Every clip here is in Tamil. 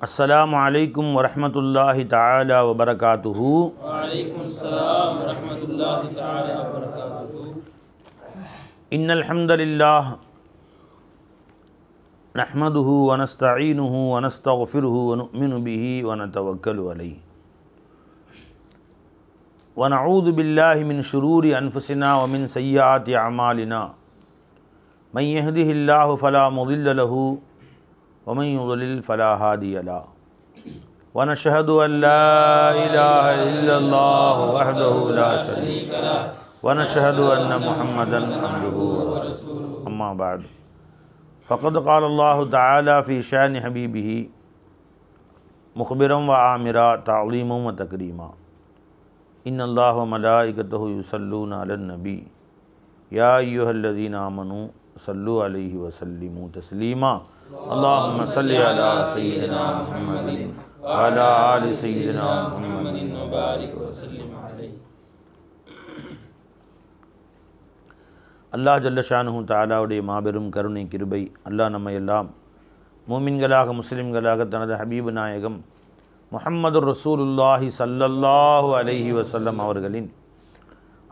अस्सलामु अलैकुम वरहमतुल्लाहि तआला वबरकातुहू। वालैकुमुस्सलाम वरहमतुल्लाहि तआला वबरकातुहू। इन्नल हम्दलिल्लाह नहमदुहु व नस्तईनुहु व नस्तगफिरुहु व नु'मिनु बिही व नतवक्कलु अलैहि व नऊज़ु बिल्लाहि मिन शुरूरि अनफुसिना व मिन सय्यिआति अमालिना मन यहदिहिल्लाहु फला मुदिल्ल लहु व मन युद्लिल फला हादिय लहु व नशहदु अन ला इलाहा इल्लल्लाहु वहदहु ला शरीका लहु व नशहदु अन्न मुहम्मदन अब्दुहु व रसूलुहु अम्मा बाद फ़क़द क़ाल अल्लाहु तआला फ़ी शानि हबीबिही मुख़बिरन व आमिरा तअज़ीमन व तकरीमा इन्नल्लाह व मलाइकतहु युसल्लूना अलन नबी या अय्युहल्लज़ीना आमनू सल्लु अलैहि व सल्लिमू तस्लीमा अल्लाहुम्मा सल्लि अला सय्यिदिना मुहम्मदिन व अला आलि सय्यिदिना मुहम्मदिन व बारिक व सल्लिम अलैहि। அல்லாஹ் ஜல்ல ஷானுஹு தஆலாவுடைய மாபெரும் கருணை கிருபை அல்லாஹ் நம்மை எல்லாம் மூமின்களாக முஸ்லிம்களாக தனது ஹபீபு நாயகம் முஹம்மதுர் ரசூலுல்லாஹி ஸல்லல்லாஹு அலைஹி வஸல்லம் அவர்களின்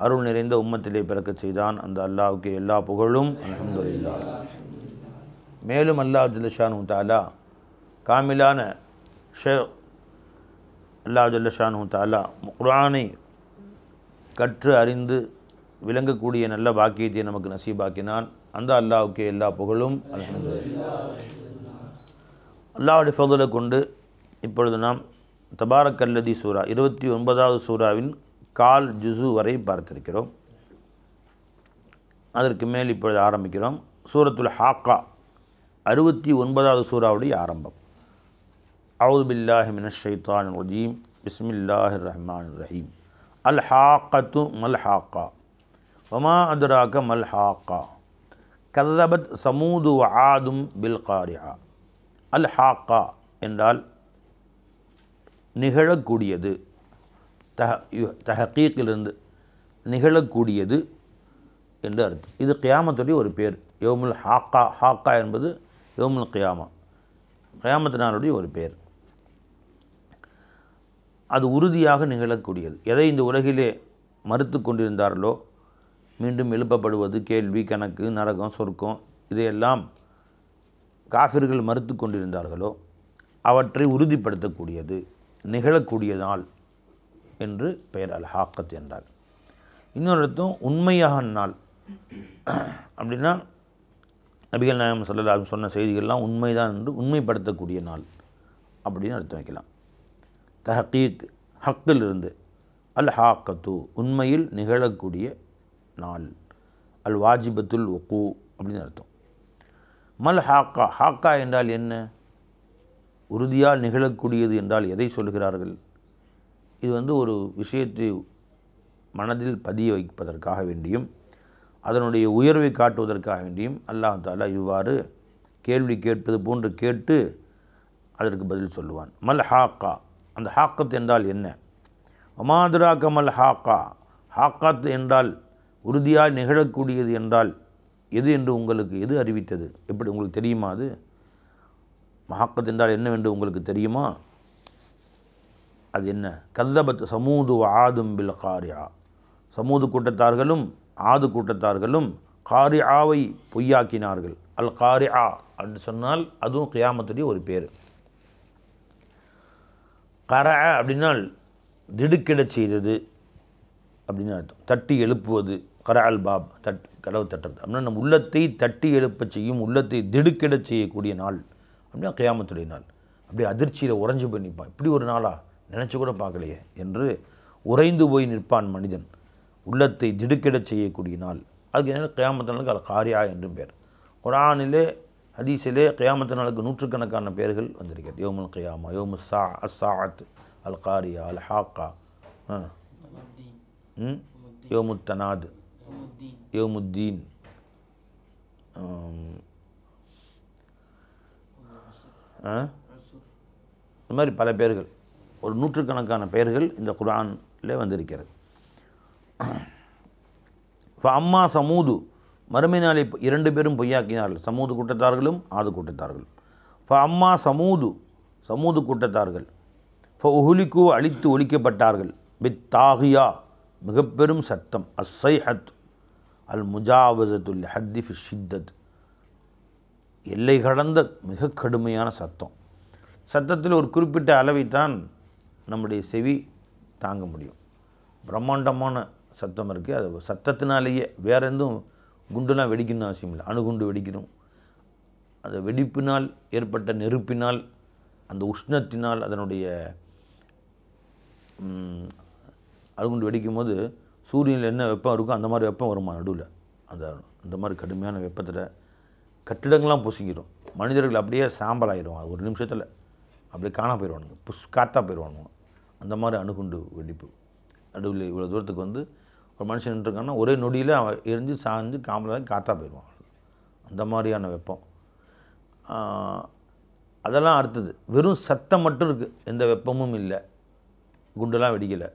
அருள் நிறைந்த உம்மத்திலே பிறக்கச் செய்தான். அந்த அல்லாஹ்வுக்கு எல்லா புகழும் அல்ஹம்துலில்லாஹ். மேலும் அல்லாஹ் ஜல்ல ஷானுஹு தஆலா காமிலான அல்லாஹ் ஜல்ல ஷானுஹு தஆலா குர்ஆனை கற்று அறிந்து விளங்கக்கூடிய நல்ல பாக்கியத்தை நமக்கு நசீபாக்கினான். அந்த அல்லாஹ்வுக்கு எல்லா புகழும் அல்ஹம்துலில்லாஹ். அல்லாஹ்வுடைய ஃபضலை கொண்டு இப்பொழுது நாம் தபாரக்கல்லதி சூரா 29வது சூறாவின் கால் ஜுசு வரை பார்த்திருக்கிறோம். அதற்கு மேல் இப்பொழுது ஆரம்பிக்கிறோம். சூரத்துல் ஹாக்கா 69வது சூறாவுடைய ஆரம்பம். அஊது பில்லாஹி மினஷ் ஷைத்தானிர் ரஜீம். பிஸ்மில்லாஹிர் ரஹ்மானிர் ரஹீம். அல் ஹாக்கத்து மல் ஹாக்கா வமா அத்ராக மல் ஹாக்கா கல்லபத் சமூது வ ஆதும் பில் காரிஆ. அல் ஹாக்கா என்றால் நிகழக்கூடியது, தஹகீக்கிலிருந்து நிகழக்கூடியது என்று அர்த்தம். இது கியாமத்துடைய ஒரு பேர். யௌமுல் ஹாக்கா, ஹாக்கா என்பது யௌமுல் கியாமா, கியாமத்தினாருடைய ஒரு பேர். அது உறுதியாக நிகழக்கூடியது. எதை இந்த உலகிலே மறுத்து கொண்டிருந்தார்களோ, மீண்டும் எழுப்பப்படுவது, கேள்வி கணக்கு, நரகம், சொர்க்கம், இதையெல்லாம் காஃபிர்கள் மறுத்து கொண்டிருந்தார்களோ அவற்றை உறுதிப்படுத்தக்கூடியது, நிகழக்கூடிய நாள் என்று பெயர். அல் ஹாக்கத் என்றால் இன்னொரு அர்த்தம் உண்மையாக நாள். அப்படின்னா நபிகள் நாயகம் ஸல்லல்லாஹு அலைஹி வஸல்லம் சொன்ன செய்திகள்லாம் உண்மைதான் என்று உண்மைப்படுத்தக்கூடிய நாள் அப்படின்னு அர்த்தம் வைக்கலாம். தஹகீக், ஹக்கிலிருந்து. அல் ஹாக்கத்து உண்மையில் நிகழக்கூடிய நாள். அல் வாஜிபத்துல் உக்கூ அப்படின்னு அர்த்தம். மல் ஹாக்கா, ஹாக்கா என்றால் என்ன? உறுதியால் நிகழக்கூடியது என்றால் எதை சொல்கிறார்கள்? இது ஒரு விஷயத்தை மனதில் பதிய வைப்பதற்காக வேண்டியும் அதனுடைய உயர்வை காட்டுவதற்காக வேண்டியும் அல்லாஹ் தஆலா இவ்வாறு கேள்வி கேட்பது போன்று கேட்டு அதற்கு பதில் சொல்லுவான். மல் ஹாக்கா, அந்த ஹாக்கத் என்றால் என்ன? வமா அத்ராக மல் ஹாக்கா, ஹாக்காத் என்றால் உறுதியால் நிகழக்கூடியது என்றால் எது என்று உங்களுக்கு எது அறிவித்தது? எப்படி உங்களுக்கு தெரியுமா? அது ஹாக்கத் என்றால் என்னவென்று உங்களுக்கு தெரியுமா? அது என்ன? கல்லபத் சமூது வ ஆதும் பில் காரிஆ. சமூது கூட்டத்தார்களும் ஆது கூட்டத்தார்களும் காரிஆவை பொய்யாக்கினார்கள். அல் காரிஆ அப்படின்னு சொன்னால் அதுவும் கியாமத்துடைய ஒரு பேர். கரஅ அப்படின்னால் திடுக்கிடச் செய்தது அப்படின்னு அர்த்தம். தட்டி எழுப்புவது. கரஅ அல் பாப், கதவு தட்டுறது அப்படின்னா நம்ம உள்ளத்தை தட்டி எழுப்பச் செய்யும், உள்ளத்தை திடுக்கிடச் செய்யக்கூடிய நாள் அப்படின்னா கியாமத்துடைய நாள். அப்படியே அதிர்ச்சியில் உறைஞ்சு போய் நிற்பான். இப்படி ஒரு நாளா, நினச்சி கூட பார்க்கலையே என்று உறைந்து போய் நிற்பான் மனிதன். உள்ளத்தை திடுக்கிடச் செய்யக்கூடிய நாள். அதுக்கு என்ன கியாமத்து நாளுக்கு அல் காரிஆ என்றும் பேர். குர்ஆனிலே ஹதீஸிலே கியாமத்து நாளுக்கு நூற்றுக்கணக்கான பெயர்கள் வந்திருக்கிறது. யௌமுல் கியாமா, யௌமுஸ் ஸா, அஸ்ஸாஅத், அல் காரிஆ, அல் ஹாக்கா, யௌமுத் தனாத், யௌமுத்தீன், இந்த மாதிரி பல பெயர்கள், ஒரு நூற்றுக்கணக்கான பெயர்கள் இந்த குர்ஆனில் வந்திருக்கிறது. அம்மா சமூது, மறுமை நாளை 2 பேரும் பொய்யாக்கினார்கள். சமூது கூட்டத்தார்களும் ஆது கூட்டத்தார்களும். அம்மா சமூது, சமூது கூட்டத்தார்கள் ஃபஉஹ்லிகு அழித்து ஒழிக்கப்பட்டார்கள் பித்தாகியா மிக பெரும் சத்தம் அஸ்ஸைஹத் அல் முஜாவஸத்துல் ஹத்தி ஃபி ஷித்தத் எல்லை கடந்த மிக கடுமையான சத்தம். சத்தத்தில் ஒரு குறிப்பிட்ட அளவைத்தான் நம்முடைய செவி தாங்க முடியும். பிரம்மாண்டமான சத்தம் இருக்குது. அது சத்தத்தினாலேயே வேறு எதுவும் குண்டுலாம் வெடிக்கணும்னு அவசியம் இல்லை. அணுகுண்டு வெடிக்கணும், அந்த வெடிப்பினால் ஏற்பட்ட நெருப்பினால் அந்த உஷ்ணத்தினால் அதனுடைய அணுகுண்டு வெடிக்கும் போது சூரியனில் என்ன வெப்பம் இருக்கோ அந்த மாதிரி வெப்பம் வருமா நடுவில். அந்த மாதிரி கடுமையான வெப்பத்தில் கட்டிடங்கள்லாம் பொசுங்கிடும். மனிதர்கள் அப்படியே சாம்பல் ஆகிடும். அது ஒரு நிமிஷத்தில் அப்படியே காணா போயிடுவானுங்க, காத்தா போயிடுவானுங்க. அந்த மாதிரி அணுகுண்டு வெடிப்பு நடுவில் இவ்வளோ தூரத்துக்கு வந்து ஒரு மனுஷன் நின்றுருக்கான்னா ஒரே நொடியில் அவன் எரிஞ்சு சாஞ்சு காம்பலாக காத்தா போயிடுவான். அந்த மாதிரியான வெப்பம். அதெல்லாம் அடுத்தது வெறும் சத்தம் மட்டும் இருக்குது, எந்த வெப்பமும் இல்லை, குண்டெல்லாம் வெடிக்கலை.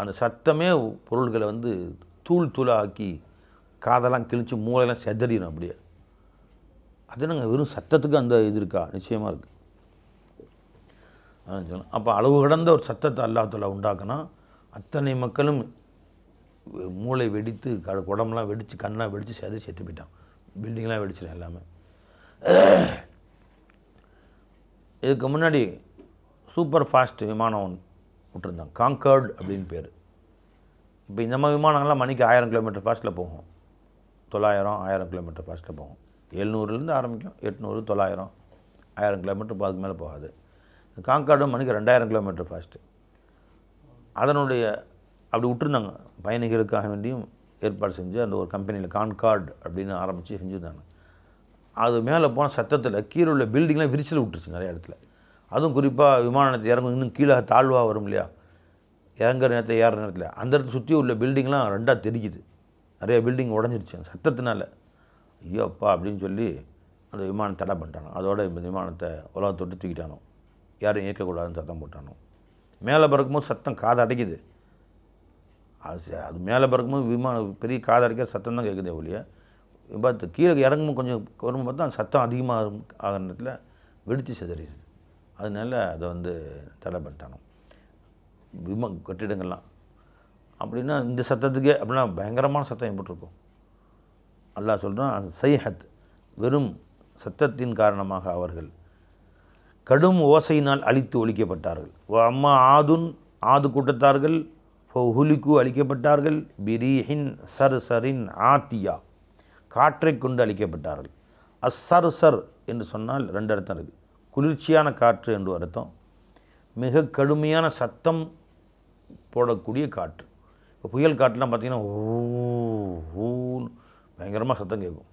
அந்த சத்தமே பொருள்களை வந்து தூள் தூளாக்கி காதெல்லாம் கிழித்து மூளையெல்லாம் செதறிடும் அப்படியே. அது நாங்கள் வெறும் சத்தத்துக்கு அந்த இது இருக்கா? நிச்சயமாக இருக்குது. அதான் சொல்லணும். அப்போ அளவு கடந்த ஒரு சத்தத்தை அல்லாஹ் தஆலா உண்டாக்குனா அத்தனை மக்களும் மூளை வெடித்து உடம்புலாம் வெடித்து கண்ணெலாம் வெடித்து செத்து போயிட்டான். பில்டிங்லாம் வெடிச்சிடும் எல்லாமே. இதுக்கு முன்னாடி சூப்பர் ஃபாஸ்ட் விமானம் ஒன்று விட்டுருந்தாங்க, காங்கர்டு அப்படின்னு பேர். இப்போ இந்த மாதிரி விமானங்கள்லாம் மணிக்கு 1000 கிலோமீட்டர் ஃபாஸ்ட்டில் போகும். 900, 1000 கிலோமீட்டர் ஃபாஸ்ட்டில் போகும். 700லேருந்து ஆரம்பிக்கும், 800, 900, 1000 கிலோமீட்டர் அதுக்கு மேலே போகாது. காங்கர்டும் மணிக்கு 2000 கிலோமீட்டர் ஃபாஸ்ட்டு. அதனுடைய அப்படி விட்டுருந்தாங்க, பயணிகளுக்காக வேண்டியும் ஏற்பாடு செஞ்சு அந்த ஒரு கம்பெனியில் கான்கார்டு அப்படின்னு ஆரம்பித்து செஞ்சுருந்தாங்க. அது மேலே போன சத்தத்தில் கீழே உள்ள பில்டிங்லாம் விரிசல் விட்டுருச்சு நிறைய இடத்துல. அதுவும் குறிப்பாக விமானத்தை இறங்கும் இன்னும் கீழே தாழ்வாக வரும் இல்லையா, இறங்குற நேரத்தில் ஏறுற நேரத்தில் அந்த இடத்த சுற்றி உள்ள பில்டிங்லாம் ரெண்டாக தெரிக்குது. நிறைய பில்டிங் உடஞ்சிருச்சு சத்தத்தினால. ஐயோ அப்பா அப்படின்னு சொல்லி அந்த விமானம் தடை பண்ணிட்டானோ. அதோட இந்த விமானத்தை உலகத்தொட்டு தூக்கிட்டானோ, யாரும் இயக்கக்கூடாதுன்னு சத்தம் போட்டானோ. மேலே பறக்கும்போது சத்தம் காது அடைக்குது. அது மேலே பறக்கும்போது விமானம் பெரிய காது அடைக்கிற சத்தம் தான் கேட்குதே ஒழிய பார்த்து கீழே இறங்கும்போது கொஞ்சம் வரும்போது பார்த்தா அந்த சத்தம் அதிகமாக ஆகிற நேரத்தில் வெடித்து செதறிடுது. அதனால அதை வந்து தடை பண்ணிட்டானோ கட்டிடங்கள்லாம். அப்படின்னா இந்த சத்தத்துக்கே அப்படின்னா பயங்கரமான சத்தம் ஏற்பட்டிருக்கும். அல்லாஹ் சொல்கிறான் சைஹத் வெறும் சத்தத்தின் காரணமாக அவர்கள் கடும் ஓசையினால் அழித்து ஒழிக்கப்பட்டார்கள். அம்மா ஆது கூட்டத்தார்கள் ஃபஹுலிகு அழிக்கப்பட்டார்கள். பிரீஹின் சர்சரின் ஆத்தியா காற்றை கொண்டு அழிக்கப்பட்டார்கள். அஸ்ஸர்சர் என்று சொன்னால் 2 அர்த்தம் இருக்குது. குளிர்ச்சியான காற்று என்று அர்த்தம், மிக கடுமையான சத்தம் போடக்கூடிய காற்று. இப்போ புயல் காற்றுலாம் பார்த்திங்கன்னா ஊன்னு பயங்கரமாக சத்தம் கேட்கும்.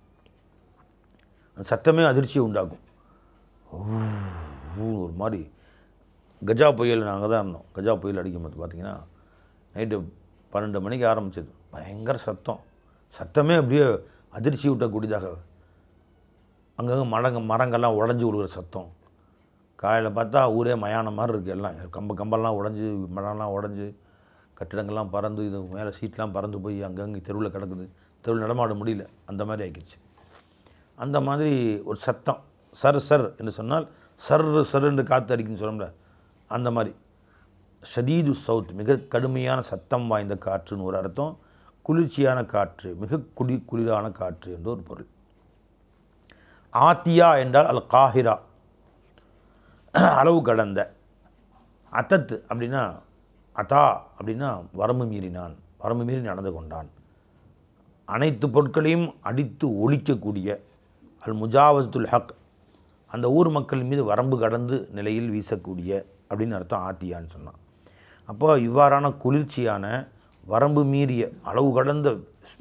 அந்த சத்தமே அதிர்ச்சியை உண்டாக்கும். ஒரு மாதிரி கஜா புயல் நாங்கள் தான் இருந்தோம். கஜா புயல் அடிக்கும்போது பார்த்திங்கன்னா நைட்டு 12 மணிக்கு ஆரம்பிச்சது. பயங்கர சத்தமே அப்படியே அதிர்ச்சி விட்டக்கூடியதாக. அங்கங்கே மரங்கள்லாம் உடஞ்சி விழுகிற சத்தம். காலையில் பார்த்தா ஊரே மயானம் மாதிரி இருக்குது. எல்லாம் கம்பெல்லாம் உடஞ்சி, மரம்லாம் உடஞ்சி, கட்டிடங்கள்லாம் பறந்து, இது மேலே சீட்லாம் பறந்து போய் அங்கங்கே தெருவில் கிடக்குது. தெருவில் நடமாட முடியல, அந்த மாதிரி ஆகிடுச்சு. அந்த மாதிரி ஒரு சத்தம். சர் என்று சொன்னால் சர்ன்னு காற்று அடிக்குன்னு சொல்லணும்ல, அந்த மாதிரி. ஷதீது சவுத் மிக கடுமையான சத்தம் வாய்ந்த காற்றுன்னு ஒரு அர்த்தம். குளிர்ச்சியான காற்று, மிக குளிரான காற்று என்று ஒரு பொருள். ஆத்தியா என்றால் அல் காஹிரா அளவு கடந்த. அத்தத் அப்படின்னா அதா அப்படின்னா வரம்பு மீறினான், வரம்பு மீறி நடந்து கொண்டான். அனைத்து பொருட்களையும் அடித்து ஒழிக்கக்கூடிய அல் முஜாவஸ்துல் ஹக், அந்த ஊர் மக்கள் மீது வரம்பு கடந்து நிலையில் வீசக்கூடிய அப்படின்னு அர்த்தம் ஆத்தியான்னு சொன்னான். அப்போ இவ்வாறான குளிர்ச்சியான வரம்பு மீறிய அளவு கடந்த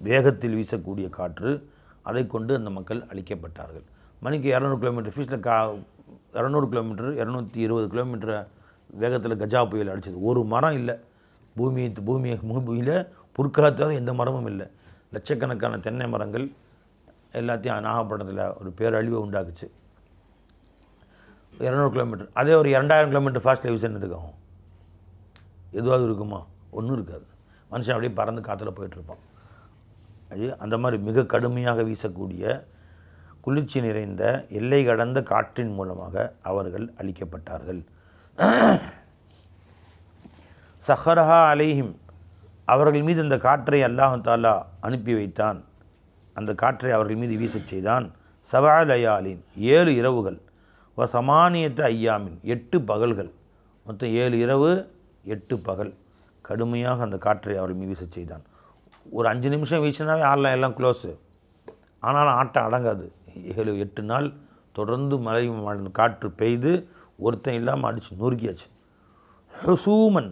வேகத்தில் வீசக்கூடிய காற்று, அதை கொண்டு அந்த மக்கள் அழிக்கப்பட்டார்கள். மணிக்கு 200 கிலோமீட்டர் ஃபீஸில் 200 கிலோமீட்டர் 220 கிலோமீட்டர் வேகத்தில் கஜா புயல் அடித்தது. ஒரு மரம் இல்லை பூமியில், புற்களை தவிர எந்த மரமும் இல்லை. லட்சக்கணக்கான தென்னை மரங்கள் எல்லாத்தையும் நாகப்பட்டினத்தில் ஒரு பேரழிவை உண்டாக்குச்சு. 200 கிலோமீட்டர். அதே ஒரு 2000 கிலோமீட்டர் ஃபாஸ்ட்டில் வீசுனதுக்கு ஆகும். எதுவாவது இருக்குமா? ஒன்றும் இருக்காது. மனுஷன் அப்படியே பறந்து காற்றுல போயிட்டுருப்பான். அது அந்த மாதிரி மிக கடுமையாக வீசக்கூடிய குளிர்ச்சி நிறைந்த எல்லை கடந்த காற்றின் மூலமாக அவர்கள் அழிக்கப்பட்டார்கள். சஹரஹா அலைஹிம், அவர்கள் மீது அந்த காற்றை அல்லாஹ் தஆலா அனுப்பி வைத்தான். அந்த காற்றை அவர்கள் மீது வீசச் செய்தான். சபா லயாலின், 7 இரவுகள். சமானியத்து ஐயாமின், 8 பகல்கள். மொத்தம் 7 இரவு 8 பகல் கடுமையாக அந்த காற்றை அவர்கள் மீது வீசச் செய்தான். ஒரு 5 நிமிஷம் வீசினாவே ஆடலாம், எல்லாம் க்ளோஸு. ஆனாலும் ஆட்டம் அடங்காது. 7-8 நாள் தொடர்ந்து மழை காற்று பெய்து ஒருத்தன் இல்லாமல் அடித்து நொறுக்கியாச்சு. ஹுசூமன்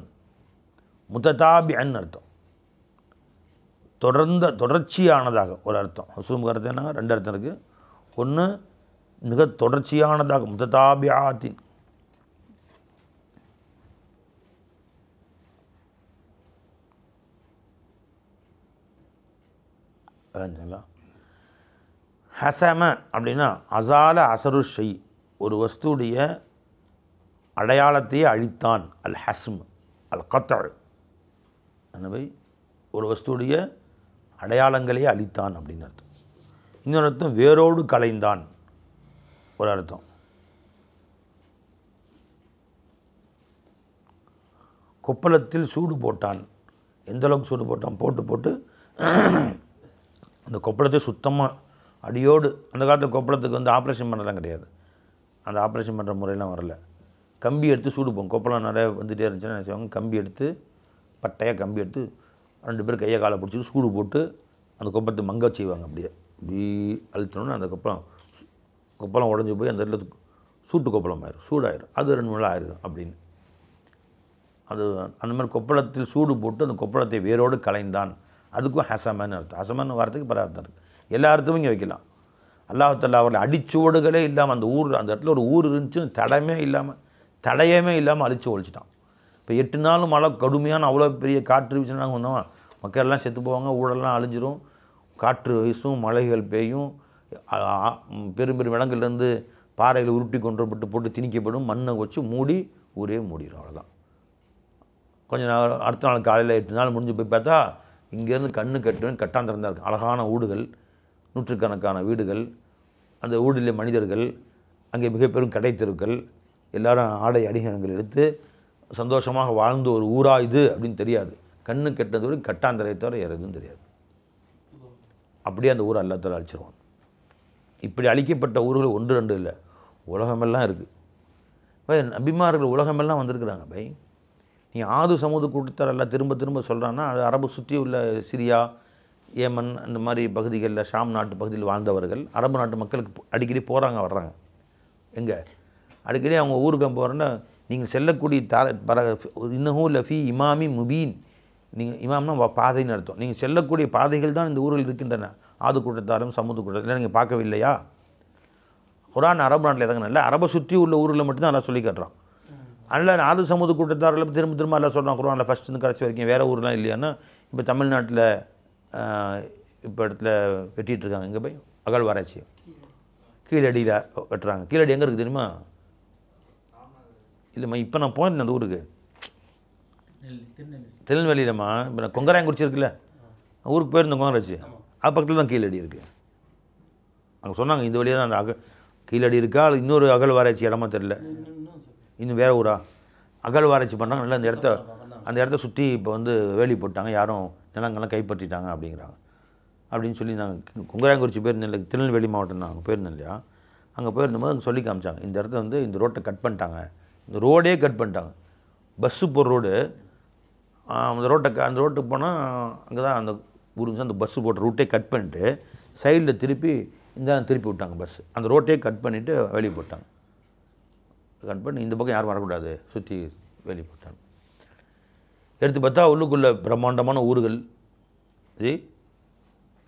முத்ததாபிஅன் அர்த்தம், தொடர்ச்சியானதாக ஒரு அர்த்தம். ஹுசூமுக்கு அர்த்தம் என்ன? 2 அர்த்தம் இருக்குது. ஒன்று மிக தொடர்ச்சியானதாக, முத்ததாபிஆத்தின். ஹசம அப்படின்னா அசால அசரு ஷை, ஒரு வஸ்துடைய அடையாளத்தையே அழித்தான். அல் ஹஸ்ம் அல் கத்தல், எனவே ஒரு வஸ்துடைய அடையாளங்களையே அழித்தான் அப்படின்னு அர்த்தம். இன்னொரு அர்த்தம் வேரோடு களைந்தான் ஒரு அர்த்தம். கொப்பளத்தில் சூடு போட்டான். எந்த அளவுக்கு சூடு போட்டான்? போட்டு அந்த கொப்பளத்தை சுத்தமாக அடியோடு. அந்த காலத்தில் கொப்பளத்துக்கு வந்து ஆப்ரேஷன் பண்ணுறதுலாம் கிடையாது. அந்த ஆப்ரேஷன் பண்ணுற முறையெல்லாம் வரல. கம்பி எடுத்து சூடு போகும். கொப்பளம் நிறைய வந்துகிட்டே இருந்துச்சுன்னா என்ன செய்வாங்க? கம்பி எடுத்து, பட்டையாக கம்பி எடுத்து 2 பேர் கையை காலை பிடிச்சிட்டு சூடு போட்டு அந்த கொப்பளத்தை மங்க செய்வாங்க. அப்படியே இப்படி அழுத்தணுன்னு அந்த கொப்பளம் உடஞ்சி போய் அந்த இடத்துல சூட்டு கொப்பளம் ஆயிரும், சூடாயிரும். அது 2 நாள் ஆயிரும் அப்படின்னு. அது அந்த மாதிரி கொப்பளத்தில் சூடு போட்டு அந்த கொப்பளத்தை வேரோடு களைந்தான். அதுக்கும் ஹசமன்னு அர்த்தம். ஹசமன்னு வார்த்தைக்கு பல அர்த்தம் இருக்குது. எல்லா அர்த்தமும் இங்கே வைக்கலாம். அல்லாஹ் தஆலா அவர்கள் அடிச்சுவடுகளே இல்லாமல் அந்த இடத்துல ஒரு ஊர் இருந்துச்சுன்னு தடையமே இல்லாமல் அழிச்சு ஒழிச்சிட்டான். இப்போ 8 நாளும் மழை கடுமையான அவ்வளோ பெரிய காற்று வீசினாங்க வந்தோம், மக்கள் எல்லாம் செத்து போவாங்க, ஊரெல்லாம் அழிஞ்சிரும். காற்று வீசும், மழைகள் பெய்யும், பெரும் பெரும் இடங்கள்லேருந்து பாறைகள் உருட்டி கொண்டு போட்டு திணிக்கப்படும், மண்ணை வச்சு மூடி ஊரே மூடிடும். அவ்வளோதான். கொஞ்ச நாள் அடுத்த நாள் காலையில் 8 நாள் முடிஞ்சு போய் பார்த்தா இங்கேருந்து கட்டாந்திரம் தான் இருக்குது. அழகான ஊடுகள், நூற்றுக்கணக்கான வீடுகள், அந்த ஊரில் மனிதர்கள், அங்கே மிக பெரும் கடை தெருக்கள், எல்லாரும் ஆடை அணிகலன்கள் எடுத்து சந்தோஷமாக வாழ்ந்த ஒரு ஊரா இது அப்படின்னு தெரியாது. கெட்டது கட்டாந்தரை தவிர வேறு எதுவும் தெரியாது. அப்படியே அந்த ஊரை அல்லாஹ் தஆலா அழிச்சிருவான். இப்படி அழிக்கப்பட்ட ஊர்கள் 1-2 இல்லை, உலகமெல்லாம் இருக்குது. பை நபிமார்கள் உலகமெல்லாம் வந்திருக்கிறாங்க. பை நீ ஆது சமூக கூட்டத்தார் எல்லாம் திரும்ப சொல்கிறான்னா அது அரபு சுற்றி உள்ள சிரியா, ஏமன் அந்த மாதிரி பகுதிகளில், ஷாம் நாட்டு பகுதியில் வாழ்ந்தவர்கள் அரபு நாட்டு மக்களுக்கு அடிக்கடி வர்றாங்க. எங்கே அடிக்கடி அவங்க ஊருக்கு போகிறேன்னா நீங்கள் செல்லக்கூடிய இன்னமும் இல்லை ஃபி இமாமி முபீன். நீங்கள் இமாம்னா பாதைன்னு அர்த்தம். நீங்கள் செல்லக்கூடிய பாதைகள் தான் இந்த ஊரில் இருக்கின்றன. ஆது கூட்டத்தாரும் சமூக கூட்டத்தாரும் நீங்கள் பார்க்கவில்லையா? குர்ஆன் அரபு நாட்டில் இறங்கினால அரபை சுற்றி உள்ள ஊரில் மட்டும்தான் எல்லாம் சொல்லி காட்டுறான். அதனால் ஆது சமூக கூட்டத்தாரில் திரும்ப எல்லாம் சொல்கிறான் குர்ஆனில் ஃபஸ்ட்டு கடைசி வரைக்கும். வேறு ஊர்லாம் இல்லையான்னா இப்போ தமிழ்நாட்டில் இப்போ இடத்துல வெட்டிகிட்டு இருக்காங்க. எங்கே போய் அகழ்வாராய்ச்சி கீழடியில் வெட்டுறாங்க. கீழடி எங்கே இருக்குது தெரியுமா? இல்லைம்மா, இப்போ நான் போனேன் அந்த ஊருக்கு, திருநெல்வேலியிலம்மா. இப்போ நான் கொங்கராயங்குறிச்சி இருக்குல்ல, ஊருக்கு போயிருந்தேன் கொங்கராய்ச்சி, அது பக்கத்தில் தான் கீழடி இருக்குது. அங்கே சொன்னாங்க இந்த வழியாக தான் அந்த கீழடி இருக்கா, அது இன்னொரு அகழ்வாராய்ச்சி இடமா தெரியல, இன்னும் வேறு ஊரா அகழ்வாராய்ச்சி பண்ணாங்க. நல்லா அந்த இடத்த சுற்றி இப்போ வந்து வேலி போட்டாங்க, யாரும் நிலங்கள்லாம் கைப்பற்றிட்டாங்க அப்படிங்கிறாங்க. அப்படின்னு சொல்லி நாங்கள் கொங்கராயங்குறிச்சி போயிருந்தேன், திருநெல்வேலி மாவட்டம் தான். அங்கே போயிருந்தேன் இல்லையா? அங்கே போயிருந்தபோது அங்கே சொல்லி காமிச்சாங்க, இந்த இடத்த வந்து இந்த ரோட்டை கட் பண்ணிட்டாங்க, இந்த ரோடே கட் பண்ணிட்டாங்க. பஸ்ஸு போகிற ரோடு, அந்த ரோட்டுக்கு போனால் அங்கே தான் அந்த ஊருக்கு அந்த பஸ்ஸு போட்ட ரூட்டே கட் பண்ணிட்டு சைடில் திருப்பி விட்டாங்க பஸ்ஸு. அந்த ரோட்டே கட் பண்ணிவிட்டு வெளியே போட்டாங்க. கட் பண்ணி இந்த பக்கம் யாரும் வரக்கூடாது, சுற்றி வெளியே போட்டாங்க. எடுத்து பார்த்தா உள்ளுக்குள்ளே பிரம்மாண்டமான ஊர்கள். சரி,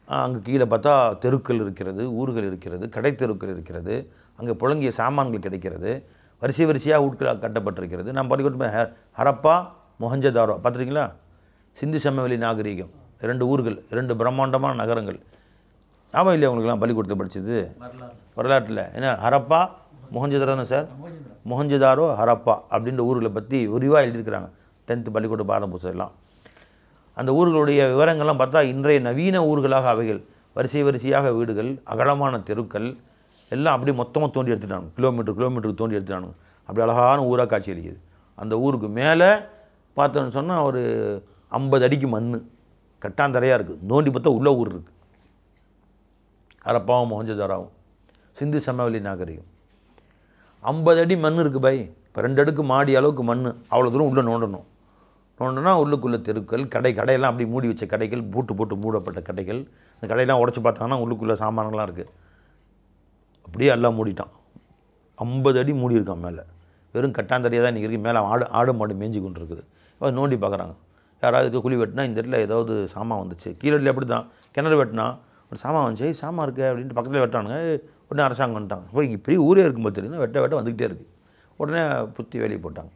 அங்கே கீழே பார்த்தா தெருக்கள் இருக்கிறது, ஊர்கள் இருக்கிறது, கடை தெருக்கள் இருக்கிறது, அங்கே புழங்கிய சாமான்கள் கிடைக்கிறது, வரிசையாக ஊட்கள் கட்டப்பட்டிருக்கிறது. நான் பள்ளிக்கூடம் ஹரப்பா மொஹஞ்சதாரோ பார்த்துருக்கீங்களா? சிந்து சமவெளி நாகரீகம், 2 ஊர்கள், 2 பிரம்மாண்டமான நகரங்கள். ஞாபகம் இல்லையா உங்களுக்குலாம் பள்ளிக்கூடத்தில் படித்தது வரலாற்றில்? ஏன்னா ஹரப்பா மொஹஞ்சதாரோன்னு சார், மொஹஞ்சதாரோ ஹரப்பா அப்படின்ற ஊர்களை பற்றி விரிவாக எழுதியிருக்கிறாங்க 10th பள்ளிக்கூட பாடம் புத்தகம்லாம். அந்த ஊர்களுடைய விவரங்கள்லாம் பார்த்தா இன்றைய நவீன ஊர்களாக அவைகள், வரிசையாக வீடுகள், அகலமான தெருக்கள், எல்லாம் அப்படியே மொத்தமாக தோண்டி எடுத்துட்டாங்க, கிலோமீட்டருக்கு தோண்டி எடுத்துட்டாங்க. அப்படி அழகான ஊராக காட்சி அளிக்குது. அந்த ஊருக்கு மேலே பார்த்தோன்னு சொன்னால் ஒரு 50 அடிக்கு மண் கட்டாந்தரையாக இருக்குது. நோண்டி பார்த்தா உள்ள ஊர் இருக்குது. ஹரப்பாவும் மொஹஞ்சதாரோவும் சிந்து சமவெளி நாகரிகம். 50 அடி மண் இருக்குது பாய். இப்போ 2 அடுக்கு மாடி அளவுக்கு மண். அவ்வளோ தூரம் உள்ளே நோண்டனா உள்ளுக்குள்ளே தெருக்கள், கடையெல்லாம் அப்படி மூடி வச்ச கடைகள், போட்டு மூடப்பட்ட கடைகள். அந்த கடையெல்லாம் உடச்சி பார்த்தாங்கன்னா உள்ளுக்குள்ளே சாமான்கள்லாம் இருக்குது. அப்படியே எல்லாம் மூடிட்டான். 50 அடி மூடி இருக்கான் மேலே. வெறும் கட்டாந்தரையாக தான் இன்றைக்கி இருக்குது. மேலே ஆடு மாடு மேய்ஞ்சி கொண்டு இருக்குது. அதை நோண்டி பார்க்குறாங்க. யாராவது குழி வெட்டினா இந்த இடத்துல ஏதாவது சாமான் வந்துச்சு. கீழே அப்படி தான் கிணறு வெட்டினா ஒரு சாமான் வந்துச்சு, சாமான் இருக்குது அப்படின்ட்டு பக்கத்தில் வெட்டானுங்க. உடனே அரசாங்கம் வந்துட்டாங்க. இப்போ இப்படி ஊரே இருக்கும்போது தெரியுது வெட்ட வந்துக்கிட்டே இருக்குது. உடனே புத்தி வேலையை போட்டாங்க.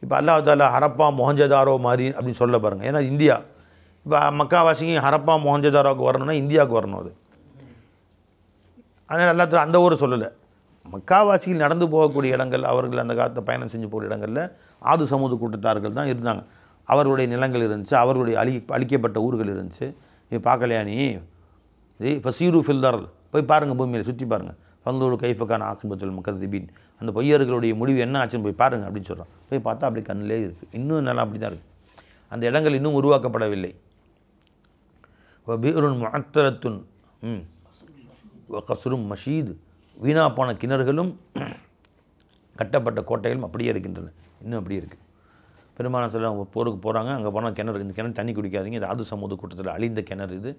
இப்போ அல்லாஹ் தாலா ஹரப்பா மொஹஞ்சதாரோ மாதிரி அப்படின்னு சொல்ல பாருங்கள். ஏன்னா இந்தியா இப்போ மக்காவாசிங்க ஹரப்பா மொஹஞ்சதாரோவுக்கு வரணும்னா இந்தியாவுக்கு வரணும். அது அதனால் எல்லாத்தையும் அந்த ஊரை சொல்லலை. மக்காவாசியில் நடந்து போகக்கூடிய இடங்கள், அவர்கள் அந்த காலத்தை பயணம் செஞ்சு போகிற இடங்களில் ஆது சமூக கூட்டத்தார்கள் தான் இருந்தாங்க. அவர்களுடைய நிலங்கள் இருந்துச்சு, அவர்களுடைய அழிக்கப்பட்ட ஊர்கள் இருந்துச்சு. நீ பார்க்கலையா நீ ஃபசீரு ஃபில்தார் போய் பாருங்கள், பூமியில் சுற்றி பாருங்கள். பங்களூர் கைஃபக்கான ஆக்கிபத்துல் முகதிபீன், அந்த பொய்யர்களுடைய முடிவு என்ன ஆச்சுன்னு போய் பாருங்கள் அப்படின்னு சொல்கிறான். போய் பார்த்தா அப்படி கண்ணிலே இருக்குது. இன்னும் நல்லா அப்படி தான் இருக்குது. அந்த இடங்கள் இன்னும் உருவாக்கப்படவில்லை. பீருன் முஅத்தரத்துன் கஸ்ரும் மஷீது, வீணா போன கிணறுகளும் கட்டப்பட்ட கோட்டைகளும் அப்படியே இருக்கின்றன. இன்னும் அப்படியே இருக்குது. பெருமான சொல்ல போருக்கு போகிறாங்க. அங்கே போனால் கிணறு, இந்த கிணறு தண்ணி குடிக்காதீங்க, இது ஆது சமூக கூட்டத்தில் அழிந்த கிணறு, இது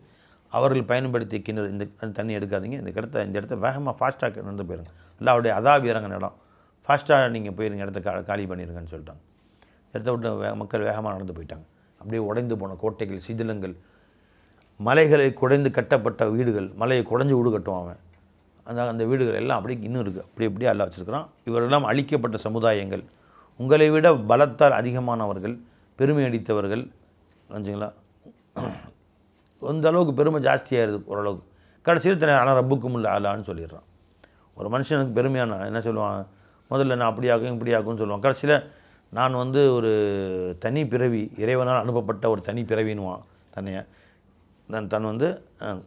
அவர்கள் பயன்படுத்திய கிணறு, இந்த தண்ணி எடுக்காதீங்க, இந்த இடத்த வேகமாக ஃபாஸ்ட்டாக நடந்து போயிருங்க, இல்லை அவருடைய அதாபி இறங்கின இடம், ஃபாஸ்ட்டாக நீங்கள் போயிருங்க, இடத்த காலி பண்ணிடுங்கன்னு சொல்லிட்டாங்க. இடத்த விட்டு மக்கள் வேகமாக நடந்து போயிட்டாங்க. அப்படியே உடைந்து போன கோட்டைகள், சிதிலங்கள், மலைகளை குடைந்து கட்டப்பட்ட வீடுகள், மலையை குடைஞ்சி வீடு கட்டுவான் அவன். அந்த வீடுகள் எல்லாம் அப்படி இன்னும் இருக்குது. அப்படியே எல்லாம் வச்சுருக்கிறான். இவரெல்லாம் அழிக்கப்பட்ட சமுதாயங்கள், உங்களை விட பலத்தால் அதிகமானவர்கள், பெருமை அடித்தவர்கள், நினச்சிங்களா, அந்த அளவுக்கு பெருமை ஜாஸ்தியாகிடுது ஓரளவுக்கு. கடைசியில் தன்னை ஆனால் ரப்புக்கும் இல்லை ஆளான்னு சொல்லிடுறான். ஒரு மனுஷனுக்கு பெருமையான என்ன சொல்லுவான், முதல்ல நான் அப்படியாகும் இப்படியாகும்னு சொல்லுவான். கடைசியில் நான் ஒரு தனி பிறவி, இறைவனால் அனுப்பப்பட்ட ஒரு தனி பிறவின்னுவான் தன்னைய. தன்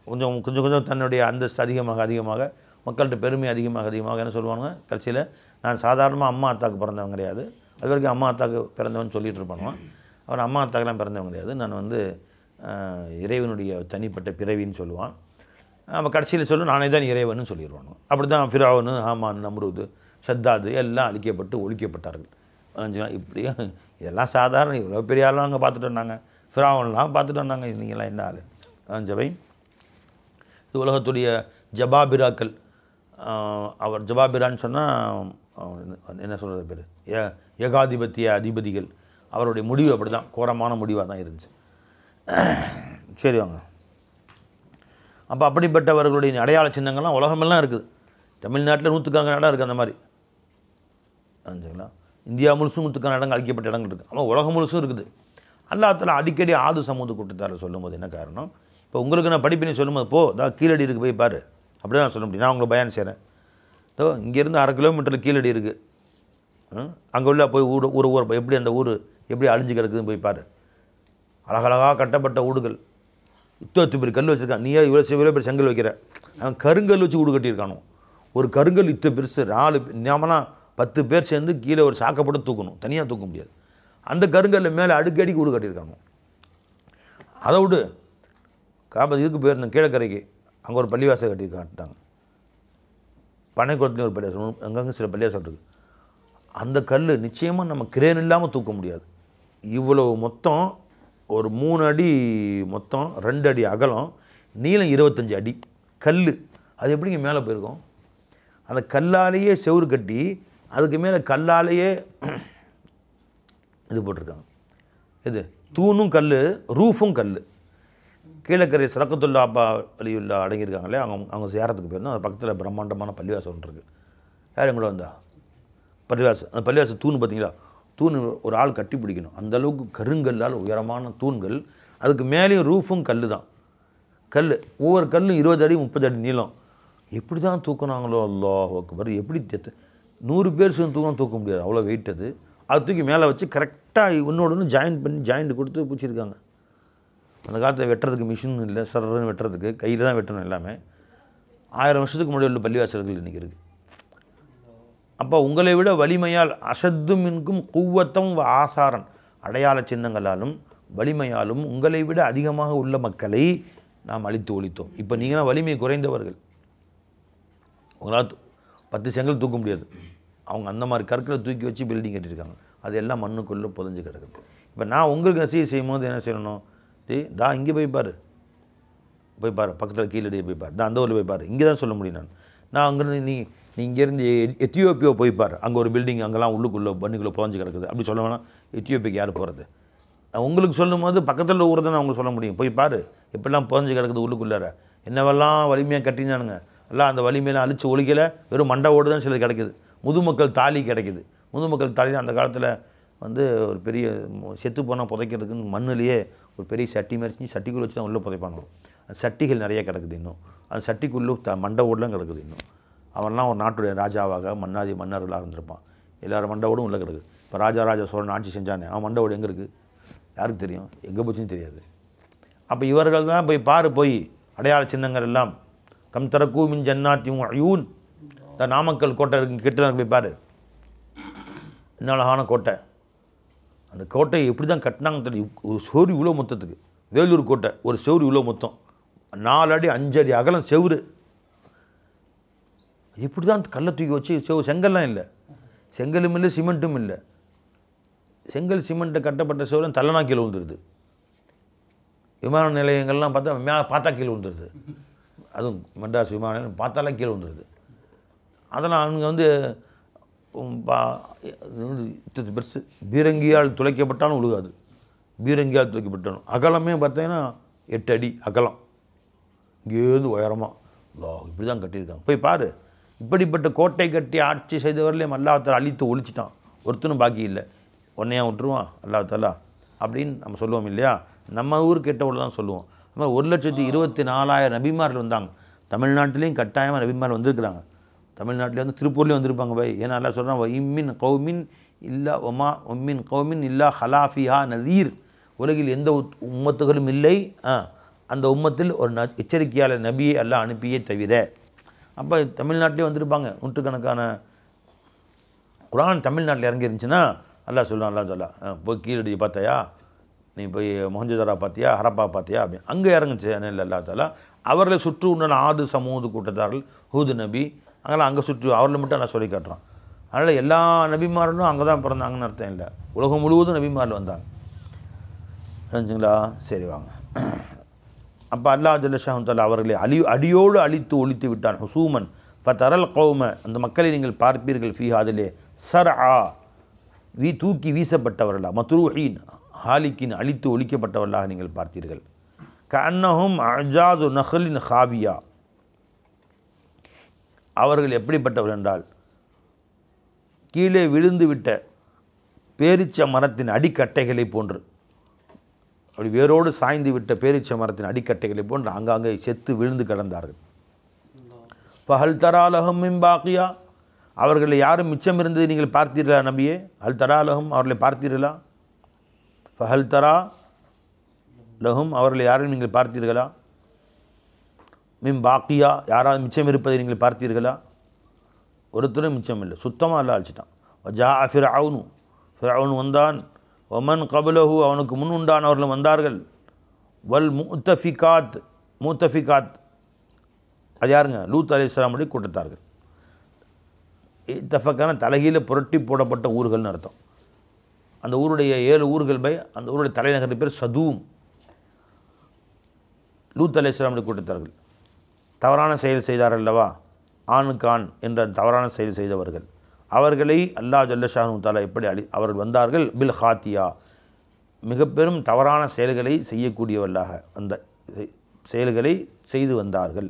கொஞ்சம் தன்னுடைய அந்தஸ்து அதிகமாக மக்கள்கிட்ட பெருமை அதிகமாக என்ன சொல்லுவாங்க, கடைசியில் நான் சாதாரணமாக அம்மா அத்தாவுக்கு பிறந்தவன் கிடையாது, அது வரைக்கும் அம்மா அத்தாவுக்கு பிறந்தவன் சொல்லிகிட்டு இருப்பானுவான். அவன் அம்மா அத்தாக்கெல்லாம் பிறந்தவன் கிடையாது, நான் இறைவனுடைய தனிப்பட்ட பிறவின்னு சொல்லுவான். அவன் கடைசியில் சொல்லு நானே தான் இறைவன்னு சொல்லிடுவானு. அப்படி தான் ஃபிரௌன், ஹாமான், நம்ரூது, ஷத்தாது எல்லாம் அழிக்கப்பட்டு ஒழிக்கப்பட்டார்கள். இப்படி இதெல்லாம் சாதாரண, இவ்வளோ பெரிய ஆளும் அங்கே பார்த்துட்டு வந்தாங்க, ஃபிரௌன்லாம் பார்த்துட்டு வந்தாங்க. நீங்களாம் என்ன ஆள் ஜபை. இது உலகத்துடைய ஜபாபிராக்கள். அவர் ஜபாபிரான்னு சொன்னால் என்ன சொல்கிறது பேர், ஏகாதிபத்திய அதிபதிகள். அவருடைய முடிவு அப்படி தான், கோரமான முடிவாக தான் இருந்துச்சு. சரி வாங்க. அப்போ அப்படிப்பட்டவர்களுடைய அடையாள சின்னங்கள்லாம் உலகமெல்லாம் இருக்குது. தமிழ்நாட்டில் 100கணக்கான இடம் இருக்குது அந்த மாதிரி. சரிங்களா, இந்தியா முழுசும் 100கணக்கான இடங்கள் அழிக்கப்பட்ட இடங்கள் இருக்குது. ஆனால் உலகம் முழுசும் இருக்குது. அல்லாஹ் தஆலா அடிக்கடி ஆது சமூக கூட்டத்தார் சொல்லும்போது என்ன காரணம், இப்போ உங்களுக்கு நான் படிப்பினை சொல்லும்போது கீழடி இருக்குது போய் பாரு, அப்படியே நான் சொல்ல முடியும். நான் உங்களுக்கு பயன் செய்கிறேன். இங்கேருந்து 1/2 கிலோமீட்டரில் கீழடி இருக்குது. அங்கே உள்ள போய் ஊர் எப்படி அந்த ஊர் எப்படி அழிஞ்சு கிடக்குதுன்னு போய் பாரு. அழகழகாக கட்டப்பட்ட வீடுகள், 10 பேர் கல் வச்சுருக்கான். நீயே இவ்வளோ பேர் செங்கல் வைக்கிற, அவன் கருங்கல் வச்சு வீடு கட்டியிருக்கானோ. ஒரு கருங்கல் பெருசு, 4 நாமனா 10 பேர் சேர்ந்து கீழே ஒரு சாக்கை போட்டு தூக்கணும், தனியாக தூக்க முடியாது. அந்த கருங்கல்ல மேலே அடுக்கடிக்கு வீடு கட்டியிருக்காங்க. அதை விடு, இதுக்கு போயிருந்தேன் கீழக்கரைக்கு, அங்கே ஒரு பள்ளிவாசல் கட்டி காட்டாங்க. பனைக்குளத்துலேயும் ஒரு பள்ளிவாசல், அங்கங்கே சில பள்ளிவாசல் இருக்குது. அந்த கல் நிச்சயமாக நம்ம கிரேன் இல்லாமல் தூக்க முடியாது. இவ்வளோ மொத்தம் ஒரு 3 அடி மொத்தம், 2 அடி அகலம், நீளம் 25 அடி கல். அது எப்படிங்க மேலே போயிருக்கோம்? அந்த கல்லாலேயே செவுறு கட்டி அதுக்கு மேலே கல்லாலேயே இது போட்டிருக்காங்க. இது தூணும் கல், ரூஃபும் கல். கீழக்கரை சதக்கத்துல்லா அப்பா வலியுல்லா அடங்கியிருக்காங்களே, அவங்க சேரத்துக்கு போயிருந்தோம். அது பக்கத்தில் பிரம்மாண்டமான பள்ளிவாசல் ஒன்று இருக்குது. யார் எங்கூட வந்தா பள்ளிவாசல், அந்த பள்ளிவாசல் தூண் பார்த்தீங்களா, தூண் ஒரு ஆள் கட்டி பிடிக்கணும். அந்தளவுக்கு கருங்கல்லால் உயரமான தூண்கள். அதுக்கு மேலேயும் ரூஃபும் கல் தான். கல், ஒவ்வொரு கல்லும் 20 அடி 30 அடி நீளம். எப்படி தான் தூக்குனாங்களோ அல்லாஹ் அக்பர். எப்படி 100 பேர் சேர்ந்து தூக்கணும், தூக்க முடியாது, அவ்வளோ வெயிட் அது. அது தூக்கி மேலே வச்சு கரெக்டாக இன்னொன்று ஜாயிண்ட் கொடுத்து பூச்சிருக்காங்க. அந்த காலத்தில் வெட்டுறதுக்கு மிஷின் இல்லை, சர்றன்னு வெட்டுறதுக்கு கையில் தான் வெட்டணும் எல்லாமே. 1000 வருஷத்துக்கு முன்னாடி உள்ள பள்ளிவாசல்கள் இன்றைக்கி இருக்குது. அப்போ உங்களை விட வலிமையால் அசத்து மின்கும் குவத்தம் ஆசாரன் அடையாள சின்னங்களாலும் வலிமையாலும் உங்களை விட அதிகமாக உள்ள மக்களை நாம் அழித்து ஒழித்தோம். இப்போ நீங்களாம் வலிமை குறைந்தவர்கள், உங்களால் 10 செங்கல் தூக்க முடியாது. அவங்க அந்த மாதிரி கற்களை தூக்கி வச்சு பில்டிங் கட்டியிருக்காங்க. அது எல்லாம் மண்ணுக்குள்ளே புதஞ்சு கிடக்குது. இப்போ நான் உங்களுக்கு நசீஹத் செய்யும் போது என்ன செய்யணும்? தா இங்கே போய் பாரு, பக்கத்தில் கீழடியே போய் பாரு, அந்த ஊரில் போய் பாரு, இங்கே தான் சொல்ல முடியும். நான் அங்கேருந்து நீ இங்கேருந்து எத்தியோப்பியா போய் பாரு, அங்கே ஒரு பில்டிங் அங்கெல்லாம் உள்ளுக்குள்ளே பண்ணிக்குள்ளே புதஞ்சு கிடக்குது. அப்படி சொல்ல வேணாம். எத்தியோப்பியாக்கு யார் போகிறது? உங்களுக்கு சொல்லும் போது பக்கத்தில் ஊரை தான் அவங்க சொல்ல முடியும். போய் பாரு எப்படிலாம் புதஞ்சு கிடக்குது உள்ளுக்குள்ளார, என்னவெல்லாம் வலிமையாக கட்டினானுங்க. எல்லாம் அந்த வலிமையெல்லாம் அழிச்சு ஒழிக்கலை, வெறும் மண்டை ஓடு தான் சிலது கிடைக்குது. முதுமக்கள் தாலி கிடைக்குது. முதுமக்கள் தாலி அந்த காலத்தில் ஒரு பெரிய செத்து போனால் புதைக்கிறதுக்குன்னு மண்ணிலேயே ஒரு பெரிய சட்டி மறிச்சு சட்டிக்குள்ளே வச்சு தான் உள்ளே புதைப்பாங்க. அந்த சட்டிகள் நிறைய கிடக்குது. இன்னும் அந்த சட்டிக்குள்ளே மண்டை ஓடலாம் கிடக்குது. இன்னும் அவன்லாம் ஒரு நாட்டுடைய ராஜாவாக மன்னர்களாக இருந்திருப்பான். எல்லாரும் மண்டை ஓடும் உள்ளே கிடக்குது. இப்போ ராஜா சோழன் ஆட்சி செஞ்சானே, அவன் மண்டை ஓடு எங்கே இருக்குது? யாருக்கு தெரியும்? எங்கே போச்சுன்னு தெரியாது. அப்போ இவர்கள் தான் போய் பாரு, போய் அடையாள சின்னங்கள் எல்லாம் கம் தரக்கூ மின் ஜன்னாத்தியும் அயூன். இந்த நாமக்கல் கோட்டை கெட்டுதான் போய் பாரு, இன்னும் அழகான கோட்டை. அந்த கோட்டையை எப்படி தான் கட்டினாங்க தெரியும். ஒரு செவுரு இவ்வளோ மொத்தத்துக்கு, வேலூர் கோட்டை ஒரு செவுரு இவ்வளோ மொத்தம், 4 அடி 5 அடி அகலம் செவுரு. இப்படி தான் கல்லை தூக்கி வச்சு செங்கல்லாம் இல்லை, செங்கலும் இல்லை சிமெண்ட்டும் இல்லை. செங்கல் சிமெண்ட்டை கட்டப்பட்ட செவரும் தள்ளனா கீழே விழுந்துருது. விமான நிலையங்கள்லாம் பார்த்தா கீழே விழுந்துருது. அதுவும் மெட்ராஸ் விமான நிலையம் பார்த்தாலே கீழே விழுந்துருது. அதெல்லாம் அவங்க பெருசு பீரங்கியால் துளைக்கப்பட்டாலும் விழுகாது. பீரங்கியால் துளைக்கப்பட்டாலும் அகலமே பார்த்தீங்கன்னா 8 அடி அகலம், இங்கேருந்து உயரமாக இப்படி தான் கட்டியிருக்காங்க. போய் பாரு. இப்படிப்பட்ட கோட்டை கட்டி ஆட்சி செய்தவர்களையும் அல்லாஹ் அழித்து ஒழிச்சிட்டான். ஒருத்தனும் பாக்கி இல்லை. உன்னையா விட்டுருவான் அல்லாஹ் அப்படின்னு நம்ம சொல்லுவோம் இல்லையா? நம்ம ஊர் கெட்டவர்கள் தான் சொல்லுவோம். நம்ம 1,24,000 நபிமார்கள் வந்தாங்க. தமிழ்நாட்டிலையும் கட்டாயமாக நபிமார்கள் வந்திருக்கிறாங்க. தமிழ்நாட்டில் திருப்பூர்லேயும் வந்திருப்பாங்க பை. ஏன்னா எல்லாம் சொல்கிறான் இம்மின் கௌமின் இல்லா ஒமா ஒம்மின் கௌமின் இல்லா ஹலாஃபிஹா நதீர். உலகில் எந்த உம்மத்துகளும் இல்லை, அந்த உம்மத்தில் ஒரு எச்சரிக்கையாளர் நபியை அல்லாஹ் அனுப்பியே தவிர. அப்போ தமிழ்நாட்டிலே வந்திருப்பாங்க நூற்றுக்கணக்கான. குர்ஆன் தமிழ்நாட்டில் இறங்கி இருந்துச்சுன்னா அல்லாஹ் சொல்லுவான், அல்லாஹ் சொல்லா போய் கீழடி பார்த்தாயா, நீ போய் மொஹஞ்சதாரா பார்த்தியா, ஹரப்பா பார்த்தியா அப்படின்னு அங்கே இறங்குச்சு. இல்லை அல்லா தாலா அவர்களை சுற்று உண்டான ஆது சமூது கூட்டத்தார்கள் ஹூது நபி அங்கெல்லாம் அங்கே சுற்றி அவர்களை மட்டும் எல்லாம் சொல்லி காட்டுறான். அதனால் எல்லா நபிமார்களும் அங்கே தான் பிறந்தாங்கன்னு அர்த்தம் இல்லை. உலகம் முழுவதும் நபிமார்கள் வந்தாங்க. தெரிஞ்சுங்களா? சரி வாங்க. அப்போ அல்லாஹ் ஜல்ல ஷாஹு தஆலா அவர்களை அடியோடு அழித்து ஒழித்து விட்டான். ஹுசூமன் ஃபதரல் கௌம, அந்த மக்களை நீங்கள் பார்ப்பீர்கள் ஃபீ அதிலே சர்ஆ தூக்கி வீசப்பட்டவர்களா, மத்ரூஹீன் ஹாலிக்கின் அழித்து ஒழிக்கப்பட்டவர்களாக நீங்கள் பார்த்தீர்கள். கஅன்னஹும் அஜாசு நஹ்லின் ஹாவியா, அவர்கள் எப்படிப்பட்டவர்கள் என்றால் கீழே விழுந்து விட்ட பேரிச்ச மரத்தின் அடிக்கட்டைகளை போன்று, அப்படி வேரோடு சாய்ந்து விட்ட பேரிச்ச மரத்தின் அடிக்கட்டைகளை போன்று அங்கங்கே செத்து விழுந்து கிடந்தார்கள். ஃபஹல் தராலஹும் மின் பாக்கியா, அவர்களை யாரும் மிச்சம் இருந்தது நீங்கள் பார்த்தீர்களா நபியே? அல் தராலஹும், அவர்களை பார்த்தீர்களா? ஃபஹல் தரா லஹும், அவர்களை யாரும் நீங்கள் பார்த்தீர்களா? மின் பாக்கியா, யாராவது மிச்சம் இருப்பதை நீங்கள் பார்த்தீர்களா? ஒருத்தரும் மிச்சம் இல்லை, சுத்தமாக எல்லாம் அழிச்சிட்டான். ஜா ஃபிர்அவுனு, ஃபிர்அவுன் வந்தான். ஒமன் கபலஹு, அவனுக்கு முன் உண்டானவர்களும் வந்தார்கள். வல் முத்தஃபிகாத், முத்தஃபிகாத் அது யாருங்க? லூத் அலைஹிஸ்ஸலாமுடைய கூட்டத்தார்கள். தஃபக்கான தலைகீழ புரட்டி போடப்பட்ட ஊர்கள்னு அர்த்தம். அந்த ஊருடைய 7 ஊர்கள் பை, அந்த ஊருடைய தலைநகர் பேர் சதூம். லூத் அலைஹிஸ்ஸலாமுடைய கூட்டத்தார்கள் தவறான செயல் செய்தார்கள் அல்லவா, ஆணுக்கு ஆண் என்ற தவறான செயல் செய்தவர்கள். அவர்களை அல்லாஹ் ஜல்ல ஷானு தஆலா எப்படி அவர்கள் வந்தார்கள்? பில் ஹாத்தியா, மிக பெரும் தவறான செயல்களை செய்யக்கூடியவர்களாக அந்த செயல்களை செய்து வந்தார்கள்.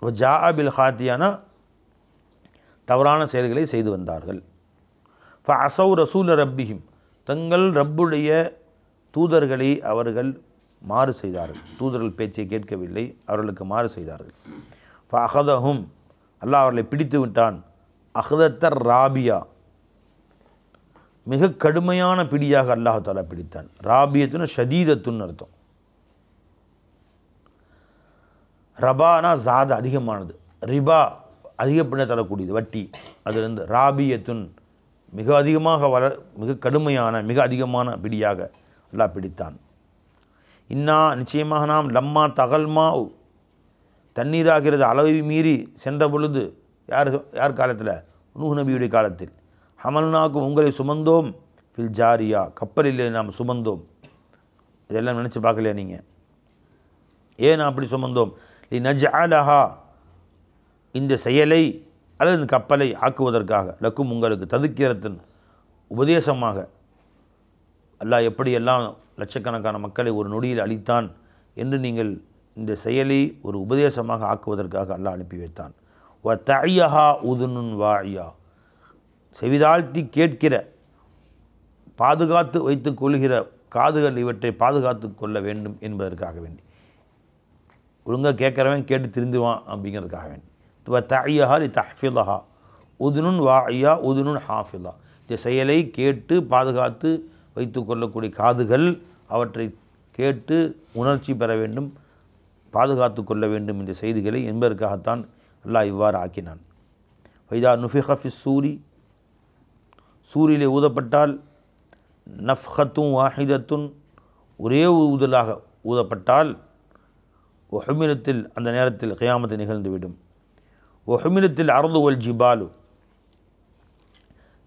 ஜா பில் ஹாத்தியானா தவறான செயல்களை செய்து வந்தார்கள். ஃபஅஸவ் ரசூல ரப்பிஹிம், தங்கள் ரப்புடைய தூதர்களை அவர்கள் மாறு செய்தார்கள். தூதர்கள் பேச்சை கேட்கவில்லை, அவர்களுக்கு மாறு செய்தார்கள். ஃபஅஹதஹும், அல்லாஹ் அவர்களை பிடித்து விட்டான். அஹ்தத்தர் ராபியா, மிக கடுமையான பிடியாக அல்லாஹ் தஆலா பிடித்தான். ராபியத்துன்னு ஷதீதத்துன்னு அர்த்தம். ரபானா ஜாத அதிகமானது, ரிபா அதிகப்படியாக தரக்கூடியது வட்டி, அதிலிருந்து ராபியத்துன் மிக அதிகமாக மிக கடுமையான மிக அதிகமான பிடியாக அல்லாஹ் பிடித்தான். இன்னா நிச்சயமாக நாம் லம்மா தகல்மா தண்ணீராகிறது அளவை மீறி சென்ற பொழுது யார் காலத்தில்? நூஹ் நபியுடைய காலத்தில். ஹமல்னாக்கும் உங்களை சுமந்தோம் ஃபில் ஜாரியா கப்பலில் நாம் சுமந்தோம். இதெல்லாம் நினச்சி பார்க்கலையா நீங்கள்? ஏன் அப்படி சுமந்தோம்? நஜ்அலஹா இந்த செயலை அல்லது இந்த கப்பலை ஆக்குவதற்காக லக்கும் உங்களுக்கு ததுக்கிரத்தின் உபதேசமாக அல்லாஹ் எப்படியெல்லாம் லட்சக்கணக்கான மக்களை ஒரு நொடியில் அளித்தான் என்று நீங்கள் இந்த செயலை ஒரு உபதேசமாக ஆக்குவதற்காக அல்லாஹ் அனுப்பி வைத்தான். வ தஅய்யஹா உதுனுன் வாஇயா செவிதாழ்த்தி கேட்கிற பாதுகாத்து வைத்துக் கொள்கிற காதுகள் இவற்றை பாதுகாத்து கொள்ள வேண்டும் என்பதற்காக வேண்டி, ஒழுங்காக கேட்குறவன் கேட்டு திருந்துவான் அப்படிங்கிறதுக்காக வேண்டி. வ தஅய்யஹா லி தஹ்ஃபிலஹா உதுனுன் வாஇயா உதுனுன் ஹாஃபிலா இந்த செயலை கேட்டு பாதுகாத்து வைத்து கொள்ளக்கூடிய காதுகள் அவற்றை கேட்டு உணர்ச்சி பெற வேண்டும், பாதுகாத்து கொள்ள வேண்டும் இந்த செய்திகளை என்பதற்காகத்தான் அல்லாஹ் இவ்வாறு ஆக்கினான். வைதா நுஃபிஹ ஃபிஸ் சூரி சூரிலே ஊதப்பட்டால் நஃப்ஹத்துன் வாஹிதத்துன் ஒரே ஊதலாக ஊதப்பட்டால் ஒஹுமினத்தில் அந்த நேரத்தில் கியாமத்து நிகழ்ந்துவிடும். ஒஹுமினத்தில் அர்து வல் ஜிபாலு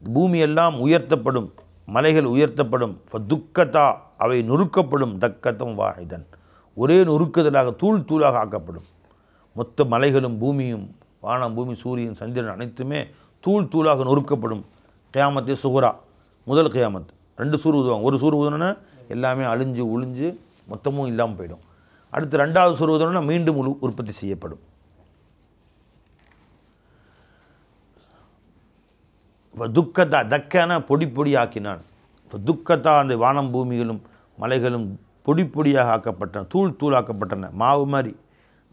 பூமியெல்லாம் உயர்த்தப்படும், மலைகள் உயர்த்தப்படும். ஃபதுக்கத்தா அவை நொறுக்கப்படும், தக்கத்தம் வாஹிதன் ஒரே நொறுக்குதலாக தூள் தூளாக ஆக்கப்படும். மொத்த மலைகளும் பூமியும் வானம் பூமி சூரியன் சந்திரன் அனைத்துமே தூள் தூளாக நொறுக்கப்படும். கியாமத்தே சுகுரா முதல் கியாமத். 2 சூர் ஊதுவாங்க. ஒரு சூர் ஊதுனா எல்லாமே அழிஞ்சு ஒழிஞ்சு மொத்தமும் இல்லாமல் போயிடும். அடுத்து 2வது சூர் ஊதுனா மீண்டும் உற்பத்தி செய்யப்படும். துக்கத்தா தக்கான பொடி பொடி ஆக்கினான். துக்கத்தா அந்த வானம் பூமிகளும் மலைகளும் பொடி பொடியாக ஆக்கப்பட்டன, தூள் தூளாக்கப்பட்டன, மாவு மாதிரி.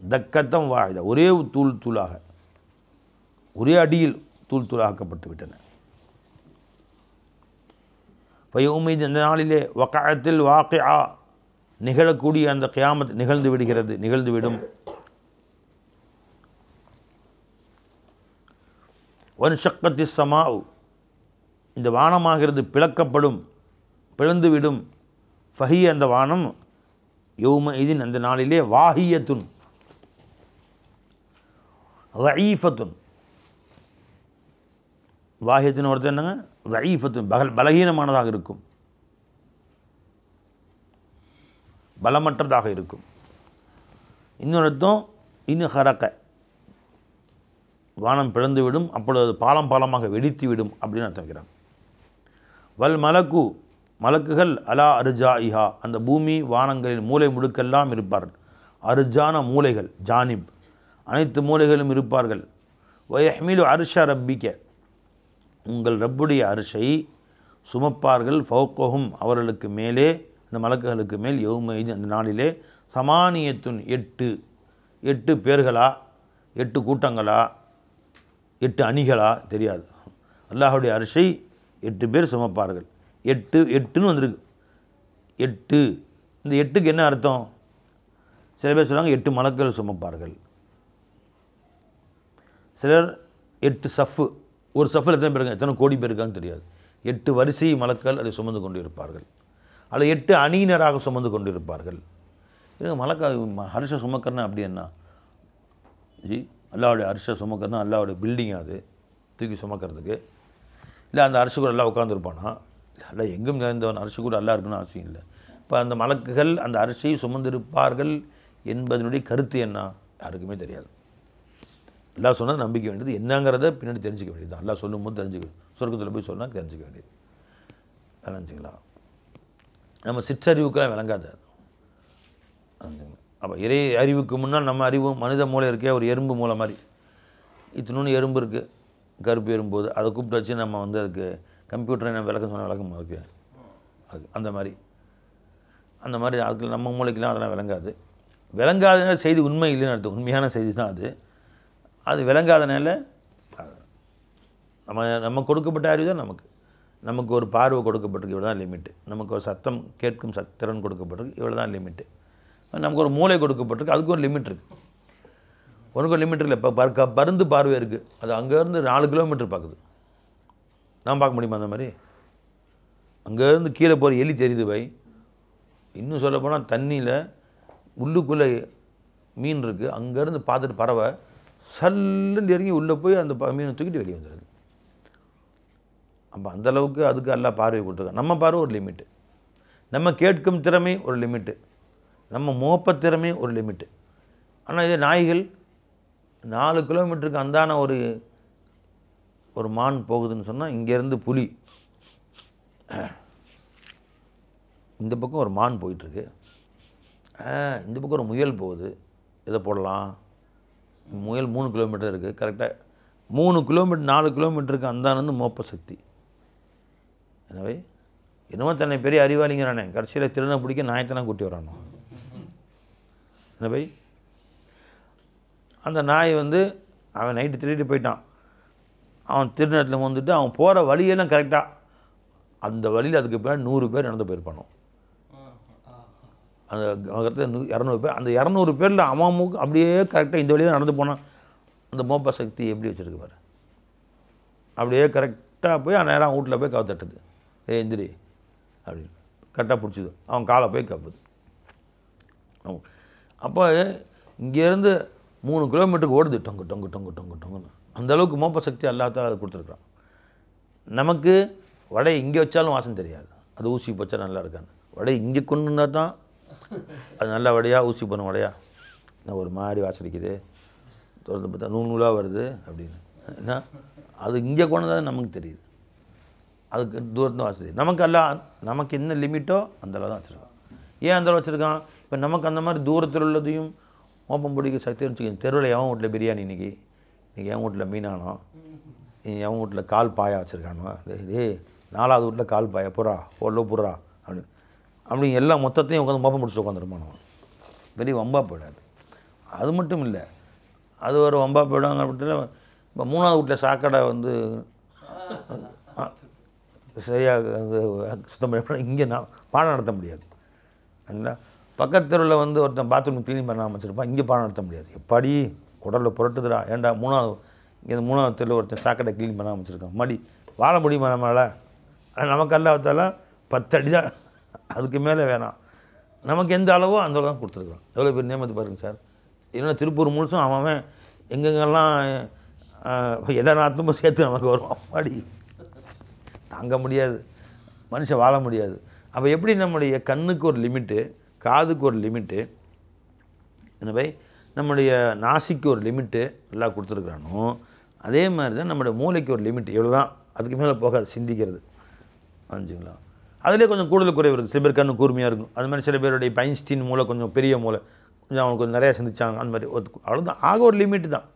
தக்கத்தம் வாயுத ஒரே தூள் தூளாக ஒரே அடியில் தூள் தூளாக்கப்பட்டு விட்டன. பயோமீது அந்த நாளிலே வகாயத்தில் வாக்கியா நிகழக்கூடிய அந்த கியாமத் நிகழ்ந்து விடுகிறது, நிகழ்ந்துவிடும். ஒன் ஷக்கத்தி சமாவு இந்த வானமாகிறது பிளக்கப்படும், பிளந்துவிடும். ஃபஹி அந்த வானம் யௌம இதின் அந்த நாளிலே வாஹியத்துன் ரஈஃபத்துன் வாஹியத்தின் ஒருத்தர் என்னங்க? ரஈஃபத்துன் பலகீனமானதாக இருக்கும், பலமற்றதாக இருக்கும். இன்னொரு அர்த்தம் இன்னும் ஹரக்க வானம் பிளந்துவிடும், அப்பொழுது பாலம் பாலமாக வெடித்து விடும் அப்படின்னு அர்த்தம் வைக்கிறாங்க. வல் மலக்கு மலக்குகள் அலா அர்ஜா இஹா அந்த பூமி வானங்களின் மூலை முடுக்கெல்லாம் இருப்பார்கள். அர்ஜான மூலைகள் ஜானிப் அனைத்து மூலைகளும் இருப்பார்கள். வயஹ்மிலு அர்ஷ ரப்பிக்க உங்கள் ரப்புடைய அரிசை சுமப்பார்கள். ஃபௌக்கஹும் அவர்களுக்கு மேலே அந்த மலக்குகளுக்கு மேல் யௌமஇது அந்த நாளிலே சமானியத்துன் 8 பேர்களா 8 கூட்டங்களா 8 அணிகளா தெரியாது. அல்லாஹுடைய அரிசை 8 பேர் சுமப்பார்கள். 8ன்னு வந்திருக்கு. 8 இந்த 8க்கு என்ன அர்த்தம்? சில பேர் சொல்லுவாங்க 8 மலக்குகள் சுமப்பார்கள். சிலர் 8 சஃப்பு, ஒரு சஃபில் எத்தனை பேருங்க எத்தனை கோடி பேர் இருக்கான்னு தெரியாது. 8 வரிசை மலக்கள் அதை சுமந்து கொண்டு இருப்பார்கள். அதில் 8 அணியினராக சுமந்து கொண்டு இருப்பார்கள். இது மலக்கா ஹர்ஷ சுமக்கர்னா அப்படி என்ன ஜி? அல்லாவுடைய ஹர்ஷ சுமக்கர்னா அல்லாவுடைய பில்டிங் அது தூக்கி சுமக்கிறதுக்கு இல்லை அந்த அரிசி கூட எல்லாம் உட்காந்துருப்பானா? இல்லை எங்கும் நிறைந்தவன் அரிசி கூட அல்லா இருக்குன்னு அவசியம் இல்லை. இப்போ அந்த மலக்குகள் அந்த அரிசியை சுமந்திருப்பார்கள் என்பதனுடைய கருத்து என்ன யாருக்குமே தெரியாது. அல்லாஹ் சொன்னால் நம்பிக்க வேண்டியது, என்னங்கிறத பின்னாடி தெரிஞ்சிக்க வேண்டியது. அல்லாஹ் சொல்லும்போது தெரிஞ்சுக்க, சொர்க்கத்தில் போய் சொன்னால் தெரிஞ்சிக்க வேண்டியது. நினச்சிங்களா? நம்ம சிற்றறிவுக்கெல்லாம் விளங்காது. அப்போ இறை அறிவுக்கு முன்னால் நம்ம அறிவு மனித மூளை இருக்கே ஒரு எறும்பு மூளை மாதிரி. இத்தினொன்று எறும்பு இருக்குது, கருப்பு எறும்போது அதை கூப்பிட்டு வச்சு நம்ம அதுக்கு கம்ப்யூட்டரை என்ன விளக்கம் சொன்னால் விளக்கம் அதுக்கு அந்த மாதிரி அதுக்கு நம்ம மூளைக்கெலாம் அதெல்லாம் விளங்காது. விளங்காதனால செய்தி உண்மை இல்லைன்னு அர்த்தம். உண்மையான செய்தி தான் அது விளங்காதனால நம்ம கொடுக்கப்பட்ட அறிவு தான் நமக்கு ஒரு பார்வை கொடுக்கப்பட்டிருக்கு, இவ்வளோ தான் லிமிட்டு. நமக்கு ஒரு சத்தம் கேட்கும் திறன் கொடுக்கப்பட்டிருக்கு, இவ்வளோ தான் லிமிட்டு. நமக்கு ஒரு மூளை கொடுக்கப்பட்டிருக்கு, அதுக்கு ஒரு லிமிட் இருக்குது. உனக்கு லிமிட் இல்லை. இப்போ பருந்து பார்வை இருக்குது, அது அங்கேருந்து 4 கிலோமீட்டர் பார்க்குது. நான் பார்க்க முடியுமா அந்த மாதிரி? அங்கேருந்து கீழே போகிற எலி தெரியுது பை. இன்னும் சொல்லப்போனால் தண்ணியில் உள்ளுக்குள்ளே மீன் இருக்குது, அங்கேருந்து பார்த்துட்டு பறவை சல்லுன்னு இறங்கி உள்ளே போய் அந்த மீனை தூக்கிட்டு வெளியே வந்துடுது. அப்போ அந்தளவுக்கு அதுக்கு எல்லாம் பார்வை கொடுத்துருக்காங்க. நம்ம பார்வை ஒரு லிமிட்டு, நம்ம கேட்கும் திறமை ஒரு லிமிட்டு, நம்ம மோப்ப திறமை ஒரு லிமிட்டு. ஆனால் இதே நாய்கள் 4 கிலோமீட்டருக்கு அந்தான ஒரு மான் போகுதுன்னு சொன்னால், இங்கேருந்து புலி இந்த பக்கம் ஒரு மான் போயிட்டுருக்கு, இந்த பக்கம் ஒரு முயல் போகுது, இதை போடலாம். முயல் 3 கிலோமீட்டர் இருக்குது, கரெக்டாக 3 கிலோமீட்டர் 4 கிலோமீட்டருக்கு அந்தானந்து மோப்ப சக்தி. எனவே என்னமோ தன்னை பெரிய அறிவாளிங்கிறானே, கடைசியில் திருடனை பிடிக்க நாயத்தனா கூட்டி வரானோ. எனவே அந்த நாய் அவன் நைட்டு திருடிட்டு போயிட்டான். அவன் திருநட்டில் வந்துட்டு அவன் போகிற வழியெல்லாம் கரெக்டாக அந்த வழியில் அதுக்கு பின்னாடி 100 பேர் நடந்து போயிருப்பானோ. அந்த 200 பேர், அந்த 200 பேரில் அவன் அப்படியே கரெக்டாக இந்த வழியாக நடந்து போனான். அந்த மோப்ப சக்தி எப்படி வச்சுருக்கு பாரு. அப்படியே கரெக்டாக போய் நேரம் வீட்டில் போய் கவு தட்டுது, எந்திரி அப்படின்னு கரெக்டாக பிடிச்சிது, அவன் காலை போய் கப்புது. அப்போ இங்கேருந்து 3 கிலோமீட்டருக்கு ஓடுது, டொங்கு டொங்கு டொங்கு டொங்கு டொங்குன்னு. அந்தளவுக்கு மோப்ப சக்தி அல்லாத்தால் அது கொடுத்துருக்கான். நமக்கு வடை இங்கே வச்சாலும் வாசம் தெரியாது, அது ஊசி போச்சா நல்லா இருக்கான்னு. வடை இங்கே கொண்டு இருந்தால் தான் அது நல்ல வடையா, ஊசி போன வடையா, நான் ஒரு மாதிரி வாசடிக்குது, திறந்து பார்த்தா நூலாக வருது அப்படின்னு. ஏன்னா அது இங்கே கொண்டு தான் நமக்கு தெரியுது, அதுக்கு தூரத்தில் வாசதி. நமக்கு என்ன லிமிட்டோ அந்தளவு தான் வச்சுருக்கான். ஏன் அந்தளவு வச்சுருக்கான்? இப்போ நமக்கு அந்த மாதிரி தூரத்தில் உள்ளதையும் மோப்பம் பிடிக்க சக்தி வச்சுக்கோங்க. தெருவில் எவன் வீட்டில் பிரியாணி இன்றைக்கி என் வீட்டில் மீனானோ, எவன் வீட்டில் கால் பாயா வச்சுருக்கானோ, நாலாவது வீட்டில் கால் பாயா புறா புறா அப்படின்னு எல்லா மொத்தத்தையும் உட்காந்து மோப்பம் பிடிச்சி உட்காந்துருமானோ. பெரிய வம்பா போயிடாது. அது மட்டும் இல்லை, அது ஒரு வம்பா போயிடாங்க அப்படின்னா, இப்போ 3வது வீட்டில் சாக்கடை சரியாக சுத்தம் பண்ண இங்கே நான் பாடம் நடத்த முடியாது. சரிங்களா? பக்கத்து தெருவில் ஒருத்தன் பாத்ரூம் க்ளீன் பண்ணாமல் வச்சுருப்பான், இங்கே பாடம் நடத்த முடியாது. எப்படி உடலில் புரட்டுதுடா, ஏன்டா 3வது தெருவில் ஒருத்தன் சாக்கடை க்ளீன் பண்ணாமல் வச்சுருக்கான், மடி வாழ முடியுமா நம்மளால்? ஆனால் நமக்கு அல்லாத்தால 10 அடி தான், அதுக்கு மேலே வேணாம். நமக்கு எந்த அளவோ அந்த அளவு தான் கொடுத்துருக்குறோம். எவ்வளோ பேர் நியமத்து பாருங்கள் சார். இல்லைன்னா திருப்பூர் முழுசும் அவன் எங்கெங்கெல்லாம் எதை நாத்தமும் சேர்த்து நமக்கு வரும். மடி தாங்க முடியாது, மனுஷன் வாழ முடியாது. அப்போ எப்படி நம்முடைய கண்ணுக்கு ஒரு லிமிட்டு, காதுக்கு ஒரு லிமிட்டு, எனவே நம்முடைய நாசிக்கு ஒரு லிமிட்டு எல்லாம் கொடுத்துருக்குறானோ, அதே மாதிரி தான் நம்முடைய மூளைக்கு ஒரு லிமிட்டு. இவ்வளோ தான், அதுக்கு மேலே போகாது சிந்திக்கிறது. புரிஞ்சுங்களா? அதிலே கொஞ்சம் கூடுதல் குறைவு இருக்குது. சில பேர் கண்ணு கூர்மையாக இருக்கும், அது மாதிரி சில பேருடைய ஐன்ஸ்டீன் மூளை கொஞ்சம் பெரிய மூளை, கொஞ்சம் அவனுக்கு கொஞ்சம் நிறையா சிந்திச்சாங்க, அந்த மாதிரி அவ்வளோதான். ஆக ஒரு லிமிட்டு தான்,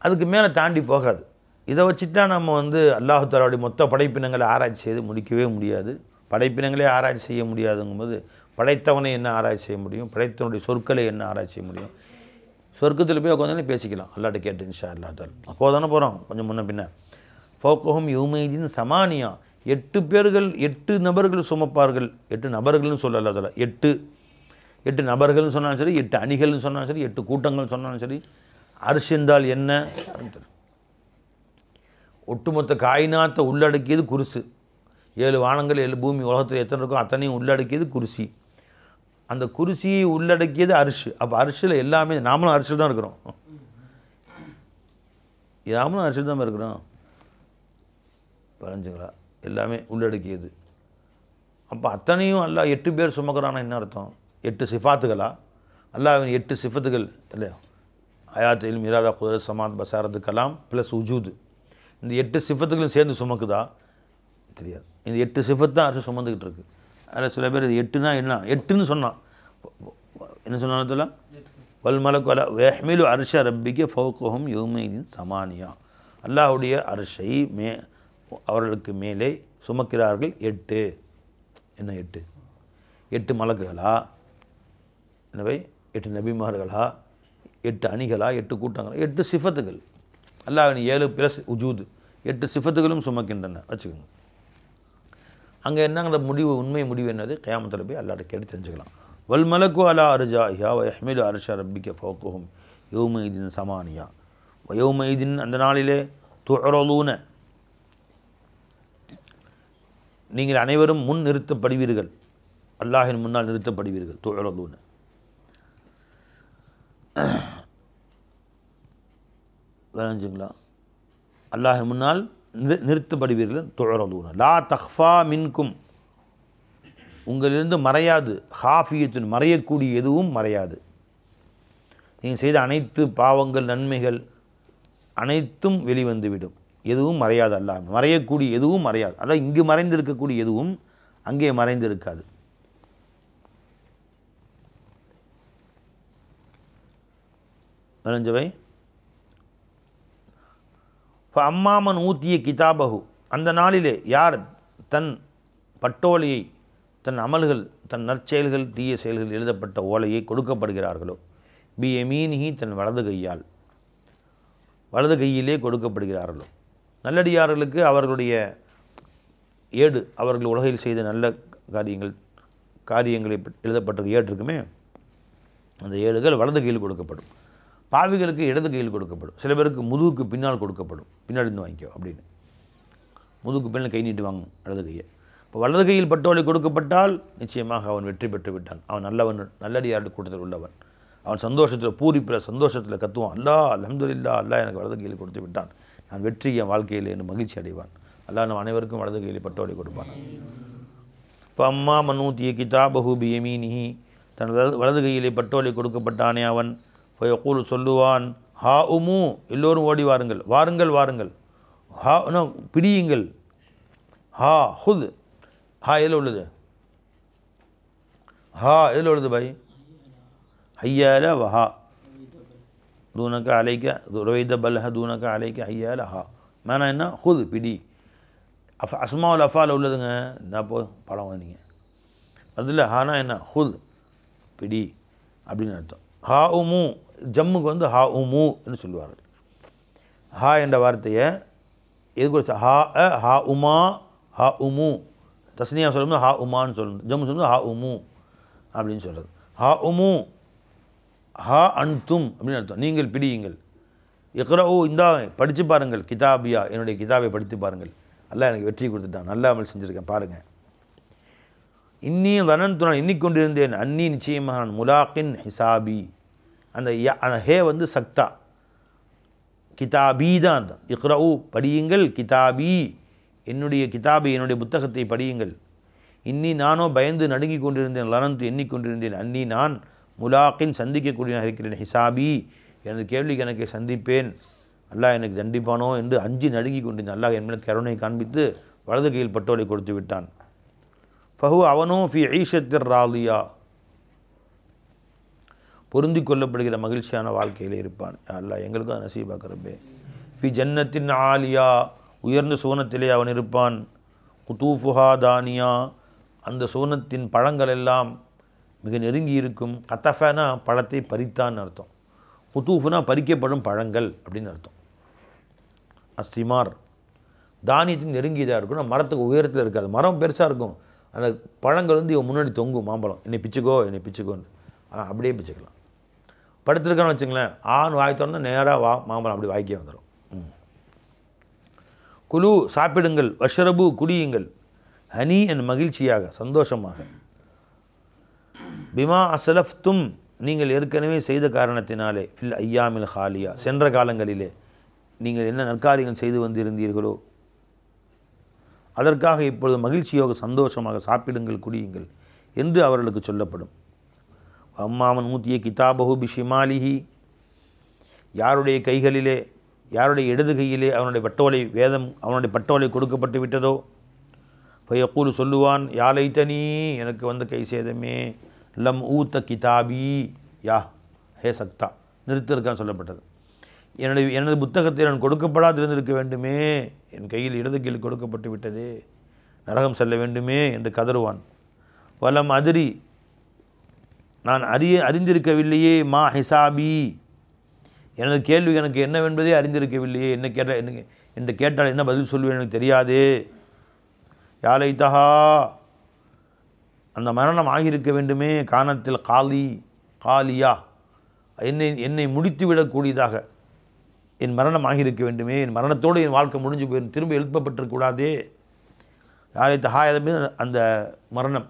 அதுக்கு மேலே தாண்டி போகாது. இதை வச்சுட்டா நம்ம அல்லாஹ் தஆலாவுடைய மொத்த படைப்பினங்களை ஆராய்ச்சி செய்து முடிக்கவே முடியாது. படைப்பினங்களே ஆராய்ச்சி செய்ய முடியாதுங்கும்போது படைத்தவனை என்ன ஆராய்ச்சி செய்ய முடியும்? படைத்தவனுடைய சொற்களை என்ன ஆராய்ச்சி செய்ய முடியும்? சொர்க்கத்தில் போய் உட்காந்து பேசிக்கலாம் அல்லாட்ட கேட்டு இன்ஷா அல்லாஹ் தஆலா. அப்போது தானே போகிறோம் கொஞ்சம் முன்ன பின்ன. ஃபௌகஹும் யௌமைதின் சமானியா, 8 பேர்கள் 8 நபர்கள் சுமப்பார்கள். 8 நபர்கள்னு சொல்ல அல்லாஹ் தஆலா, 8 நபர்கள்னு சொன்னாலும் சரி, 8 அணிகள்னு சொன்னாலும் சரி, 8 கூட்டங்கள் சொன்னாலும் சரி. அர்ஷ் என்றால் என்ன? ஒட்டுமொத்த காயினாத்தை உள்ளடக்கியது குருசு. 7 வானங்கள் 7 பூமி, உலகத்தில் எத்தனை இருக்கோ அத்தனையும் உள்ளடக்கியது குருசி. அந்த குருசியை உள்ளடக்கியது அரிஷ். அப்போ அரிஷில் எல்லாமே, நாமளும் அரிசில் தான் இருக்கிறோம், நாமளும் அரிசில் தான் இருக்கிறோம். வரைஞ்சுங்களா? எல்லாமே உள்ளடக்கியது. அப்போ அத்தனையும் அல்லாஹ் 8 பேர் சுமக்கிறான்னா என்ன அர்த்தம்? 8 சிஃபாத்துகளா? அல்லாஹ்வின் 8 சிஃபத்துகள் இல்லையா? ஆயாத், இல்ம், இராதா, குதிரத், சமாத், பசாரத்து, கலாம் ப்ளஸ் உஜூது. இந்த 8 சிஃபத்துகளும் சேர்ந்து சுமக்குதா? தெரியாது. இந்த 8 சிஃபத் தான் அரசு சுமந்துக்கிட்டு இருக்குது. அதில் சில பேர் இது 8னா என்ன, 8ன்னு சொன்னான். என்ன சொன்னால வல் மலக்கு அலா வஹ்மிலு அர்ஷ ரப்பிக ஃபௌகஹும் யௌமைதின் சமானியா. அல்லாஹ்வுடைய அர்ஷை அவர்களுக்கு மேலே சுமக்கிறார்கள் 8. என்ன 8? 8 மலக்குகளா? எனவே 8 நபிமார்களா? 8 அணிகளா? 8 கூட்டங்களா? 8 சிஃபத்துகள். அல்லாஹ்வின் 7 ப்ளஸ் உஜூது, 8 சிஃபத்துகளும் சுமக்கின்றன வச்சுக்கோங்க. அங்கே என்னங்கிற முடிவு, உண்மை முடிவு என்னது? கியாமத்தில் போய் அல்லாஹ்ட்ட கேட்டு தெரிஞ்சுக்கலாம். வல் மலக்கு அலா அர்ஜாஹிஹா வ யஹ்மிலு அர்ஷ ரப்பிக ஃபௌகஹும் யௌமைதின் சமானியா வயோமைதின் அந்த நாளிலே துஅரலூன நீங்கள் அனைவரும் முன் நிறுத்தப்படுவீர்கள், அல்லாஹின் முன்னால் நிறுத்தப்படுவீர்கள். துஅரலூன விளங்குங்களா? அல்லாஹின் முன்னால் நிறுத்தப்படுவீர்கள். துஅரலூன லா தஹ்ஃபா மின்கும் உங்களிலிருந்து மறையாது, ஹாஃபியத்தின் மறையக்கூடிய எதுவும் மறையாது. நீங்கள் செய்த அனைத்து பாவங்கள் நன்மைகள் அனைத்தும் வெளிவந்துவிடும், எதுவும் மறையாது. அல்லாஹ் மறையக்கூடிய எதுவும் மறையாது. அதான் இங்கு மறைந்திருக்கக்கூடிய எதுவும் அங்கே மறைந்திருக்காது. விளஞ்சவை அம்மாமன் ஊத்திய கிதாபகு அந்த நாளிலே யார் தன் பட்டோலையை, தன் அமல்கள், தன் நற்செயல்கள் தீய செயல்கள் எழுதப்பட்ட ஓலையை கொடுக்கப்படுகிறார்களோ, பி எமீனிஹி தன் வலது கையால், வலது கையிலே கொடுக்கப்படுகிறார்களோ. நல்லடியார்களுக்கு அவர்களுடைய ஏடு, அவர்கள் உலகில் செய்த நல்ல காரியங்களை எழுதப்பட்ட ஏடு இருக்குமே, அந்த ஏடுகள் வலது கையில் கொடுக்கப்படும். பாவிகளுக்கு இடது கையில் கொடுக்கப்படும். சில பேருக்கு முதுகுக்கு பின்னால் கொடுக்கப்படும், பின்னாடி இருந்து வாங்கிக்கோ அப்படின்னு. முதுகுக்கு பின்னால் கை நீட்டு வாங்கும் இடது கையை. இப்போ வலது கையில் பட்டோலை கொடுக்கப்பட்டால் நிச்சயமாக அவன் வெற்றி பெற்று விட்டான். அவன் நல்லவன், நல்லடியார் கூட்டத்தில் உள்ளவன். அவன் சந்தோஷத்தில், பூரிப்பில், சந்தோஷத்தில் கத்துவான், அல்லாஹ் அல்ஹம்துலில்லாஹ், அல்லாஹ் எனக்கு வலது கையில் கொடுத்து விட்டான், நான் வெற்றி என் வாழ்க்கையில் என்று மகிழ்ச்சி அடைவான். அல்லாஹ் நம்ம அனைவருக்கும் வலது கையில் பட்டோலை கொடுப்பான். இப்போ அம்மா மனூத்திய கிதாபஹு பி யமீனிஹி தன் வலது கையிலே பட்டோலை கொடுக்கப்பட்டானே அவன் ஃபயக்கூல் சொல்லுவான், ஹா உமு எல்லோரும் ஓடி வாருங்கள், வாருங்கள் வாருங்கள், ஹா பிடியுங்கள், ஹா ஹுத், ஹா எதில் உள்ளது, ஹா எதில் உள்ளது பாய், ஹையால வஹா தூனக்க அலைக்க ருவைத பல்ஹ தூனக்க அலைக்க ஹையால ஹா மேனா என்ன, ஹுத் பிடி. அஸ்மாவில் அஃபாவில் உள்ளதுங்க, என்ன போ படம் வந்தீங்க அதில் ஹானா என்ன, ஹுத் பிடி அப்படின்னு அர்த்தம். ஹா உமு ஜம்முக்கு வந்து ஹா உமு என்று சொல்லுவார்கள். ஹா என்ற வார்த்தையை எதுக்கு வச்சா, ஹா அ ஹா உமா ஹா உமு, தஸ்னியா சொல்லும்போது ஹா உமான்னு சொல்லணும், ஜம்மு சொல்லும்போது ஹா உமு அப்படின்னு சொல்கிறது. ஹா உமு ஹா அன்தும் அப்படின்னு அர்த்தம், நீங்கள் பிடியுங்கள். இக்ரவு இந்தா படித்து பாருங்கள், கிதாபியா என்னுடைய கிதாபை படித்து பாருங்கள், அல்லாஹ் எனக்கு வெற்றி கொடுத்துட்டான், நல்ல அமல் செஞ்சுருக்கேன் பாருங்கள். இன்னியும் வனந்து நான் எண்ணிக்கொண்டிருந்தேன், அன்னி நிச்சயமாக நான் முலாக்கின் ஹிசாபி, அந்த ஹே வந்து சக்தா, கிதாபி தான் அர்த்தம். இக்ரவு படியுங்கள், கிதாபி என்னுடைய கிதாபை என்னுடைய புத்தகத்தை படியுங்கள். இன்னி நானோ பயந்து நடுங்கி கொண்டிருந்தேன், லனந்து எண்ணிக்கொண்டிருந்தேன், அன்னி நான் முலாக்கின் சந்திக்கக்கூடிய இருக்கிறேன், ஹிசாபி எனது கேள்வி கணக்கை சந்திப்பேன், அல்லாஹ் எனக்கு தண்டிப்பானோ என்று அஞ்சு நடுங்கி கொண்டிருந்தேன். அல்லாஹ் என் மேல் கருணை காண்பித்து வலது கையில் பட்டோலை கொடுத்து விட்டான். ஃபஹு அவனோ ஃபி ஈஷத்திர் ராலியா பொருந்தி கொள்ளப்படுகிற மகிழ்ச்சியான வாழ்க்கையில் இருப்பான். அல்லாஹ் எங்களுக்கும் நசீபாக்கிறப்பே. ஃபி ஜன்னத்தின் ஆலியா உயர்ந்த சோனத்திலே அவன் இருப்பான். குதூஃபுஹா தானியா அந்த சோனத்தின் பழங்கள் எல்லாம் மிக நெருங்கி இருக்கும். கத்தஃபனா பழத்தை பறித்தான்னு அர்த்தம், குதூஃபுனா பறிக்கப்படும் பழங்கள் அப்படின்னு அர்த்தம். அஸ்திமார் தானியத்தின் நெருங்கியதாக இருக்கும், மரத்துக்கு உயரத்தில் இருக்காது, மரம் பெருசாக இருக்கும், அந்த பழங்கள் வந்து இவன் முன்னாடி தொங்கும், மாம்பழம் என்னை பிச்சுக்கோ என்னை பிச்சுக்கோன்னு அப்படியே பிச்சுக்கலாம். படுத்துருக்கான்னு வச்சுங்களேன், ஆண் வாய் திறந்தா நேராக மாம்பழம் அப்படி வாய்க்கே வந்துடும். குலு சாப்பிடுங்கள், வஷ்ரபு குடியுங்கள், ஹனி என் மகிழ்ச்சியாக சந்தோஷமாக, பிமா அசலஃப்தும் நீங்கள் ஏற்கனவே செய்த காரணத்தினாலே, ஃபில் ஐயாமில் ஹாலியா சென்ற காலங்களிலே நீங்கள் என்ன நற்காரியங்கள் செய்து வந்திருந்தீர்களோ அதற்காக இப்பொழுது மகிழ்ச்சியோக சந்தோஷமாக சாப்பிடுங்கள், குடியுங்கள் என்று அவர்களுக்கு சொல்லப்படும். அம்மாமன் ஊத்திய கிதாபஹு பிஷிமாலிஹி யாருடைய கைகளிலே, யாருடைய இடது கையிலே அவனுடைய பட்டோலை வேதம் அவனுடைய பட்டோலை கொடுக்கப்பட்டு விட்டதோ, ஃபயக்கூலு சொல்லுவான், யாலைத்தனி எனக்கு வந்த கை சேதமே, லம் ஊத்த கிதாபி யா ஹே சக்தா நிறுத்திருக்கான்னு சொல்லப்பட்டது. எனது புத்தகத்தை நான் கொடுக்கப்படாதிருந்திருக்க வேண்டுமே, என் கையில் இடது கையில் கொடுக்கப்பட்டு விட்டதே, நரகம் செல்ல வேண்டுமே என்று கதறுவான். வலம் அதிரி நான் அறிந்திருக்கவில்லையே, மா ஹிசாபி எனது கேள்வி எனக்கு என்னவென்பதே அறிந்திருக்கவில்லையே, என்று கேட்டால் என்ன பதில் சொல்வேன் எனக்கு தெரியாதே. யாலைத்தஹா அந்த மரணம் ஆகியிருக்க வேண்டுமே, கானத்தில் காலியா என்னை முடித்து விடக்கூடியதாக என் மரணம் ஆகியிருக்க வேண்டுமே, என் மரணத்தோடு என் வாழ்க்கை முடிஞ்சு போய் திரும்ப எழுப்பப்பட்டிருக்கூடாதே. யாரை தகாயமே அந்த மரணம்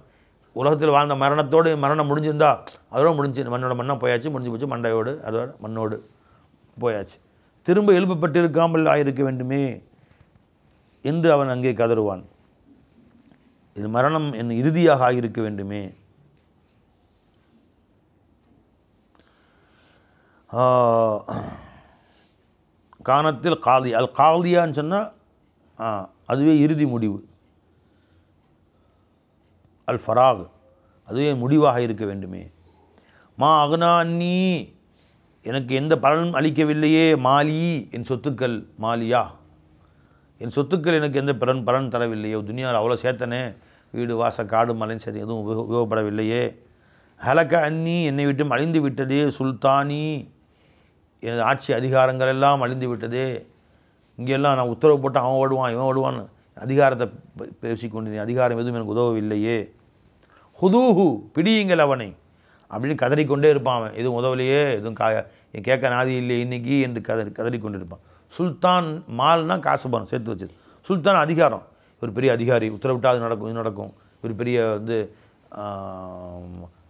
உலகத்தில் வாழ்ந்த மரணத்தோடு என் மரணம் முடிஞ்சிருந்தா அதோட முடிஞ்சு மண்ணாக போயாச்சு, முடிஞ்சு போச்சு, மண்டையோடு அதோட மண்ணோடு போயாச்சு, திரும்ப எழுப்பப்பட்டிருக்காமல் ஆகியிருக்க வேண்டுமே என்று அவன் அங்கே கதறுவான். இது மரணம் என் இறுதியாக ஆகியிருக்க வேண்டுமே. கானத்தில் காதி அல் காதியான்னு சொன்னால் அதுவே இறுதி முடிவு. அல் ஃபராக் அதுவே முடிவாக இருக்க வேண்டுமே. மா அக்னா அன்னி எனக்கு எந்த பலனும் அளிக்கவில்லையே, மாலி என் சொத்துக்கள், மாலியா என் சொத்துக்கள் எனக்கு எந்த பலன் தரவில்லையோ, துனியாவில் அவ்வளோ சேர்த்தனே, வீடு வாச காடு மலைன்னு சேர்த்து எதுவும் உபயோகப்படவில்லையே. ஹலக்க அன்னி என்னை விட்டு அழிந்து விட்டதே, சுல்தானி எனது ஆட்சி அதிகாரங்கள் எல்லாம் அழிந்து விட்டதே. இங்கெல்லாம் நான் உத்தரவு போட்டு அவன் ஓடுவான் இவன் ஓடுவான்னு அதிகாரத்தை பேசிக்கொண்டிருந்தேன், அதிகாரம் எதுவும் எனக்கு உதவவில்லையே. ஹுதூஹு பிடியுங்கள் அவனை அப்படின்னு கதறிக்கொண்டே இருப்பான். அவன் எதுவும் உதவலையே, எதுவும் கேட்க நாதி இல்லை இன்றைக்கி என்று கதறிக்கொண்டிருப்பான். சுல்தான் மால்னா காசு பணம் சேர்த்து வச்சது, சுல்தான் அதிகாரம். ஒரு பெரிய அதிகாரி உத்தரவிட்டால் அது நடக்கும், இது நடக்கும். ஒரு பெரிய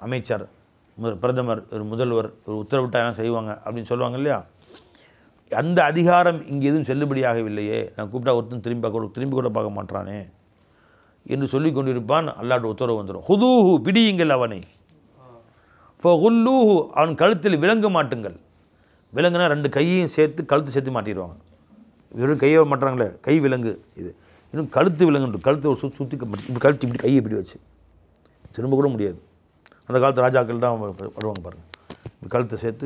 அமைச்சர், பிரதமர், ஒரு முதல்வர் ஒரு உத்தரவிட்டால் எல்லாம் செய்வாங்க அப்படின்னு சொல்லுவாங்க இல்லையா. அந்த அதிகாரம் இங்கே எதுவும் செல்லுபடியாகவில்லையே, நான் கூப்பிட்டா ஒருத்தன் திரும்பி கூட பார்க்க மாட்டானே என்று சொல்லி கொண்டிருப்பான். அல்லாஹ்வுடைய உத்தரவு வந்துடும். ஹுதூஹு பிடியுங்கள் அவனை, ஃபஹுல்லூஹு அவன் கழுத்தில் விலங்கு மாட்டுங்கள். விலங்குனா ரெண்டு கையையும் சேர்த்து கழுத்து சேர்த்து மாட்டிடுவாங்க. வெறும் கையை மாட்டுறாங்களே, கை விலங்கு இது. இன்னும் கழுத்து விலங்குன்று கழுத்து ஒரு சுற்றி இப்படி கழுத்து இப்படி கையை இப்படி வச்சு திரும்ப கூட முடியாது. அந்த காலத்து ராஜாக்கள் தான் படுவாங்க பாருங்கள். இப்படி கழுத்தை சேர்த்து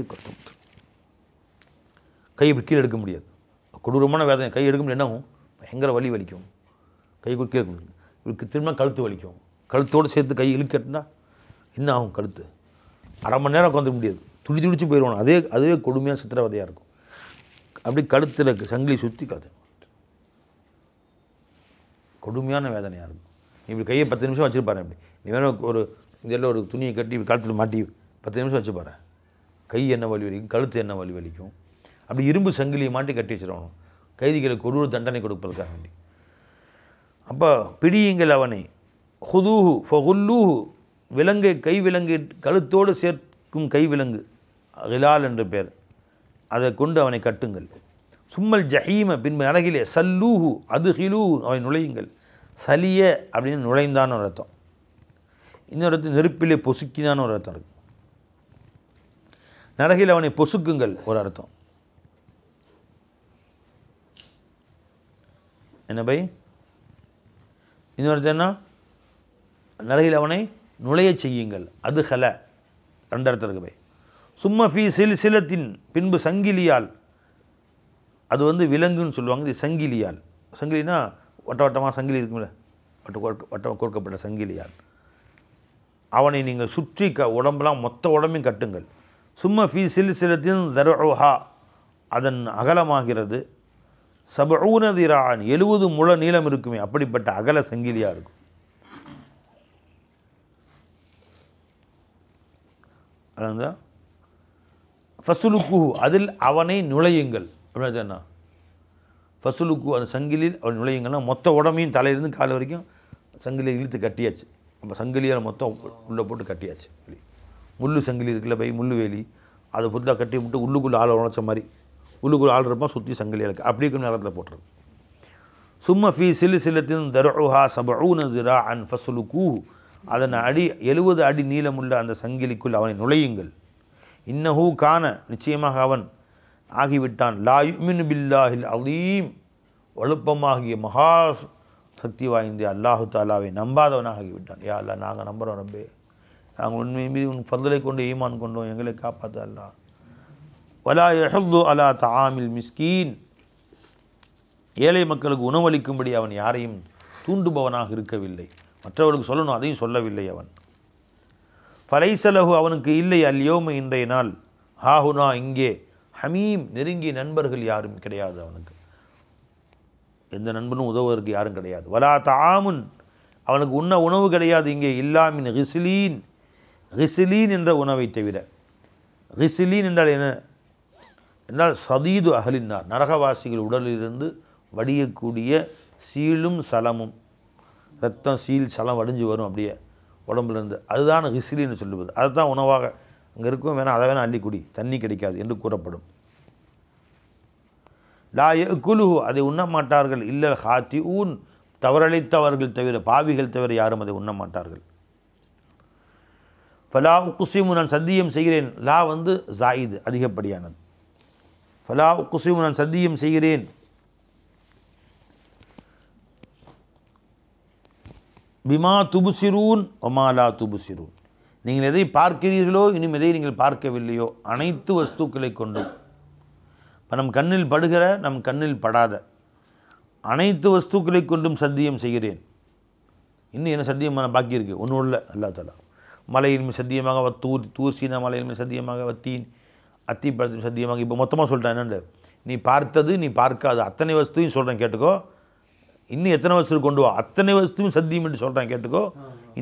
கை இப்படி கீழே எடுக்க முடியாது. கொடூரமான வேதனை. கை எடுக்க முடியாது, என்ன ஆகும், பயங்கர வலி வலிக்கும். கை கீழே இவருக்கு திரும்ப கழுத்து வலிக்கும். கழுத்தோடு சேர்த்து கை இழுக்கட்டுனா என்ன ஆகும், கழுத்து அரை மணி நேரம் உட்காந்துக்க முடியாது, துடிச்சு போயிடுவாங்க. அதுவே கொடுமையான சித்திரவதையாக இருக்கும். அப்படி கழுத்தில் சங்கிலி சுற்றி கழுத்து கொடுமையான வேதனையாக இருக்கும். இப்படி கையை 10 நிமிஷம் வச்சுருப்பாரு. அப்படி நீ வேணும் ஒரு இதெல்லாம் ஒரு துணியை கட்டி கழுத்தில் மாட்டி 10 நிமிஷம் வச்சுப்பாரு. கை என்ன வலி வலிக்கும், கழுத்து என்ன வலி வலிக்கும். அப்படி இரும்பு சங்கிலியை மாட்டி கட்டி வச்சிடணும், கைதிகளுக்கு கொடூர தண்டனை கொடுப்பதற்காக வேண்டி. அப்போ பிடியுங்கள் அவனை. ஹுதூஹு ஃபஹுல்லூஹு விலங்கை கை விலங்கு கழுத்தோடு சேர்க்கும் கை விலங்கு ஹிலால் என்ற பேர், அதை கொண்டு அவனை கட்டுங்கள். சும்மல் ஜஹீம பின்பு நரகிலே சல்லூஹு அது ஹிலூஹு அவனை நுழையுங்கள். சலிய அப்படின்னு நுழைந்தான்னு ஒரு அர்த்தம். இன்னொரு அர்த்தம் நெருப்பிலே பொசுக்கினான்னு ஒரு அர்த்தம் இருக்குது. நரகில் அவனை பொசுக்குங்கள் ஒரு அர்த்தம். என்ன பை? இன்னொரு அர்த்தம் என்ன? நரகில் அவனை நுழைய செய்யுங்கள். அது ஹல ரெண்டு அர்த்தம் இருக்கு பை. சும்மா ஃபீ சிலத்தின் பின்பு சங்கிலியால், அது விலங்குன்னு சொல்லுவாங்க. இது சங்கிலியால். சங்கிலினா வட்டமாக சங்கிலி இருக்கும்ல, வட்டம் கோர்க்கப்பட்ட சங்கிலியால் அவனை நீங்கள் சுற்றி உடம்பெல்லாம் மொத்த உடம்பையும் கட்டுங்கள். சும்மா ஃபீ சிலத்தின் தர்உஹா அதன் அகலமாகிறது. சபஊன திரான் 70 முழ நீளம் இருக்குமே, அப்படிப்பட்ட அகல சங்கிலியாக இருக்கும். அதான் ஃபசுலுக்கு அதில் அவனை நுழையுங்கள். அப்படின்னா என்ன? ஃபசுலுக்கு அந்த சங்கிலியில் அவன் நுழையுங்கள்னா மொத்த உடம்பையும் தலையிலிருந்து கால் வரைக்கும் சங்கிலியை இழுத்து கட்டியாச்சு. அப்போ சங்கிலியால் மொத்தம் உள்ளே போட்டு கட்டியாச்சு. முள்ளு சங்கிலி இருக்குல்ல பை, முள்ளு வேலி, அதை புத்தாக கட்டி விட்டு உள்ளுக்குள்ளே ஆள் உழைச்ச மாதிரி உள்ளுக்குள்ளே ஆள் இருப்பான், சுற்றி சங்கிலியாக இருக்குது. அப்படி இருக்கும் நேரத்தில் போட்டுருக்கு. சும்மா ஃபீ சிலத்தின் தர்உஹா சபஊன திராஅன் ஃபசுலுக்கு அதன் 70 அடி நீளமுள்ள அந்த சங்கிலிக்குள் அவனை நுழையுங்கள். இன்னஹூ கான நிச்சயமாக அவன் ஆகிவிட்டான். லா யுமினு பில்லாஹில் அலீம் வலுப்பமாகிய மகா சக்தி வாய்ந்த அல்லாஹு தாலாவை நம்பாதவனாக ஆகிவிட்டான். யா அல்லா, நாங்கள் நம்புகிறோம் ரப்பே, நாங்கள் உண்மை மீது உன் ஃபضலை கொண்டு ஈமான் கொண்டோம், எங்களை காப்பாற்ற அல்லாஹ். வலா யஹுது அலா தஆமில் மிஸ்கீன் ஏழை மக்களுக்கு உணவளிக்கும்படி அவன் யாரையும் தூண்டுபவனாக இருக்கவில்லை. மற்றவர்களுக்கு சொல்லணும், அதையும் சொல்லவில்லை அவன். ஃபலைசலஹு அவனுக்கு இல்லை அல்யௌம இன்றைய நாள் ஹாஹுனா இங்கே ஹமீம் நெருங்கிய நண்பர்கள் யாரும் கிடையாது. அவனுக்கு எந்த நண்பனும் உதவுவதற்கு யாரும் கிடையாது. வலா தஆமுன் அவனுக்கு உணவு கிடையாது இங்கே. இல்லாமின் ஹிஸ்லீன் என்ற உணவை தவிர. கிஸ்லீன் என்றால் என்ன என்றால் சதீது அகலினார், நரகவாசிகள் உடலிலிருந்து வடியக்கூடிய சீலும் சலமும், ரத்தம் சீல் சலம் வடிஞ்சு வரும் அப்படியே உடம்புலேருந்து, அதுதான் கிஸ்லின்னு சொல்லுவது. அதுதான் உணவாக அங்கே இருக்கும், வேணால் அதை வேணால் அள்ளிக்குடி, தண்ணி கிடைக்காது என்று கூறப்படும். லா யகுலுஹு, அதை உண்ண மாட்டார்கள், இல்லல் ஹாத்திஊன், தவறளித்தவர்கள் தவிர, பாவிகள் தவிர யாரும் அதை உண்ண மாட்டார்கள். ஃபலா உக்ஸிமு, நான் சத்தியம் செய்கிறேன், லா வந்து ஜாயிது அதிகப்படியானது. ஃபலா உக்ஸிமு, நான் சத்தியம் செய்கிறேன், பிமா துபுசிரூன் ஒமா லா துபுசிரூன், நீங்கள் எதை பார்க்கிறீர்களோ இன்னும் எதை நீங்கள் பார்க்கவில்லையோ அனைத்து வஸ்துக்களை கொண்டும், இப்போ நம் கண்ணில் படுகிற நம் கண்ணில் படாத அனைத்து வஸ்துக்களை கொண்டும் சத்தியம் செய்கிறேன். இன்னும் என்ன சத்தியமான பாக்கி இருக்குது? ஒன்றும் இல்லை. அல்லா தஆலா மலையின் மீது சத்தியமாக, தூர் சீனா மலையின் மீது சத்தியமாக, வத்தீன் அத்தி பழத்தின் சத்தியமாக. இப்போ மொத்தமாக சொல்லிட்டேன் என்னென்று, நீ பார்த்தது நீ பார்க்காது அத்தனை வஸ்துவையும் சொல்கிறேன் கேட்டுக்கோ. இன்னும் எத்தனை வஸ்து கொண்டு வா, அத்தனை வஸ்துவும் சத்தியம் என்று சொல்கிறேன் கேட்டுக்கோ.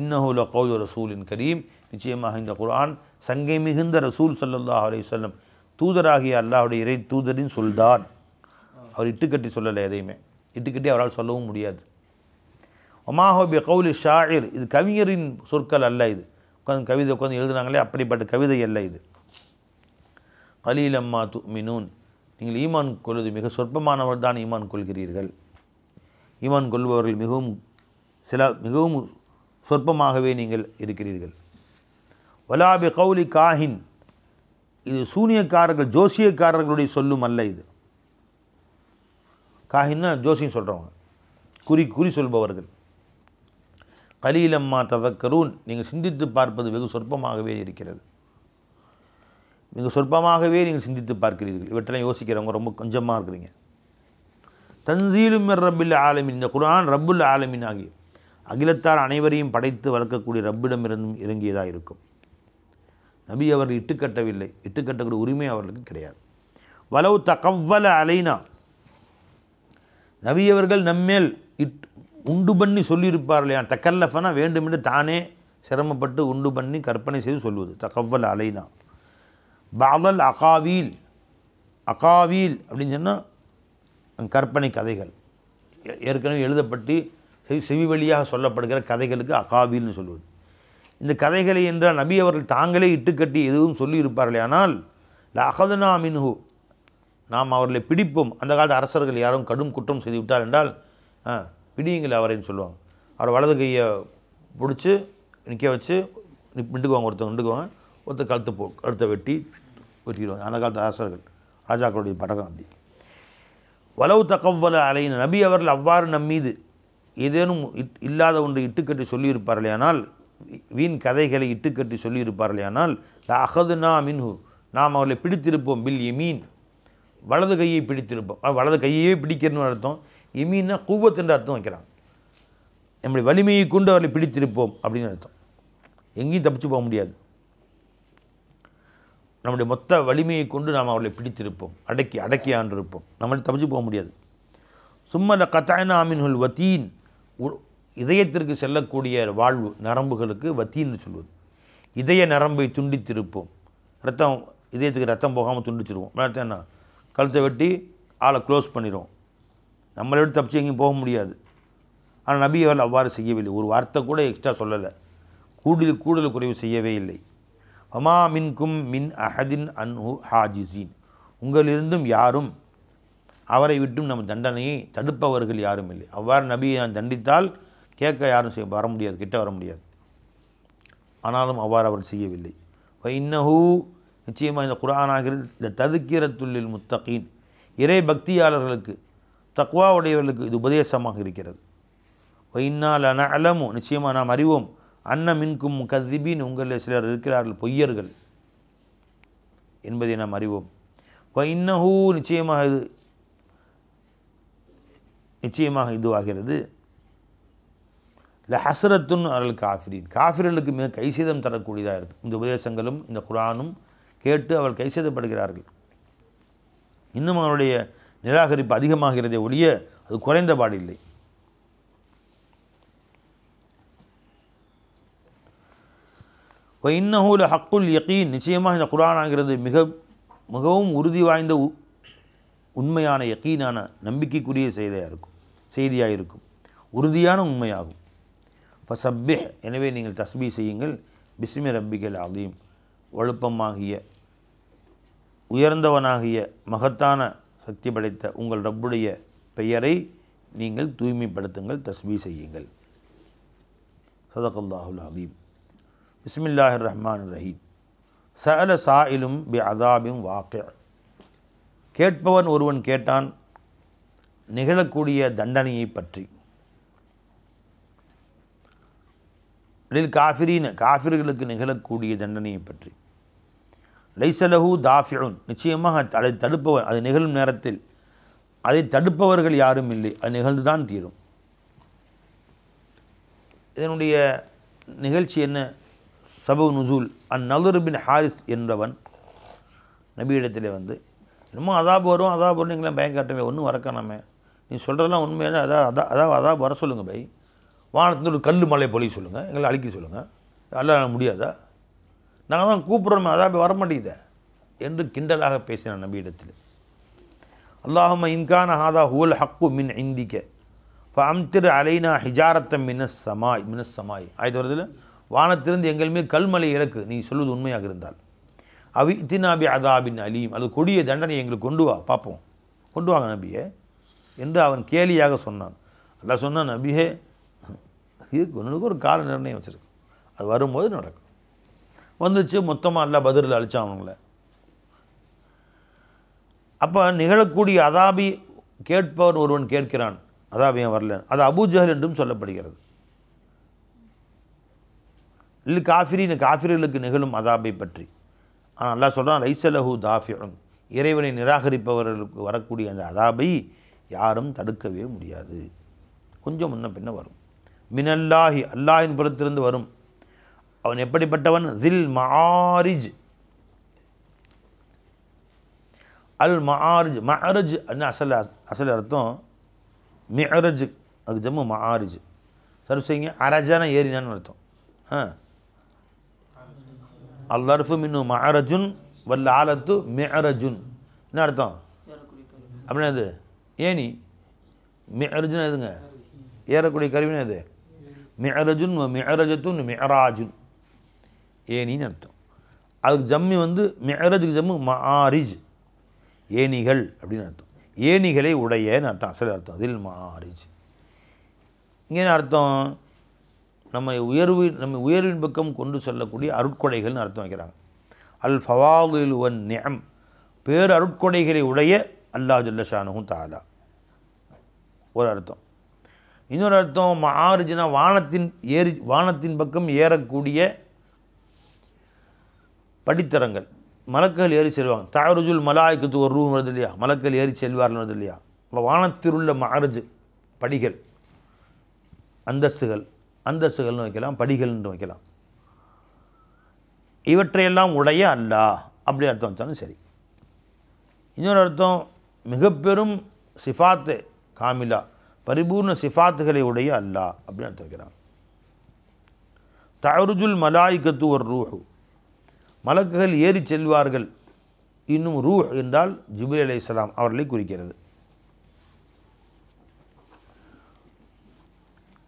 இன்னஹு லகௌலு ரசூலின் கரீம், நிச்சயமாக இந்த குர்ஆன் சங்கை மிகுந்த ரசூல் ஸல்லல்லாஹு அலைஹி வஸல்லம், தூதராகிய அல்லாஹ்வுடைய இறை தூதரின் சொல்தான். அவர் இட்டுக்கட்டி சொல்லலை, எதையுமே இட்டுக்கட்டி அவரால் சொல்லவும் முடியாது. ஒமாஹோ பி கௌலி ஷாயிர், இது கவிஞரின் சொற்கள் அல்ல, இது உட்காந்து கவிதை உட்காந்து எழுதுனாங்களே அப்படிப்பட்ட கவிதை அல்ல இது. கலீலம்மா துமினூன், நீங்கள் ஈமான் கொள்வது மிக சொற்பமானவர் தான் ஈமான் கொள்கிறீர்கள். ஈமான் கொள்பவர்கள் மிகவும் சொற்பமாகவே நீங்கள் இருக்கிறீர்கள். வலா பி கௌலி காஹின், இது சூனியக்காரர்கள் ஜோசியக்காரர்களுடைய சொல்லும் அல்ல. இது காஹின்னா ஜோசியம் சொல்கிறவங்க, குறி சொல்பவர்கள். கலீலம்மா ததக்கரூன், நீங்கள் சிந்தித்து பார்ப்பது வெகு சொற்பமாகவே இருக்கிறது, மிக சொற்பமாகவே நீங்கள் சிந்தித்து பார்க்கிறீர்கள். இவற்றெல்லாம் யோசிக்கிறவங்க ரொம்ப கொஞ்சமாக இருக்கிறீங்க. தன்சீலும் மிர் ரப்பில் ஆலமீன், இந்த குர்ஆன் ரப்புல் ஆலமீன் ஆகிய அகிலத்தார் அனைவரையும் படைத்து வளர்க்கக்கூடிய ரப்பிடமிருந்தும் இறங்கியதாக இருக்கும். நபி அவர்கள் இட்டுக்கட்டவில்லை, இட்டுக்கட்டக்கூடிய உரிமை அவர்களுக்கு கிடையாது. வலவு தகவ்வல அலைனா, நபி அவர்கள் நம்மேல் உண்டு பண்ணி சொல்லியிருப்பார்களே, தக்கல்லஃபனா வேண்டுமென்று தானே சிரமப்பட்டு உண்டு பண்ணி கற்பனை செய்து சொல்வது. தகவ்வல் அலைனா பாதல் அகாவீல், அகாவீல் அப்படின்னு சொன்னால் கற்பனை கதைகள், ஏற்கனவே எழுதப்பட்டு செவி வழியாக சொல்லப்படுகிற கதைகளுக்கு அகாவீல்னு சொல்லுவது. இந்த கதைகளை என்றால் நபி அவர்கள் தாங்களே இட்டுக்கட்டி எதுவும் சொல்லியிருப்பார்களே, ஆனால் அகதுனா மின்ஹு, நாம் அவர்களை பிடிப்போம். அந்த காலத்து அரசர்கள் யாரும் கடும் குற்றம் செய்து விட்டார் என்றால் பிடியுங்கள் அவரைன்னு சொல்லுவாங்க. அவர் வலது கையை பிடிச்சி நிற்க வச்சு நின்றுக்குவாங்க, ஒருத்தர் நின்றுக்குவாங்க, ஒருத்தர் கழுத்தை வெட்டிடுவாங்க. அந்த காலத்து அரசர்கள், ராஜாக்களுடைய படகம் அப்படி. வலவு தகவ்வல அலைன, நபி அவர்கள் அவ்வாறு நம்மீது ஏதேனும் இல்லாத ஒன்று இட்டுக்கட்டி சொல்லியிருப்பார்களே, ஆனால் வீண் கதைகளை இட்டுக்கட்டி சொல்லியிருப்பார்களே, ஆனால் அகதுனா மின்ஹு, நாம் அவர்களை பிடித்திருப்போம். பில் யமீன், வலது கையை பிடித்திருப்போம். வலது கையே பிடிக்கிறன்னு அர்த்தம். யமீன்னா குவத் என்ற அர்த்தம் வைக்கிறாங்க. நம்முடைய வலிமையை கொண்டு அவர்களை பிடித்திருப்போம் அப்படின்னு அர்த்தம். எங்கேயும் தப்பிச்சு போக முடியாது. நம்முடைய மொத்த வலிமையை கொண்டு நாம் அவர்களை பிடித்திருப்போம், அடக்கி ஆண்டிருப்போம், நம்மளை தப்பிச்சு போக முடியாது. சும்மல கத்தாயினா மின்ஹுல் வத்தீன், இதயத்திற்கு செல்லக்கூடிய வாழ்வு நரம்புகளுக்கு வத்தீன்னு சொல்வது. இதய நரம்பை துண்டித்திருப்போம். இதயத்துக்கு ரத்தம் போகாமல் துண்டிச்சிருவோம். அர்த்தம் என்ன? கழுத்தை வெட்டி ஆளை க்ளோஸ் பண்ணிடுவோம். நம்மளை விட்டு தப்பிச்சு எங்கேயும் போக முடியாது. ஆனால் நபி அவர்கள் அவ்வாறு செய்யவில்லை. ஒரு வார்த்தை கூட எக்ஸ்ட்ரா சொல்லலை, கூடுதல் குறைவு செய்யவே இல்லை. அமா மின்கும் மின் அஹதின் அன்ஹு ஹாஜிசீன், உங்களிருந்தும் யாரும் அவரை விட்டும் நம்ம தண்டனையை தடுப்பவர்கள் யாரும் இல்லை. அவ்வாறு நபியை நான் தண்டித்தால் கேட்க யாரும் வர முடியாது, கிட்ட வர முடியாது. ஆனாலும் அவ்வாறு அவர் செய்யவில்லை. இன்னஹு, நிச்சயமாக இந்த குர்ஆனாகிறது இந்த ததுக்கிரத்துல்லில் முத்தகீன், இறை பக்தியாளர்களுக்கு, தக்வா உடையவர்களுக்கு இது உபதேசமாக இருக்கிறது. இன்னா லனஅலமு, நிச்சயமாக நாம் அறிவோம், அன்ன மின்கும் முகதிபீன், உங்களில் சிலர் இருக்கிறார்கள் பொய்யர்கள் என்பதை நாம் அறிவோம். இன்னஹு, நிச்சயமாக இதுவாகிறது லஹஸ்ரத்துன் அலல் காஃபிரீன், காஃபிர்களுக்கு மிக கைசேதம் தரக்கூடியதாக இருக்குது. இந்த உபதேசங்களும் இந்த குர்ஆனும் கேட்டு அவர் கைசேதப்படுகிறார்கள். இன்னும் அவருடைய நிராகரிப்பு அதிகமாகிறதே ஒழிய அது குறைந்தபாடு இல்லை. இன்னஹூல ஹக்குல் யகீன், நிச்சயமாக இந்த குர்ஆன் ஆகிறது மிகவும் உறுதி வாய்ந்த உண்மையான யகீனான நம்பிக்கைக்குரிய செய்தியாக இருக்கும், உறுதியான உண்மையாகும். ஃபஸப்பிஹ், எனவே நீங்கள் தஸ்பீஹ் செய்யுங்கள், பிஸ்மி ரப்பிக்கல் அலீம், வழுப்பமாகிய உயர்ந்தவனாகிய மகத்தான சக்தி படைத்த உங்கள் ரப்புடைய பெயரை நீங்கள் தூய்மைப்படுத்துங்கள், தஸ்பீஹ் செய்யுங்கள். ஸதகல்லாஹுல் அலீம். பிஸ்மில்லாஹிர் ரஹ்மானிர் ரஹீம். சஅல சாயிலும் பி அதாபின் வாக்கி, கேட்பவன் ஒருவன் கேட்டான் நிகழக்கூடிய தண்டனையை பற்றி. லில் காஃபிரீன, காஃபிர்களுக்கு நிகழக்கூடிய தண்டனையை பற்றி. லைஸலஹு தாஃபிஉன், நிச்சயமாக அதை தடுப்பவர், அது நிகழும் நேரத்தில் அதை தடுப்பவர்கள் யாரும் இல்லை, அது நிகழ்ந்துதான் தீரும். இதனுடைய நிகழ்ச்சி என்ன? சபு நுசூல். அந்நதுர் பின் ஹாரிஸ் என்பவன் நபியிடத்தில் வந்து, என்னமோ அதாபு வரும் அதாபு வரும், நீங்களாம் பயம் காட்டவே, ஒன்றும் வரக்கானாமே, நீ சொல்கிறதெல்லாம் உண்மையான அதாவது வர சொல்லுங்கள் பை, வானத்தில் ஒரு கல் மலை பொழி சொல்லுங்கள், எங்களை அழிக்க சொல்லுங்கள், அதெல்லாம் முடியாதா, நாங்கள் தான் கூப்பிட்றோமே, அதாபு வர மாட்டேங்குதே என்று கிண்டலாக பேசினான் நபியிடத்தில். அல்லாஹும்ம இன்கான ஹாதா ஹுவல் ஹக்கு மின் இந்திக்க ஃபஅம்திர் அலைனா ஹிஜாரத்தம் மினஸ் சமாய். ஆயத்து வருதில்ல, வானத்திலிருந்து எங்கள் மீது கல்மலை இறக்கு, நீ சொல்வது உண்மையாக இருந்தால். அவி இத்தினாபி அதாபின் அலீம், அது கொடிய தண்டனை எங்களுக்கு கொண்டு வா பார்ப்போம், கொண்டு வாங்க நபியே என்று அவன் கேலியாக சொன்னான். அல்லாஹ் சொன்னான், நபியே இதுக்கு ஒன்றுக்கு ஒரு கால நிர்ணயம் வச்சுருக்கு, அது வரும்போது நடக்கும். வந்துச்சு, மொத்தமாக அல்லாஹ் பத்ரில் அழிச்சான் அவங்கள. அப்போ நிகழக்கூடிய அதாபி கேட்பவன் ஒருவன் கேட்கிறான், அதாபி ஏன் வரல, அது அபூஜஹல் என்றும் சொல்லப்படுகிறது. இல்லை காஃபிரின், காஃபிர்களுக்கு நிகழும் அதாபை பற்றி. ஆனால் அல்லாஹ் சொல்கிறான், லைஸலஹு தாஃபிஉன், இறைவனை நிராகரிப்பவர்களுக்கு வரக்கூடிய அந்த அதாபை யாரும் தடுக்கவே முடியாது, கொஞ்சம் முன்ன பின்ன வரும். மினல்லாஹி, அல்லாஹின் புறத்திலிருந்து வரும். அவன் எப்படிப்பட்டவன்? தில் மஆரிஜ், அல் மஆரிஜ். மஅரஜ் அசல் அர்த்தம் மிஅரஜ், அது ஜம்மு மஆரிஜ். சரி செய்யுங்க, அரஜான ஏறினான்னு அர்த்தம். அல்லர்ஃபு மின்னு மஅரஜுன் வல் ஆலத்து மிஅரஜுன், என்ன அர்த்தம் அப்படின்னா? அது ஏனி மிஅரஜுன் எதுங்க? ஏறக்கூடிய கருவினா அது மிஅரஜுன் மிஅரஜத்துன் மிஅராஜுன், ஏனின்னு அர்த்தம். அதுக்கு ஜம்மி வந்து மிஅரஜுக்கு ஜம்மு மஆரிஜ், ஏணிகள் அப்படின்னு அர்த்தம். ஏணிகளை உடையன்னு அர்த்தம், அசல் அர்த்தம் அதில் மஆரிஜ். இங்கே அர்த்தம் நம்ம உயர்வின் பக்கம் கொண்டு செல்லக்கூடிய அருட்கொடைகள்னு அர்த்தம் வைக்கிறாங்க. அல் ஃபவாதில் வன் நிஅம், பேர் அருட்கொடைகளை உடைய அல்லாஹ் ஜல்ல ஷானுஹு தஆலா, ஒரு அர்த்தம். இன்னொரு அர்த்தம் மஆரிஜ்னா வானத்தின் பக்கம் ஏறக்கூடிய படித்தரங்கள், மலக்குகள் ஏறி செல்வாங்க. தஅருஜுல் மலாயிகத்து ஒரு ரூம் வருது இல்லையா, மலக்குகள் ஏறி செல்வார்கள் வருது இல்லையா. வானத்தில் உள்ள மஅரஜ் படிகள், அந்தஸ்துகள்னு வைக்கலாம், படிகள் என்று வைக்கலாம். இவற்றையெல்லாம் உடைய அல்லாஹ் அப்படி அர்த்தம் வச்சாலும் சரி. இன்னொரு அர்த்தம் மிக பெரும் சிஃபாத்து காமிலா, பரிபூர்ண சிஃபாத்துகளை உடைய அல்லாஹ் அப்படின்னு அர்த்தம் வைக்கிறாங்க. தஅருஜுல் மலாயிகத்து ஒரு ரூஹு, மலக்குகள் ஏறி செல்வார்கள். இன்னும் ரூஹ் என்றால் ஜிப்ரீல் அலைஹிஸ்ஸலாம் அவர்களை குறிக்கிறது.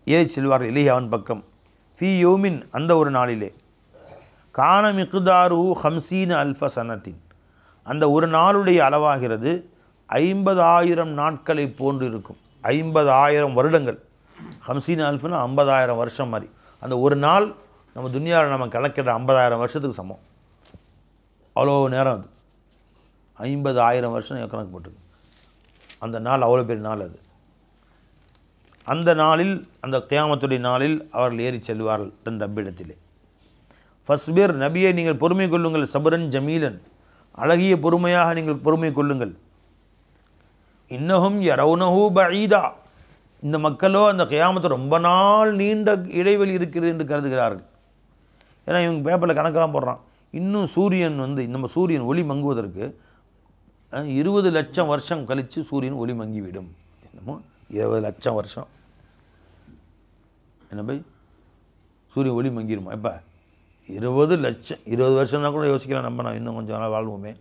ஏறி செல்வார்கள் இலைஹி அவன் பக்கம். ஃபீ யௌமின், அந்த ஒரு நாளிலே. கான மிக்தாரு 50 அல்ஃப சனத்தின், அந்த ஒரு நாளுடைய அளவாகிறது 50,000 நாட்களை போன்று இருக்கும். 50,000 வருடங்கள். 50 அல்ஃப்னா 50,000 வருஷம் மாதிரி. அந்த ஒரு நாள் நம்ம துனியாவில் நம்ம கணக்கிட்ட 50,000 வருஷத்துக்கு சமம். அவ்வளோ நேரம் அது. 50,000 வருஷம் கணக்கு போட்டுருக்கு. அந்த நாள் அவ்வளோ பெரிய நாள் அது. அந்த நாளில், அந்த கியாமத்துடைய நாளில் அவர்கள் ஏறி செல்வார்கள் தன் ரப்பிடத்திலே. ஃபஸ்பிர், நபியை நீங்கள் பொறுமை கொள்ளுங்கள். சபரன் ஜமீலன், அழகிய பொறுமையாக நீங்கள் பொறுமை கொள்ளுங்கள். இன்னஹும் யரவுனஹு பஈதா, இந்த மக்களோ அந்த கியாமத்து ரொம்ப நாள் நீண்ட இடைவெளி இருக்கிறது என்று கருதுகிறார்கள். ஏன்னா இவங்க பேப்பரில் கணக்கெல்லாம் போடுறான். இன்னும் சூரியன் வந்து, நம்ம சூரியன் ஒளி மங்குவதற்கு 20 லட்சம் வருஷம் கழித்து சூரியன் ஒளி மங்கிவிடும். என்னமோ 20 லட்சம் வருஷம் என்ன பை, சூரியன் ஒளி மங்கிடுமா? எப்போ 20 லட்சம் 20 வருஷம்னா கூட யோசிக்கலாம், நம்ம நான் இன்னும் கொஞ்சம் நாள் வாழ்வோமே,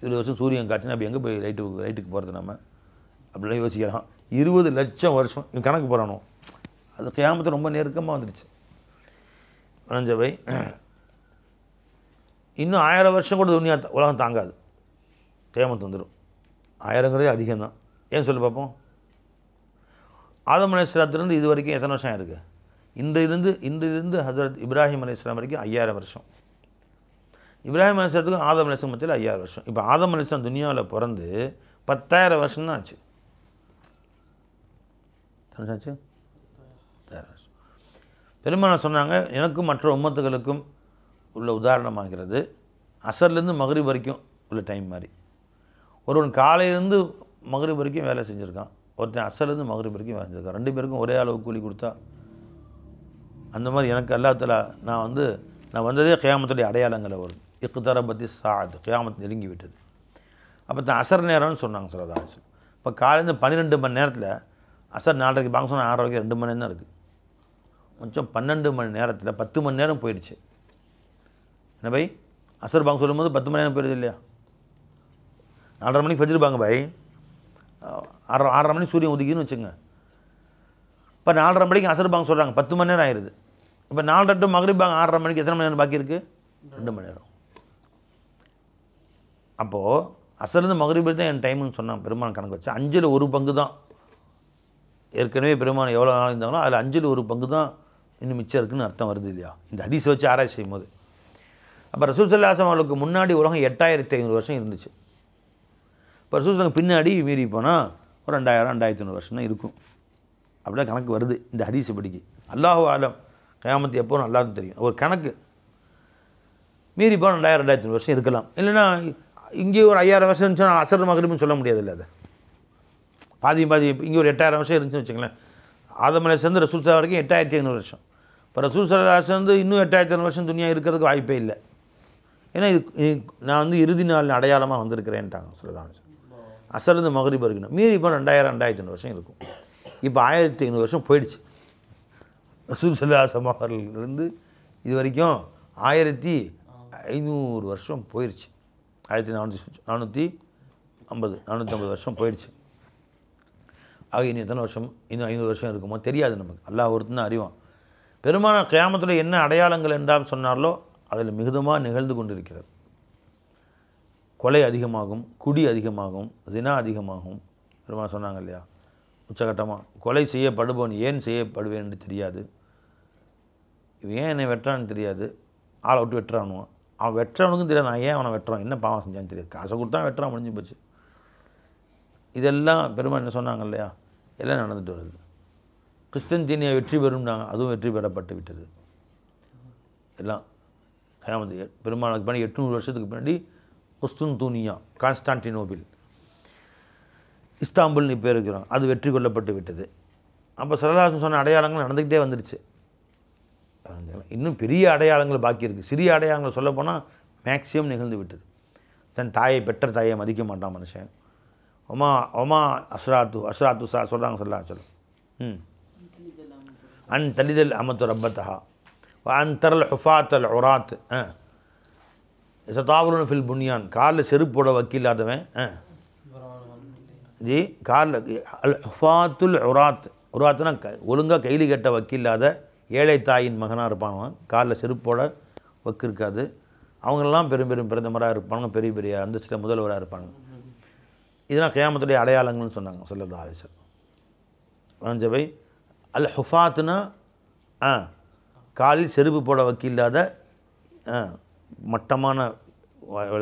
20 வருஷம் சூரியன் காய்ச்சினா அப்போ எங்கே போய் லைட்டுக்கு போகிறது நம்ம அப்படிலாம் யோசிக்கலாம். 20 லட்சம் வருஷம் இவன் கணக்கு போகிறானோ, அது கியாமத்து ரொம்ப நெருக்கமாக வந்துடுச்சு. வணஞ்சவை இன்னும் 1000 வருஷம் கூட துனியா உலகம் தாங்காது, கியாமத்து வந்துடும். 1000ங்கிறதே அதிகம்தான். ஏன் சொல்லி பார்ப்போம். ஆதம் அலைஹிஸ்ஸலாத்திலிருந்து இது வரைக்கும் எத்தனை வருஷம் இருக்குது? இன்றிலிருந்து ஹஜரத் இப்ராஹிம் அலைஹிஸ்ஸலாம் வரைக்கும் 5000 வருஷம். இப்ராஹிம் அலைஹிஸ்ஸலாத்துக்கும் ஆதம் அலைஹிஸ்ஸலாம் மத்தியில் 5000 வருஷம். இப்போ ஆதம் அலைஹிஸ்ஸலாம் துனியாவில் பிறந்து 10,000 வருஷம் தான் ஆச்சு. ஆச்சு 10,000 வருஷம். பெருமானார் சொன்னாங்க, எனக்கும் மற்ற உம்மத்துகளுக்கும் உள்ள உதாரணமாகிறது அசர்லேருந்து மக்ரிப் வரைக்கும் உள்ள டைம் மாதிரி. ஒருவன் காலையிலேருந்து மக்ரிப் வரைக்கும் வேலை செஞ்சுருக்கான், ஒருத்தன் அசர்லேருந்து மக்ரிப் வரைக்கும் வேலை செஞ்சுருக்கான். 2 பேருக்கும் ஒரே அளவு கூலி கொடுத்தா அந்த மாதிரி எனக்கு அல்லாஹ் தஆலா நான் வந்ததே கியாமத்துடைய அடையாளங்களை வரும். இக்தரபத்தி சாஅத், கியாமத் நெருங்கி விட்டது. அப்போ தான் அசர் நேரம்னு சொன்னாங்க ஸல்லல்லாஹு அலைஹி வஸல்லம். இப்போ காலையிலேருந்து 12 மணி நேரத்தில் அசர் 4:30 பாங்க சொன்னால் 6 வரைக்கும் 2 மணி நேரம் தான் இருக்குது. கொஞ்சம் 12 மணி நேரத்தில் 10 மணி நேரம் போயிடுச்சு. என்ன பை, அசர் பாங்க சொல்லும்போது 10 மணி நேரம் போயிடுது இல்லையா? 4:30 மணிக்கு ஃபஜ்ர் பை, 6:30 மணி சூரியன் உதிக்குன்னு வச்சுங்க. இப்போ 4:30 மணிக்கு அசர் பாங்க சொல்கிறாங்க, 10 மணி நேரம் ஆயிடுது. இப்போ 4:30 டு மக்ரிப் பாங்க 6:30 மணிக்கு எத்தனை மணி நேரம் பாக்கி இருக்குது? 2 மணி நேரம். அப்போது அசர்லேருந்து மக்ரிப் தான் என் டைம்னு சொன்னான் பெருமான் கணக்கு வச்சு. 5ல் 1 பங்கு தான் ஏற்கனவே பெருமான் எவ்வளோ நாள் இருந்தாங்களோ அதில் 5ல் 1 பங்கு தான் இன்னும் மிச்சம் இருக்குதுன்னு அர்த்தம் வருது இல்லையா இந்த ஹதீஸை வச்சு ஆராய்ச்சி செய்யும் போது. அப்போ ரசூல் ஸல்லல்லாஹு அலைஹி வஸல்லம் அவர்களுக்கு முன்னாடி உலகம் 8500 வருஷம் இருந்துச்சு. இப்போ ரசூல் ஸல்லல்லாஹு பின்னாடி மீறி போனால் ஒரு 2000 2500 வருஷம் தான் இருக்கும். அப்படியே கணக்கு வருது இந்த ஹதீஸு படிக்கு. அல்லாஹு ஆலம், கியாமத்து எப்போன்னு அல்லாஹ்வுக்கு தெரியும். ஒரு கணக்கு மீறி போனால் 2000 2500 வருஷம் இருக்கலாம். இல்லைன்னா இங்கே ஒரு 5000 வருஷம் இருந்துச்சுன்னா அசர் மக்ரிப்னு சொல்ல முடியாது இல்லை. அதை பாதி இங்கே ஒரு 8000 வருஷம் இருந்துச்சுன்னு வச்சுங்களேன். ஆதம் அலைஹிஸ்ஸலாம் ரசூல் ஸல்லல்லாஹு வரைக்கும் 8500 வருஷம். இப்போ ரசூல் ஸல்லல்லாஹு அலைஹி வஸல்லம் இன்னும் 8500 வருஷம் துனியா இருக்கிறதுக்கு வாய்ப்பே இல்லை. ஏன்னா நான் இறுதி நாள் அடையாளமாக வந்திருக்கிறேன்ட்டாங்க ஸல்லல்லாஹு அலைஹி வஸல்லம். அசர்லேருந்து மக்ரிப் இருக்கணும் மீறி இப்போ 2000 2500 வருஷம் இருக்கும். இப்போ 1500 வருஷம் போயிடுச்சு. ரசூல் ஸல்லல்லாஹு அலைஹி வஸல்லம் அவர்களிருந்து இது வரைக்கும் 1500 வருஷம் போயிடுச்சு. 450 வருஷம் போயிடுச்சு. ஆக இன்னும் எத்தனை வருஷம், இன்னும் 500 வருஷம் இருக்குமோ தெரியாது நமக்கு. அல்லாஹ் ஒருத்தன் தான் அறிவான். பெருமான கியாமத்தில் என்ன அடையாளங்கள் என்றால் சொன்னார்களோ அதில் மிகுதமாக நிகழ்ந்து கொண்டிருக்கிறது. கொலை அதிகமாகும், குடி அதிகமாகும், ஜினா அதிகமாகும். பெருமான சொன்னாங்க இல்லையா உச்சகட்டமாக, கொலை செய்யப்படுபவன் ஏன் செய்யப்படுவேன் என்று தெரியாது, இவன் ஏன் என்னை வெட்டுறான்னு தெரியாது, ஆளை விட்டு வெட்டுறானுவான். அவன் வெட்டுறவனுக்கும் தெரியாது நான் ஏன் அவனை வெட்டுறான், என்ன பாவம் செஞ்சான்னு தெரியாது, காசை கொடுத்தா வெட்டுறான், முடிஞ்சு போச்சு. இதெல்லாம் பெருமாள் என்ன சொன்னாங்க இல்லையா, எல்லாம் நடந்துட்டு வருது. கிறிஸ்தன்தீனியா வெற்றி பெறும்னாங்க, அதுவும் வெற்றி பெறப்பட்டு விட்டது. எல்லாம் கியாமத்து பெருமாளுக்கு பின்னாடி 800 வருஷத்துக்கு பின்னாடி குஸ்துன்தூனியா, கான்ஸ்டான்டினோபிள், இஸ்தாம்புல்னு இப்போ இருக்கிறோம், அது வெற்றி கொள்ளப்பட்டு விட்டது. அப்போ ஸல்லல்லாஹு சொன்ன அடையாளங்கள் நடந்துக்கிட்டே வந்துடுச்சு. இன்னும் பெரிய அடையாளங்கள் பாக்கி இருக்குது. சிறிய அடையாளங்கள் சொல்லப்போனால் மேக்ஸிமம் நிகழ்ந்து விட்டது. தன் தாயை பெற்ற தாயை மதிக்க மாட்டான் மனுஷன். ஒமா அஸ்ராத்து சொல்கிறாங்க ஸல்லல்லாஹு அலைஹி வஸல்லம். அன் தலிதல் அமத்து ரப்பத்தஹா அன் தரல் ஹுஃபாத்தல் உராத் சதாவுலுன் ஃபில் புன்யான். காலில் செருப்போட வக்கீலாதவன் ஜி காலில் அல் ஹுஃபாத்துல் உராத்துனா ஒழுங்காக கைலி கட்ட வக்கீல்லாத ஏழை தாயின் மகனாக இருப்பானுவன். காலில் செருப்போட வக்கு இருக்காது. அவங்களெல்லாம் பெரும் பிரதமராக இருப்பானுங்க, பெரிய பெரிய அந்தஸ்தில் முதல்வராக இருப்பாங்க. இதெல்லாம் கியாமத்துடைய அடையாளங்கள்னு சொன்னாங்க ஸல்லல்லாஹு அலைஹி வஸல்லம். வணஞ்சவை அல் ஹுஃபாத்துனா காலில் செருப்பு போட வக்கீல்லாத மட்டமான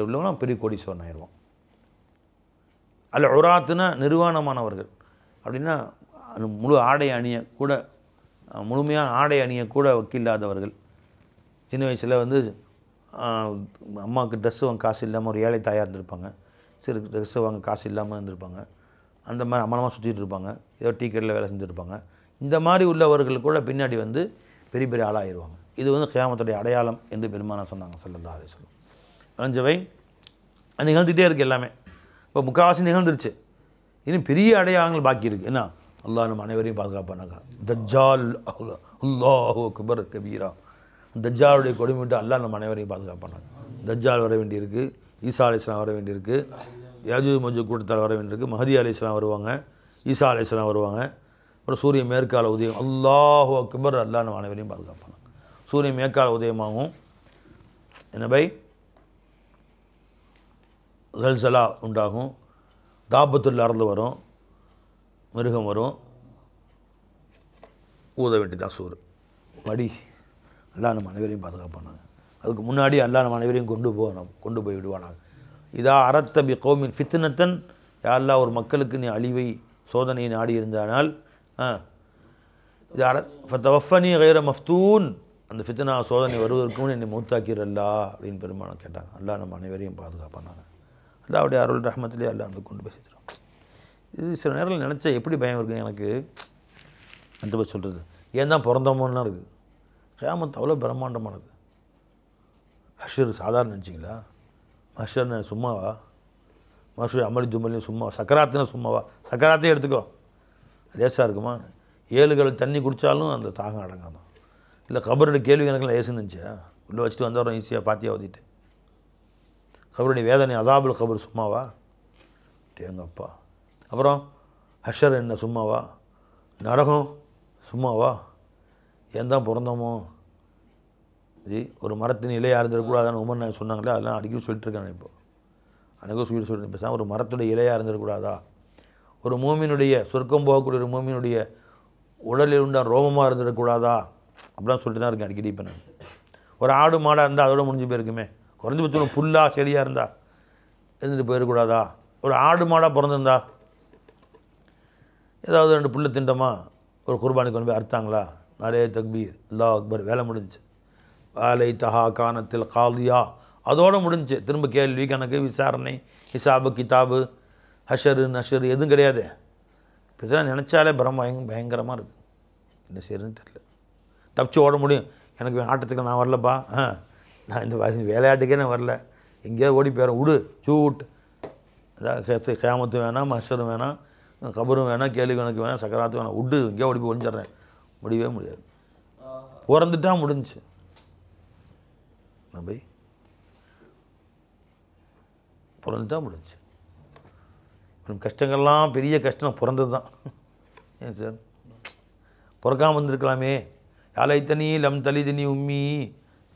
உள்ளவங்க பெரிய கோடீஸ்வரன் ஆயிடுவான். அல் உராத்துனா நிர்வாணமானவர்கள் அப்படின்னா முழு ஆடை அணிய கூட முழுமையாக ஆடை அணிய கூட வக்கீல்லாதவர்கள். சின்ன வயசில் அம்மாவுக்கு ட்ரெஸ்ஸு வாங்க காசு இல்லாமல் ஒரு ஏழை தாயாக இருந்திருப்பாங்க, சிறு ட்ரெஸ்ஸு வாங்க காசு இல்லாமல் இருந்திருப்பாங்க. அந்த மாதிரி அம்மனமாக சுற்றிட்டு இருப்பாங்க, ஏதோ டீ கடையில் வேலை செஞ்சுருப்பாங்க. இந்த மாதிரி உள்ளவர்கள் கூட பின்னாடி பெரிய பெரிய ஆளாகிடுவாங்க. இது கியாமத்துடைய அடையாளம் என்று பெருமானா சொன்னாங்க ஸல்லல்லாஹு அலைஹி வஸல்லம். அஞ்சவை நிகழ்ந்துகிட்டே இருக்குது எல்லாமே. இப்போ முக்கால்வாசி நிகழ்ந்துருச்சு. இன்னும் பெரிய அடையாளங்கள் பாக்கி இருக்குது. என்ன அல்லாஹ் நம்ம அனைவரையும் பாதுகாப்பானாங்க. தஜ்ஜால் அல்லாஹு அக்பர் கபீரா. தஜ்ஜாலுடைய கொடுமைட்டு அல்லாஹ் நம்ம அனைவரையும் பாதுகாப்பாங்க. தஜ்ஜால் வர வேண்டியிருக்கு, ஈசா அலைஹிஸ்ஸலாம் வர வேண்டியிருக்கு, யாஜூஜ் மஜூஜ் கூட்டத்தால் வர வேண்டியிருக்கு, மஹதி அலைஹிஸ்ஸலாம் வருவாங்க, ஈசா அலைஹிஸ்ஸலாம் வருவாங்க. அப்புறம் சூரியன் மேற்கால உதயம், அல்லாஹு அக்பர், அல்லாஹ் நம்ம அனைவரையும் பாதுகாப்பாங்க. சூரியன் மேற்கால உதயமாகவும் என்ன பை ஜல்சலா உண்டாகும், தாபத்துல் அர்து வரும், மிருகம் வரும், ஊத வேண்டிதான் சூறு மடி. அல்லாஹ் நம்ம அனைவரையும் பாதுகாப்பானாங்க. அதுக்கு முன்னாடி அல்லாஹ் நம்ம அனைவரையும் கொண்டு போய் விடுவானாங்க. இதா அரத்த பி கௌமின் ஃபித்னத்தன், யாரெல்லாம் ஒரு மக்களுக்கு நீ அழிவை சோதனையை நாடி இருந்தானால் இது ஃபத்தவஃபனி கைர மஃப்தூன், அந்த ஃபித்னா சோதனை வருவதற்கும் என்னை மௌத்தாக்கிறல்லா அப்படின்னு பெருமானம் கேட்டாங்க. அல்லாஹ் நம்ம அனைவரையும் பாதுகாப்பானாங்க. அல்லாஹ்வுடைய அருள் ரஹ்மத்திலே அல்லாஹ் வந்து கொண்டு போய் சேர்த்துறோம். இது சில நேரத்தில் நினச்சா எப்படி பயம் இருக்குது எனக்கு அந்த போய் சொல்கிறது. ஏன் தான் பிறந்தோமோன்னா இருக்குது. கியாமத் அவ்வளோ பிரம்மாண்டமானது. ஹஷர் சாதாரண நினச்சிங்களா? மஷர்னு சும்மாவா? மஷூர் அமளி தும்மலையும் சும்மா, சக்கராத்துனா சும்மாவா? சக்கராத்தையும் எடுத்துக்கோ, லேசாக இருக்குமா? 7 கல் தண்ணி குடித்தாலும் அந்த தாகம் அடங்காதான். இல்லை கபருடைய கேள்வி கணக்கெல்லாம் லேசுன்னு இருந்துச்சா? உள்ளே வச்சுட்டு வந்தவரும் ஈஸியாக பாத்தியாக ஊதிட்டு. கபருடைய வேதனை அதாபுல் கபர் சும்மாவா? எங்கள் அப்பா. அப்புறம் ஹஷர் என்ன சும்மாவா? நரகம் சும்மாவா? ஏன் தான் பிறந்தோமோ? ஜி ஒரு மரத்தின் இலையாக இருந்துடக்கூடாதான்னு உமர் நான் சொன்னாங்களே, அதெல்லாம் அடிக்கடி சொல்லிட்டுருக்காங்க. இப்போது அனைக்கும் சொல்லிட்டு பேசாமல் ஒரு மரத்துடைய இலையாக இருந்துடக்கூடாதா? ஒரு மூமினுடைய சொர்க்கம் போகக்கூடிய ஒரு மூமினுடைய உடலில் உண்டான ரோமமாக இருந்துடக்கூடாதா? அப்படிலாம் சொல்லிட்டு தான் இருக்கேன் அடிக்கடி. இப்போ நான் ஒரு ஆடு மாடாக இருந்தால் அதோட முடிஞ்சு போயிருக்குமே. குறைஞ்சபட்சம் ஒரு புல்லாக செடியாக இருந்தால் இருந்துட்டு போயிடக்கூடாதா? ஒரு ஆடு மாடாக பிறந்திருந்தா ஏதாவது 2 புல்லை திண்டமா ஒரு குர்பானிக்கு கொண்டு போய் அறுத்தாங்களா? நிறைய தக்பீர், அல்லாஹ் அக்பர், வேலை முடிஞ்சு. வேலை தஹா கானத்தில் காலியா, அதோடு முடிஞ்சு. திரும்ப கேள்வி கணக்கு விசாரணை, ஹிசாபு கிதாபு, ஹஷரு நஷரு எதுவும் கிடையாது. இப்போ இதெல்லாம் நினச்சாலே பயங்கரமாக இருக்குது. என்ன செய்யறதுன்னு தெரியல. தப்பிச்சு ஓட முடியும். எனக்கு ஆட்டத்துக்கு நான் வரலப்பா, நான் இந்த விளையாட்டுக்கே நான் வரல, எங்கேயாவது ஓடி போயிடறேன், விடு சூட். அதாவது கியாமத்து வேணாம், மஷரும் வேணாம், கபரும் வேணாம், கேள்வி கணக்கு வேணாம், சக்கராத்து வேணாம், விடு எங்கேயோ ஓடி போய் ஒழிஞ்சிட்றேன். முடியவே முடியாது. பிறந்துட்டா முடிஞ்சு. நான் போய் பிறந்துட்டா முடிஞ்சு. கஷ்டங்கள்லாம் பெரிய கஷ்டம் பிறந்தது தான். ஏன் சார் பிறக்காமல் வந்திருக்கலாமே? யாழைத்தனி லம் தலிதனி உம்மி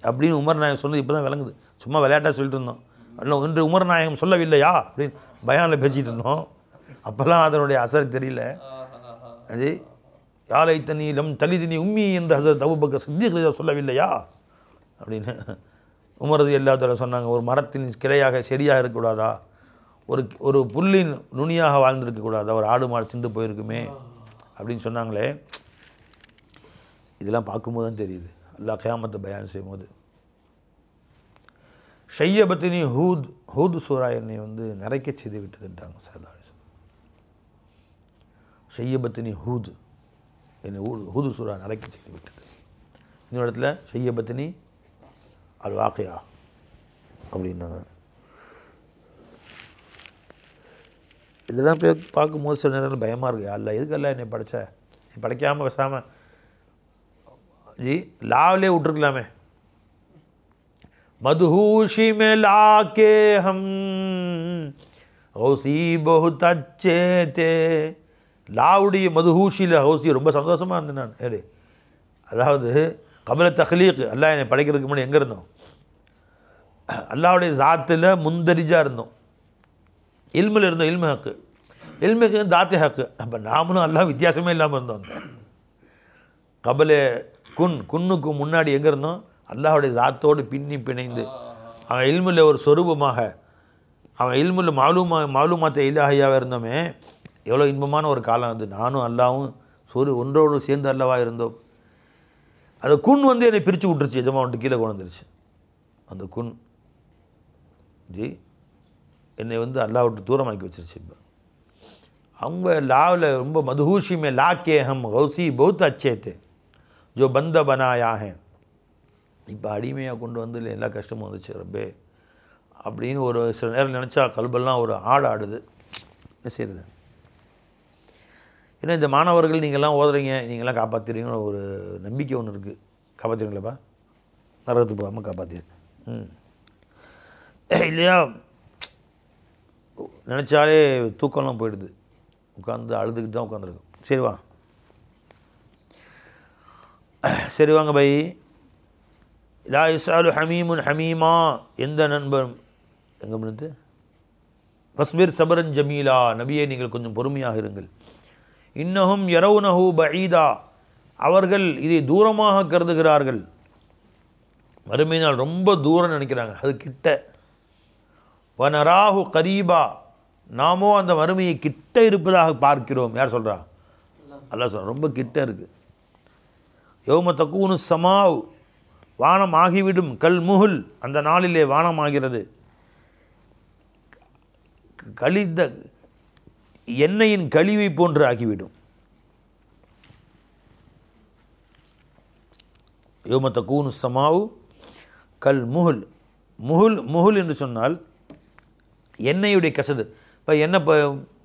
அப்படின்னு உமர் நாயகம் சொன்னது இப்போ தான் விளங்குது. சும்மா விளையாட்டாக சொல்லிட்டு இருந்தோம். இன்னும் இன்று உமர் நாயகம் சொல்லவில்லையா அப்படின்னு பயானில் பேசிகிட்டு இருந்தோம். அப்போல்லாம் அதனுடைய அசர் தெரியல. அது யாழைத்தனி லம் தலிதனி உம்மி என்று ஹஸரத் அபூபக்கர் சித்திக் சொல்லவில்லையா அப்படின்னு உமரது எல்லாத்தோட சொன்னாங்க. ஒரு மரத்தின் கிளையாக செடியாக இருக்கக்கூடாதா? ஒரு புல்லின் நுனியாக வாழ்ந்துருக்கக்கூடாதா? ஒரு ஆடு மாடு சிந்து போயிருக்குமே அப்படின்னு சொன்னாங்களே. இதெல்லாம் பார்க்கும்போது தான் தெரியுது. அல்லாஹ் கியாமத்தை பயான் செய்யும்போது. ஷையபத்தினி ஹூத் சூரா என்னை வந்து நிறைக்க செய்து விட்டதுன்ட்டாங்க சல்லல்லாஹு அலைஹி வஸல்லம். ஷையபத்தினி என்னை ஹூது சூரா நிறைக்க செய்து விட்டது. இன்னொரு இடத்துல ஷையபத்தினி அல் வாக்கியா அப்படின்னாங்க. இதெல்லாம் போய் பார்க்கும்போது சில நேரத்தில் பயமாக இருக்குது. அல்ல எதுக்கல்ல என்னை படைச்ச? நீ படைக்காமல் பேசாமல் ஜி லாவிலே விட்டுருக்கலாமே. மதுஹூஷி மே லாக்கே ஹம் ஹௌசி பஹுத் அச்சே தே. லாவுடைய மதுஹூஷியில் ஹௌசி ரொம்ப சந்தோஷமாக இருந்தேன் நான். ஏடு அதாவது கபல தஹ்லீக், அல்லாஹ் என்னை படைக்கிறதுக்கு முன்னாடி எங்கே இருந்தோம்? அல்லாஹ்வுடைய ஜாத்தில் முந்தரிஜாக இருந்தோம். இல்மில் இருந்தோம். இல்மு ஹக்கு, இல்முக்கு தாத்தே ஹக்கு. அப்போ நாமளும் அல்லாஹ் வித்தியாசமே இல்லாமல் இருந்தோம். அந்த கபல குன்னுக்கு முன்னாடி எங்கே இருந்தோம்? அல்லாஹ்வுடைய ஜாத்தோடு பின்னி பிணைந்து அவன் இல்மில் ஒரு சொரூபமாக, அவன் இல்மில் மாலூமாத்த இலாஹியாவாக இருந்தோமே. எவ்வளோ இன்பமான ஒரு காலம் அது. நானும் அல்லாவும் ஒன்றோடு சேர்ந்து அல்லவா இருந்தோம். அந்த குன் வந்து என்னை பிரித்து விட்டுருச்சு. எஜமா வந்துட்டு கீழே கொண்டு வந்துருச்சு. அந்த குன் ஜி என்னை வந்து அல்லாஹ் விட்டு தூரமாக்கி வச்சிருச்சு. இப்போ அவங்க லாவில் ரொம்ப மதுஹூஷி மே லாக்கே ஹம் ஹௌசி பௌத் அச்சேத்து ஜோ பந்த பனாயா ஹே. இப்போ அடிமையாக கொண்டு வந்து எல்லா கஷ்டமும் வந்துச்சு ரப்பே அப்படின்னு ஒரு சில நேரம் நினச்சா கல்பெல்லாம் ஒரு ஆடுது. என்ன செய்யுது? ஏன்னா இந்த மாணவர்கள் நீங்கள்லாம் ஓதுறீங்க, நீங்கள்லாம் காப்பாற்றிடுவீங்கன்னு ஒரு நம்பிக்கை ஒன்று இருக்குது. காப்பாற்றிடுவீங்களாப்பா? நரகத்துக்கு போகாமல் காப்பாற்றிருக்கு. இல்லையா, நினச்சாலே தூக்கம்லாம் போயிடுது, உட்காந்து அழுதுகிட்டு தான் உட்காந்துருக்கும். சரி வா, சரி வாங்க பை. லா இஸ்அலு ஹமீமுன் ஹமீமா, எந்த நண்பன் எங்கே முடிந்து ஃபஸ்பிர் சபரன் ஜமீலா, நபியே நீங்கள் கொஞ்சம் பொறுமையாக இருங்கள். இன்னஹும் யரவுனஹு பஈதா, அவர்கள் இதை தூரமாக கருதுகிறார்கள். மறுமை நாள் ரொம்ப தூரம் நினைக்கிறாங்க, அது கிட்ட. வனராஹு கரீபா, நாமோ அந்த மறுமையை கிட்ட இருப்பதாக பார்க்கிறோம். யார் சொல்கிறா? அல்லாஹ் சொல்கிறா, ரொம்ப கிட்ட இருக்குது. யௌம தக்கூனு சமாவ், வானம் ஆகிவிடும். கல் முகுல், அந்த நாளிலே வானம் ஆகிறது கழிந்த எண்ணெயின் கழிவை போன்று ஆகிவிடும். யௌம தக்கூனு சமாவ் கல் முகுல். முகுல் என்று சொன்னால் எண்ணெயுடைய கசடு. இப்போ எண்ணெய்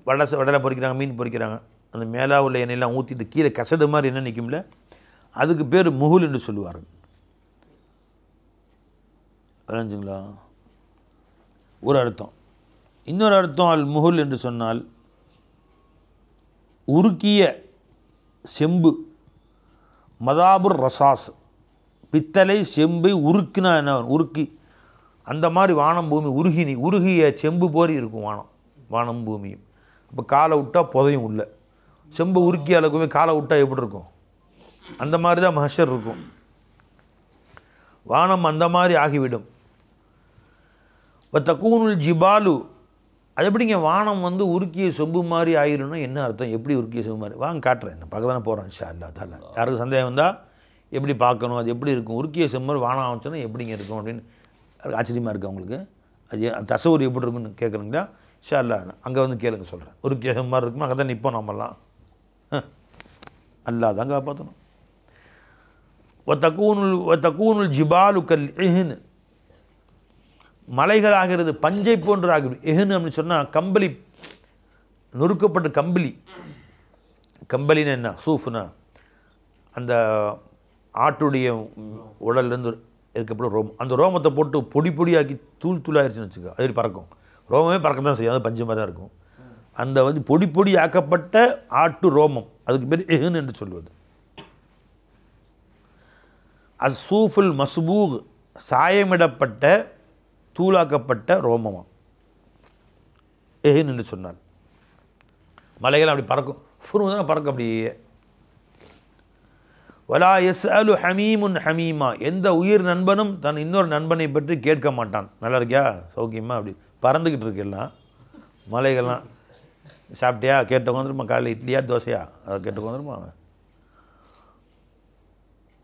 வடலை பொறிக்கிறாங்க, மீன் பொறிக்கிறாங்க, அந்த மேலே உள்ள எண்ணெயெல்லாம் ஊற்றிட்டு கீழே கசடு மாதிரி எண்ணெய் நிற்கும்ல, அதுக்கு பேர் முகுல் என்று சொல்லுவார்கள். விளைஞ்சுங்களா? ஒரு அர்த்தம். இன்னொரு அர்த்தம் அல் முகுல் என்று சொன்னால் உருக்கிய செம்பு, மதாபுர் ரசாஸ், பித்தளை செம்பை உருக்கினா என்ன, உருக்கி அந்த மாதிரி வானம் பூமி உருகிய செம்பு போரி இருக்கும் வானம் பூமியும். அப்போ காலை விட்டால் புதையும் உள்ள. செம்பு உருக்கிய அளவுக்குமே காலை விட்டால் எப்படி இருக்கும்? அந்த மாதிரி தான் மஹ்ஷர் இருக்கும். வானம் அந்த மாதிரி ஆகிவிடும். தக்கூனுல் ஜிபாலு, அது எப்படிங்க வானம் வந்து உருக்கிய செம்பு மாதிரி ஆகிடும்னா என்ன அர்த்தம்? எப்படி உருக்கிய செம்பு மாதிரி? வாங்க காட்டுறேன், நான் பார்க்க தானே போகிறேன் இன்ஷா அல்லாஹ் தஆலா. யாருக்கு சந்தேகம் வந்தால் எப்படி பார்க்கணும், அது எப்படி இருக்கும், உருக்கிய செம்பு மாதிரி வானம் ஆச்சுன்னா எப்படிங்க இருக்கும் அப்படின்னு ஆச்சரியமாக இருக்குது அவங்களுக்கு. அது தசவுர் எப்படி இருக்குன்னு கேட்குறீங்களா? இன்ஷா அல்லாஹ் அங்கே வந்து கேளுங்க, சொல்கிறேன். உருக்கிய செம்பு மாதிரி இருக்குமா, அங்கே தான் நிற்போம் நம்மலாம். அல்லாஹ் தான் காப்பாற்றணும். தக்கூனுல் ஜிபாலு கல் இஹ்ன், மலைகள் ஆகிறது பஞ்சை போன்று ஆகிவிடும். எஹ்னு அப்படின்னு சொன்னால் கம்பளி, நொறுக்கப்பட்ட கம்பளின்னு என்ன, சூஃப்னா அந்த ஆட்டுடைய உடல்லேருந்து இருக்கப்பட்ட ரோமம், அந்த ரோமத்தை போட்டு பொடி பொடியாக்கி தூளாயிருச்சுன்னு வச்சுக்கோ, அது பறக்கும். ரோமமே பறக்க தான் செய்யும், அது பஞ்சு மாதிரி தான் இருக்கும். அந்த வந்து பொடி பொடி ஆக்கப்பட்ட ஆட்டு ரோமம், அதுக்கு பேர் எஹ்னு என்று சொல்வது. அஸ்ஸூஃபுல் மஸ்பூக், சாயமிடப்பட்ட தூளாக்கப்பட்ட ரோமமா எஹ்ன் என்று சொன்னால். மலைகள் அப்படி பறக்கும், ஃபுருதான் பறக்கும் அப்படியே. வலா யஸ்அலு ஹமீமுன் ஹமீமா, எந்த உயிர் நண்பனும் தன் இன்னொரு நண்பனை பற்றி கேட்க மாட்டான். நல்லா இருக்கியா, சௌக்கியமா, அப்படி பறந்துக்கிட்டு இருக்கு எல்லாம் மலைகள்லாம். சாப்பிட்டியா, கேட்டு வந்துருமா, காலையில் இட்லியா தோசையா, அதை கேட்டு வந்துருமா.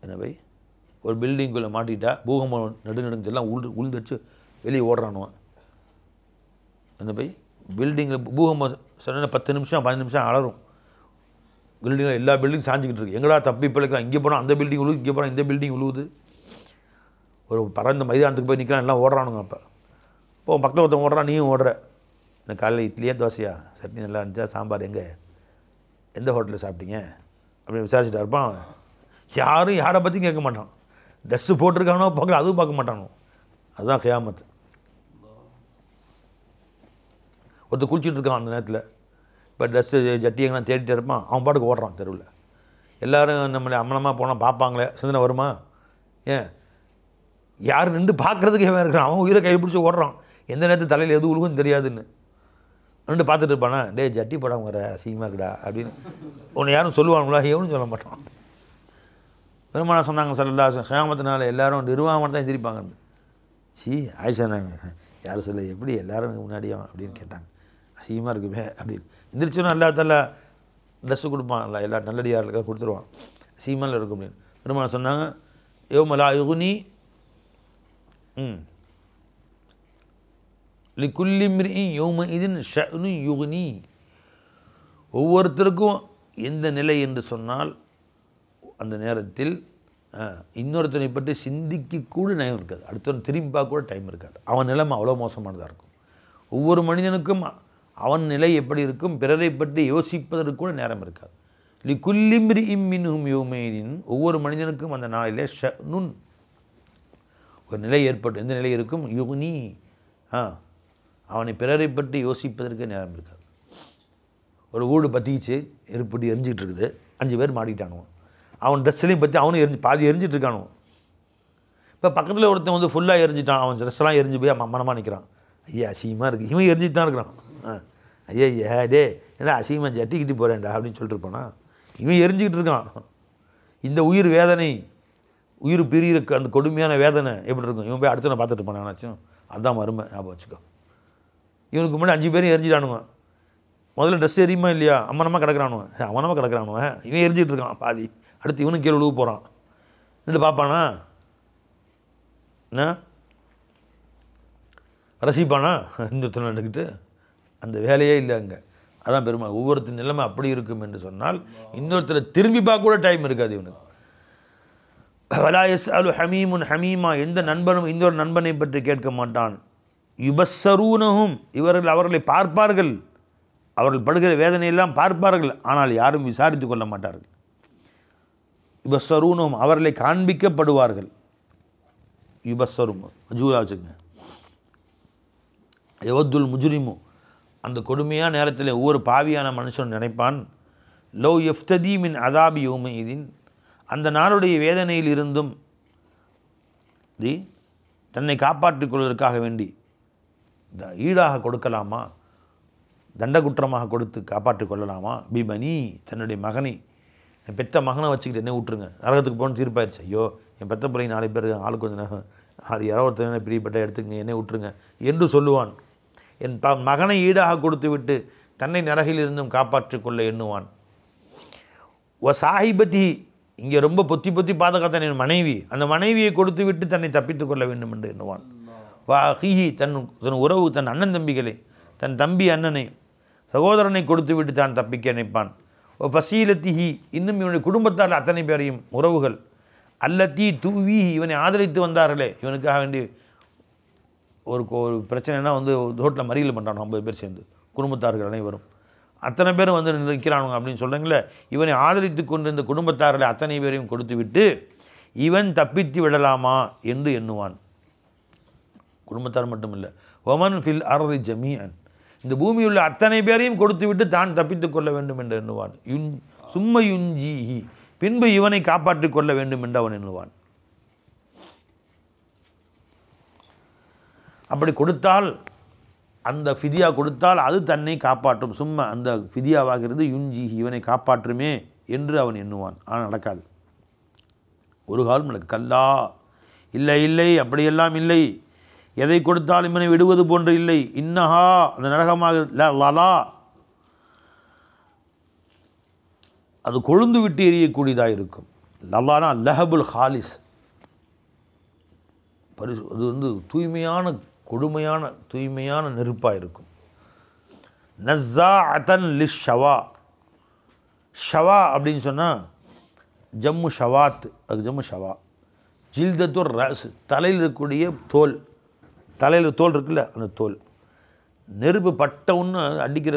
என்ன பை, ஒரு பில்டிங்குள்ளே மாட்டிக்கிட்டா பூகம்பம் நடுநடுங்கெல்லாம் உளுந்துச்சு வெளியே ஓடுறானுவான். அந்த பை பில்டிங்கில் பூகம்பம் சொன்ன 10 நிமிஷம் 15 நிமிஷம் அலரும். பில்டிங்கில் எல்லா பில்டிங் சாஞ்சிக்கிட்டு இருக்கு. எங்கடா தப்பி பிழைக்கலாம், இங்கே போனால் அந்த பில்டிங் உழுவுது, இங்கே போனால் இந்த பில்டிங் உழுவுது. ஒரு பறந்த மைதானத்துக்கு போய் நிற்கலாம், எல்லாம் ஓடுறானுங்க. அப்போ இப்போ பக்கத்தில் ஒருத்தன் ஓடுறான், நீயும் ஓடுற. இந்த காலையில் இட்லியா தோசையா, சட்னி நல்லா இருந்துச்சா, சாம்பார் எங்கே, எந்த ஹோட்டலில் சாப்பிட்டீங்க அப்படின்னு விசாரிச்சுட்டு இருப்பான். யாரும் யாரை பற்றியும் கேட்க மாட்டான். ட்ரெஸ்ஸு போட்டிருக்கானோ பார்க்கல, அதுவும் பார்க்க மாட்டானோ. அதுதான் கியாமத். ஒருத்தர் குளிச்சுட்டு இருக்கான் அந்த நேரத்தில். இப்போ ட்ரெஸ்ஸு ஜட்டி எங்கெல்லாம் தேடிட்டு இருப்பான், அவன் பாட்டுக்கு ஓடுறான் தெருவில். எல்லோரும் நம்மளை அம்மனமாக போனால் பார்ப்பாங்களே, சிந்தனை வருமா? ஏன் யார் நின்று பார்க்குறதுக்கு எவன் இருக்கிறான், அவன் உயிரை கைப்பிடிச்சி ஓடுறான். எந்த நேரத்தில் தலையில் எது உழுகுன்னு தெரியாதுன்னு நின்று பார்த்துட்டு இருப்பானா. டே ஜட்டி படம் வர அசிங்கமாக இருக்குடா அப்படின்னு உன்னை யாரும் சொல்லுவாங்களா? எவனும் சொல்ல மாட்டான். பெருமானா சொன்னாங்க ஸல்லல்லாஹு கியாமத்தினால எல்லாரும் நிர்வாகமாக தான் எந்திரிப்பாங்கன்னு. ஆயிஷா நாங்கள் யார் சொல்ல, எப்படி எல்லோரும் முன்னாடியும் அப்படின்னு கேட்டாங்க. அசிங்கமாக இருக்குமே அப்படின்னு. எந்திரிச்சோன்னா அல்லா தஆலா ட்ரெஸ்ஸு கொடுப்பான், எல்லா நல்லடியார்களுக்காக கொடுத்துருவான். அசிங்கமாக இருக்கும் அப்படின்னு பெருமானா சொன்னாங்க. யௌம லா யுக்னி லிகுல்லி இம்ரிஇன் யௌமஇதின் ஷஅனு யுக்னி, ஒவ்வொருத்தருக்கும் எந்த நிலை என்று சொன்னால் அந்த நேரத்தில் இன்னொருத்தனை பற்றி சிந்திக்கக்கூட டைம் இருக்காது, அடுத்தவன் திரும்பி பார்க்க கூட டைம் இருக்காது. அவன் நிலைமை அவ்வளோ மோசமானதாக இருக்கும். ஒவ்வொரு மனிதனுக்கும் அவன் நிலை எப்படி இருக்கும், பிறரை பற்றி யோசிப்பதற்கு கூட நேரம் இருக்காது. லிகுல்லி இம்ரிஇன் மின்ஹும் யௌமஇதின், ஒவ்வொரு மனிதனுக்கும் அந்த நாளிலே ஷஅனுன், ஒரு நிலை ஏற்பட்டு எந்த நிலை இருக்கும் யுக்னி அவனை பிறரை பற்றி யோசிப்பதற்கு நேரம் இருக்காது. ஒரு வீடு பற்றிச்சு எரிப்பட்டி எரிஞ்சிட்டு இருக்குது, 5 பேர் மாட்டிக்கிட்டானுவன். அவன் ட்ரெஸ்லையும் பற்றி அவனும் பாதி எரிஞ்சிட்டு இருக்கானுவன். இப்போ பக்கத்தில் ஒருத்தன் வந்து ஃபுல்லாக எரிஞ்சிட்டான், அவன் ட்ரெஸ்லாம் எரிஞ்சு போய் மனமாக நிற்கிறான். ஐயா அசிங்கமாக இருக்குது, இவன் எரிஞ்சிட்டு தான் இருக்கிறான். ஐயா டே ஏன்னா அசிங்கமாக ஜட்டிக்கிட்டு போகிறேன்டா அப்படின்னு சொல்லிட்டு இருப்பானா, இவன் எரிஞ்சிக்கிட்டு இருக்கான். இந்த உயிர் வேதனை, உயிர் பிரியிருக்கு அந்த கொடுமையான வேதனை எப்படி இருக்கும், இவன் போய் அடுத்த நான் பார்த்துட்டு இருப்பான். என்னாச்சும் அதுதான் மருமை, ஞாபகம் வச்சுக்கோ. இவனுக்கு முன்னாடி 5 பேரும் எரிஞ்சிட்டானுங்க. முதல்ல ட்ரெஸ் எரியுமா இல்லையா, அம்மனமாக கிடக்கிறானுவன், அவனமாக கிடக்கிறானுவன், இவன் எரிஞ்சிட்டு இருக்கான் பாதி. அடுத்து இவனுக்கு கீழே உழுவு போகிறான். ரெண்டு பார்ப்பானா என்ன ரசிப்பானா இன்னொருத்தனை நின்றுக்கிட்டு, அந்த வேலையே இல்லை அங்கே. அதான் பெருமை. ஒவ்வொருத்தர் நிலைமை அப்படி இருக்கும் என்று சொன்னால் இன்னொருத்தரை திரும்பி பார்க்க கூட டைம் இருக்காது இவனுக்கு. வலா யஸ்அலு ஹமீமுன் ஹமீமா, எந்த நண்பனும் இன்னொரு நண்பனை பற்றி கேட்க மாட்டான். யுபஸ்ஸரூனஹும், இவர்கள் அவர்களை பார்ப்பார்கள், அவர்கள் படுகிற வேதனையெல்லாம் பார்ப்பார்கள், ஆனால் யாரும் விசாரித்து கொள்ள மாட்டார்கள். யுபஸ்ஸரூனஹும், அவர்களை காண்பிக்கப்படுவார்கள். யுபஸ்ஸரும் ஜூலா வச்சுக்கங்க. யவத்துல் முஜ்ரிமு, அந்த கொடுமையான நேரத்தில் ஒவ்வொரு பாவியான மனுஷன் நினைப்பான், லவ் எஃப்ததி மின் அதாபி யௌமஇதின், அந்த நாளுடைய வேதனையில் இருந்தும் தன்னை காப்பாற்றிக் கொள்வதற்காக வேண்டி ஈடாக கொடுக்கலாமா, தண்டகுற்றமாக கொடுத்து காப்பாற்றிக் கொள்ளலாமா. பிபனி, தன்னுடைய மகனை, என் பெத்த மகனை வச்சுக்கிட்டு என்ன விட்டுருங்க, நரகத்துக்கு போகணும்னு தீர்ப்பாயிருச்சு. ஐயோ என் பெத்த பிள்ளைங்க 4 பேர் ஆளுக்கு கொஞ்சம் அது யாராவது பிரியப்பட்ட எடுத்துக்கங்க, என்னை விட்டுருங்க என்று சொல்லுவான். என் மகனை ஈடாக கொடுத்து விட்டு தன்னை நரகில் இருந்தும் காப்பாற்றிக் கொள்ள எண்ணுவான். ஓ சாஹிபதி, இங்கே ரொம்ப பொத்தி பொத்தி பாதுகாத்தான் என் மனைவி, அந்த மனைவியை கொடுத்து விட்டு தன்னை தப்பித்துக் கொள்ள வேண்டும் என்று எண்ணுவான். வா ஹிஹி, தன் உறவு, தன் அண்ணன் தம்பிகளை, தன் தம்பி அண்ணனை சகோதரனை கொடுத்து விட்டு தான் தப்பிக்க நினைப்பான். ஓ ஃபசீலத்திஹி, இன்னும் இவனுடைய குடும்பத்தால் அத்தனை பேரையும் உறவுகள், அல்லத்தி தூவி, இவனை ஆதரித்து வந்தார்களே, இவனுக்காக வேண்டி ஒரு பிரச்சனைனா வந்து ரோட்டில் மறியல் பண்ணுறான் 50 பேர் சேர்ந்து, குடும்பத்தார்கள் அனைவரும் அத்தனை பேரும் வந்து நிற்கிறானுங்க அப்படின்னு சொல்கிறாங்களே, இவனை ஆதரித்து கொண்டு இந்த குடும்பத்தார்களை அத்தனை பேரையும் கொடுத்து விட்டு இவன் தப்பித்து விடலாமா என்று எண்ணுவான். குடும்பத்தார் மட்டும் இல்லை, ஒமன் ஃபில் அர்தி ஜமீஅன், இந்த பூமியுள்ள அத்தனை பேரையும் கொடுத்து விட்டு தான் தப்பித்து கொள்ள வேண்டும் என்று எண்ணுவான். சும்ம யுஞ்சிஹி, பின்பு இவனை காப்பாற்றிக் கொள்ள வேண்டும் என்று அவன் எண்ணுவான். அப்படி கொடுத்தால், அந்த ஃபிதியா கொடுத்தால் அது தன்னை காப்பாற்றும். சும்மா அந்த ஃபிதியாவாகிறது யுஞ்சி, இவனை காப்பாற்றுமே என்று அவன் எண்ணுவான். ஆனால் நடக்காது, ஒரு காலம் நடக்கு. கல்லா, இல்லை இல்லை, அப்படியெல்லாம் இல்லை. எதை கொடுத்தாலும் இவனை விடுவது போன்று இல்லை. இன்னஹா, அந்த நரகமாக லலா, அது கொழுந்து விட்டு எரியக்கூடியதாக இருக்கும். லல்லானா லஹபுல் ஹாலிஸ், அது வந்து தூய்மையான கொடுமையான தூய்மையான நெருப்பாக இருக்கும். நஸ்ஸாஅத்தன் லிஷவா, ஷவா அப்படின்னு சொன்னால் ஜம்மு ஷவாத், அது ஜம்மு ஷவா. ஜில்தத்துர் ரஸ், தலையில் இருக்கக்கூடிய தோல், தலையில் தோல் இருக்குல்ல அந்த தோல். நெருப்பு பட்ட ஒன்று அடிக்கிற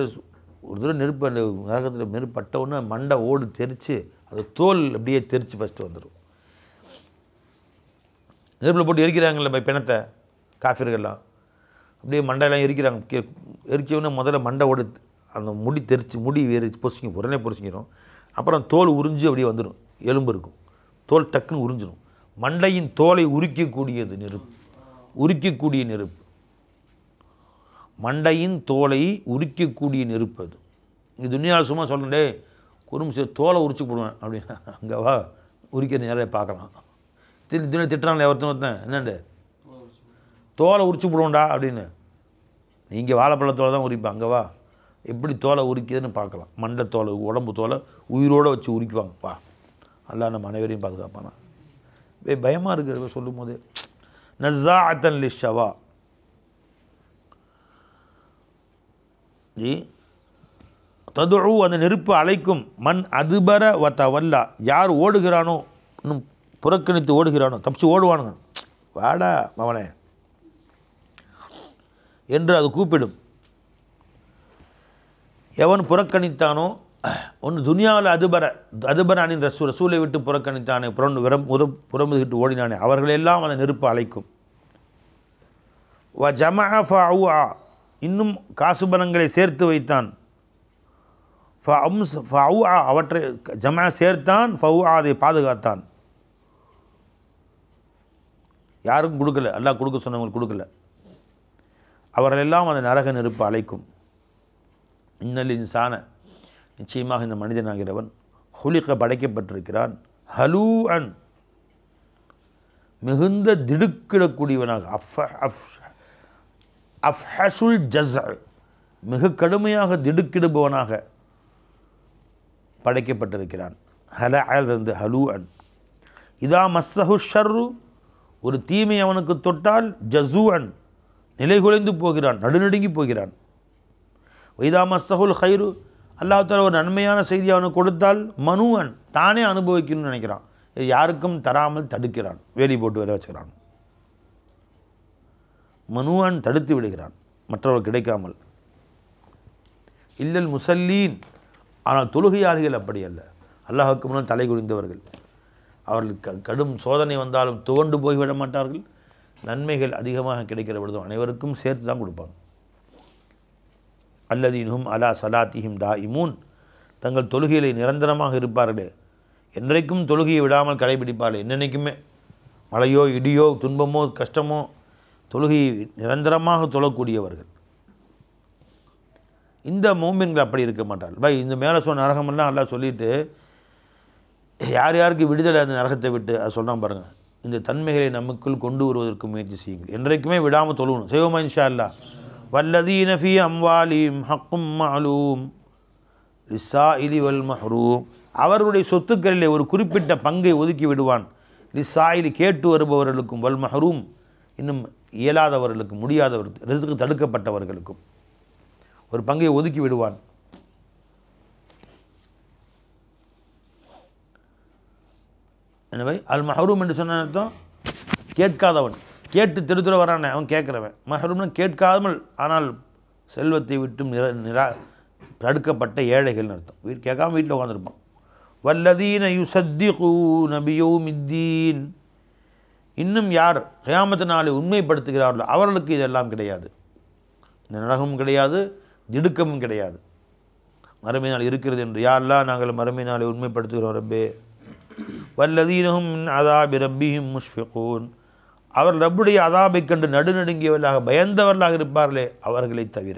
ஒரு தடவை நெருப்பு, அந்த நரகத்தில் நெருப்பு பட்ட ஒன்று மண்டை ஓடு தெரித்து அது தோல் அப்படியே தெரித்து ஃபஸ்ட்டு வந்துடும். நெருப்பில் போட்டு எரிக்கிறாங்கல்ல பிணத்தை காஃபிர்கள்லாம், அப்படியே மண்டையெல்லாம் எரிக்கிறாங்க. எரிக்கவுடனே முதல்ல மண்டை ஓடு அந்த முடி தெரித்து, முடி பொசிக்கும், உடனே பொசிக்கிறோம். அப்புறம் தோல் உறிஞ்சு அப்படியே வந்துடும், எலும்பு இருக்கும், தோல் டக்குன்னு உறிஞ்சிடும். மண்டையின் தோலை உரிக்கக்கூடியது நெருப்பு, உரிக்கக்கூடிய நெருப்பு, மண்டையின் தோலை உரிக்கக்கூடிய நெருப்பு. அது இது துனியாவில் சும்மா சொல்லண்டே குறும்பு தோலை உரிச்சு போடுவேன் அப்படின்னா, அங்கே வா உரிக்கிற நேரம் பார்க்கலாம். திட்டுறாங்களே ஒருத்தன் என்னண்டு தோலை உரிச்சு போடுவோண்டா அப்படின்னு. நீங்கள் வாழைப்பழத்தோலை தான் உரிப்பேன், அங்கே வா எப்படி தோலை உரிக்குதுன்னு பார்க்கலாம். மண்டை தோலை, உடம்பு தோலை உயிரோடு வச்சு உரிக்குவாங்க. வா, அல்லா நம்ம அனைவரையும் பாதுகாப்பானா. பயமாக இருக்குது சொல்லும் போதே. நஸ்ஸாஅத்தன் லிஷவா, ஜி ததுஉ, அந்த நெருப்பு அழைக்கும். மன் அதுபர வ தவல்லா, யார் ஓடுகிறானோ, இன்னும் புறக்கணித்து ஓடுகிறானோ, தப்பிச்சு ஓடுவானுங்க, வாடா மவனே என்று அது கூப்பிடும். எவன் புறக்கணித்தானோ, ஒன்று துனியாவில் அதுபரானின் ரசூலை விட்டு புறக்கணித்தானே, புறமுதுகிட்டு ஓடினானே, அவர்களெல்லாம் அந்த நெருப்பு அழைக்கும். வ ஜமஅ ஃபஅவுஆ இன்னும் காசு பணங்களை சேர்த்து வைத்தான். ஃபஅவுஆ அவற்றை ஜமஅ சேர்த்தான், ஃபஅவுஆ அதை பாதுகாத்தான். யாருக்கும் கொடுக்கல, அல்லாஹ் கொடுக்க சொன்னவங்களுக்கு கொடுக்கல. அவர்களெல்லாம் அந்த நரக நெருப்பு அழைக்கும். இன்னல் இன்சான நிச்சயமாக இந்த மனிதனாகிறவன் ஹுலிக படைக்கப்பட்டிருக்கிறான் ஹலூஅன் மிகுந்த திடுக்கிடக்கூடியவனாக, அஃப்ஹஷுல் ஜஸ மிக கடுமையாக திடுக்கிடுபவனாக படைக்கப்பட்டிருக்கிறான். ஹலஅலிருந்து ஹலூஅன். இதா மஸ்ஸஹு ஷர்ரு ஒரு தீமை அவனுக்கு தொட்டால் ஜஸூஅன் நிலைகுலைந்து போகிறான், நடுநடுங்கி போகிறான். இதா மஸ்ஸஹுல் ஹைரு அல்லாஹ் தஆலா ஒரு நன்மையான செய்தி அவனுக்கு கொடுத்தால் மனுவன் தானே அனுபவிக்கணும்னு நினைக்கிறான், யாருக்கும் தராமல் தடுக்கிறான், வேலி போட்டு வர வச்சுக்கிறான். மனுவன் தடுத்து விடுகிறான் மற்றவர்கள் கிடைக்காமல். இல்லல் முசல்லீன் ஆனால் தொழுகையாளிகள் அப்படி அல்ல. அல்லாஹ்வுக்கு முன்னால் தலை குனிந்தவர்கள். அவர்கள் கடும் சோதனை வந்தாலும் துவண்டு போய்விட மாட்டார்கள். நன்மைகள் அதிகமாக கிடைக்கிற பொழுதும் அனைவருக்கும் சேர்த்து தான் கொடுப்பாங்க. அல்லதீனும் அலா சலாத்திஹிம் தாயிமூன் தங்கள் தொழுகையிலே நிரந்தரமாக இருப்பார்களே, என்றைக்கும் தொழுகையை விடாமல் கடைபிடிப்பார்கள். என்னென்னைக்குமே மழையோ இடியோ துன்பமோ கஷ்டமோ தொழுகையை நிரந்தரமாக தொழக்கூடியவர்கள். இந்த மோமின்கள் அப்படி இருக்க மாட்டார்கள். பை இந்த மேலே சொன்ன நரகமெல்லாம் எல்லாம் சொல்லிவிட்டு யார் யாருக்கு விடுதலை அந்த நரகத்தை விட்டு அது சொன்னால் பாருங்கள். இந்த தன்மைகளை நமக்குள் கொண்டு வருவதற்கு முயற்சி செய்யுங்கள். என்றைக்குமே விடாமல் தொழுகணும். செய்வோமா இன்ஷா அல்லாஹ். வல்லதீன ஃபீ அம்வாலிஹிம் ஹக்கும் மஅலூம் லிஸ்ஸாயிலி வல் மஹ்ரூம் அவருடைய சொத்துக்களிலே ஒரு குறிப்பிட்ட பங்கை ஒதுக்கி விடுவான். லிஸ்ஸாயிலி கேட்டு வருபவர்களுக்கும், வல் மஹ்ரூம் இன்னும் இயலாதவர்களுக்கும், முடியாதவர்களுக்கு, ரிஸ்க்கு தடுக்கப்பட்டவர்களுக்கும் ஒரு பங்கை ஒதுக்கி விடுவான். எனவே அல் மஹ்ரூம் என்று சொன்ன அர்த்தம் கேட்காதவன், கேட்டு திருத்துற வரானே அவன் கேட்குறவன். மஹ்ரூம்னு கேட்காமல் ஆனால் செல்வத்தை விட்டும் தடுக்கப்பட்ட ஏழைகள்னு அர்த்தம். கேட்காம வீட்டில் உட்காந்துருப்பான். வல்லதீன யுஸத்திகூன பியௌமித்தீன் இன்னும் யார் கியாமத் நாளை உண்மைப்படுத்துகிறார்களோ அவர்களுக்கு இதெல்லாம் கிடையாது. இந்த நரகமும் கிடையாது, திடுக்கமும் கிடையாது. மறுமை நாள் இருக்கிறது என்று யா அல்லாஹ் நாங்கள் மறுமை நாளை உண்மைப்படுத்துகிறோம் ரப்பே. வல்லதீனஹும் மின் அதாபி ரப்பிஹிம் முஷ்ஃபிகூன் அவர் ரப்புடைய அதாபை கண்டு நடுநடுங்கியவர்களாக பயந்தவர்களாக இருப்பார்களே அவர்களை தவிர.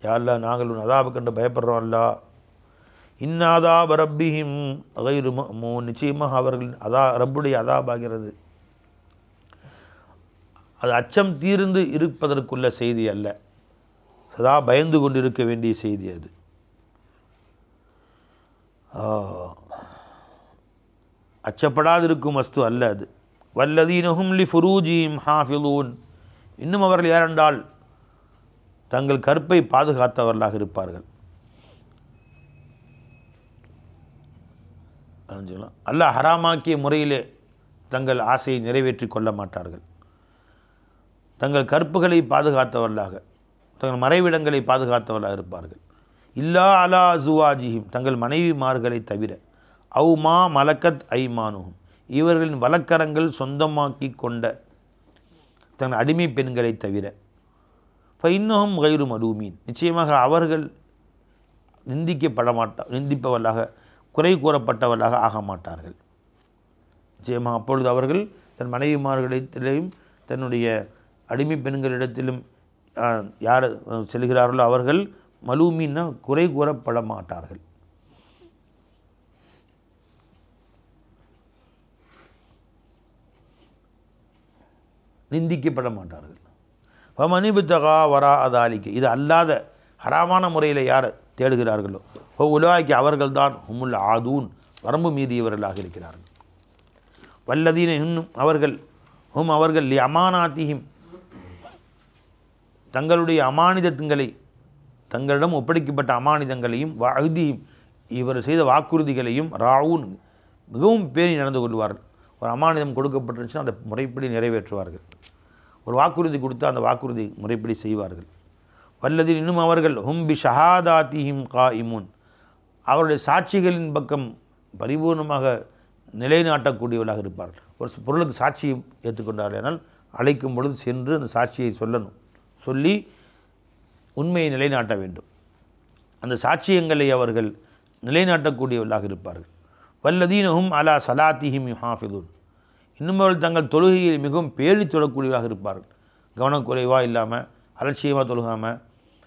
யா அல்லாஹ் நாங்கள் உன் அதாபை கண்டு பயப்படுறோம் அல்லாஹ். இன்னாதாப ரப்பிஹிம் கைரு மஅமூன் நிச்சயமாக அவர்கள் ரப்புடைய அதாபாகிறது. அது அச்சம் தீர்ந்து இருப்பதற்குள்ள செய்தி அல்ல, சதா பயந்து கொண்டு இருக்க வேண்டிய செய்தி அது. அச்சப்படாதிருக்கும் வஸ்து அல்ல அது. வல்லதீனஹும் லி ஃபுரூஜிஹிம் ஹாஃபிலூன் இன்னும் அவர்கள் யாரென்றால் தங்கள் கற்பை பாதுகாத்தவர்களாக இருப்பார்கள். அல்லாஹ் ஹராமாக்கிய முறையிலே தங்கள் ஆசையை நிறைவேற்றி கொள்ள மாட்டார்கள். தங்கள் கற்புகளை பாதுகாத்தவர்களாக, தங்கள் மறைவிடங்களை பாதுகாத்தவர்களாக இருப்பார்கள். இல்லா அலா அசுவாஜிஹிம் தங்கள் மனைவிமார்களை தவிர, அவு மா மலக்கத் ஐமானுஹும் இவர்களின் வழக்கரங்கள் சொந்தமாக்கி கொண்ட தங்கள் அடிமை பெண்களை தவிர. ஃபைன்னஹும் கைரு மலூமீன் நிச்சயமாக அவர்கள் நிந்திப்பவர்களாக குறை கூறப்பட்டவர்களாக ஆக மாட்டார்கள். நிச்சயமாக அப்பொழுது அவர்கள் தன் மனைவிமார்களிடத்திலும் தன்னுடைய அடிமை பெண்களிடத்திலும் யார் செல்கிறார்களோ அவர்கள் மலூமீன்னா குறை கூறப்பட மாட்டார்கள். நிந்திக்கப்பட மாட்டார்கள். மணிபுத்தகா வரா அதாலிக்கு இது அல்லாத ஹராமான முறையில் யார் தேடுகிறார்களோ உலவாய்க்கு அவர்கள்தான் ஹுமுல் ஆதூன் வரம்பு மீறியவர்களாக இருக்கிறார்கள். வல்லதீன இன்னும் அவர்கள் அவர்கள் லி அமானாத்திஹிம் தங்களுடைய அமானிதங்களை தங்களிடம் ஒப்படைக்கப்பட்ட அமானிதங்களையும் வஅதிஹிம் இவர் செய்த வாக்குறுதிகளையும் ராவூன் மிகவும் பேணி நடந்து கொள்வார்கள். ஒரு அமானிதம் கொடுக்கப்பட்டுருந்துச்சுன்னா அதை முறைப்படி நிறைவேற்றுவார்கள். ஒரு வாக்குறுதி கொடுத்து அந்த வாக்குறுதி முறைப்படி செய்வார்கள். வல்லதில் இன்னும் அவர்கள் பி ஷஹாதாத்திஹிம் காயிமுன் அவருடைய சாட்சிகளின் பக்கம் பரிபூர்ணமாக நிலைநாட்டக்கூடியவர்களாக இருப்பார்கள். ஒரு பொருளுக்கு சாட்சியும் ஏற்றுக்கொண்டார்கள் ஆனால் அழைக்கும் பொழுது சென்று அந்த சாட்சியை சொல்லணும், சொல்லி உண்மையை நிலைநாட்ட வேண்டும். அந்த சாட்சியங்களை அவர்கள் நிலைநாட்டக்கூடியவர்களாக இருப்பார்கள். வல்லதீனஹும் அலா சலாத்திஹிம் யுஹாஃபிதுன், இன்னும் அவர்கள் தங்கள் தொழுகையை மிகவும் பேணி தொழக்கூடியவர்களாக இருப்பார்கள். கவனக்குறைவாக இல்லாமல், அலட்சியமாக தொழுகாமல்,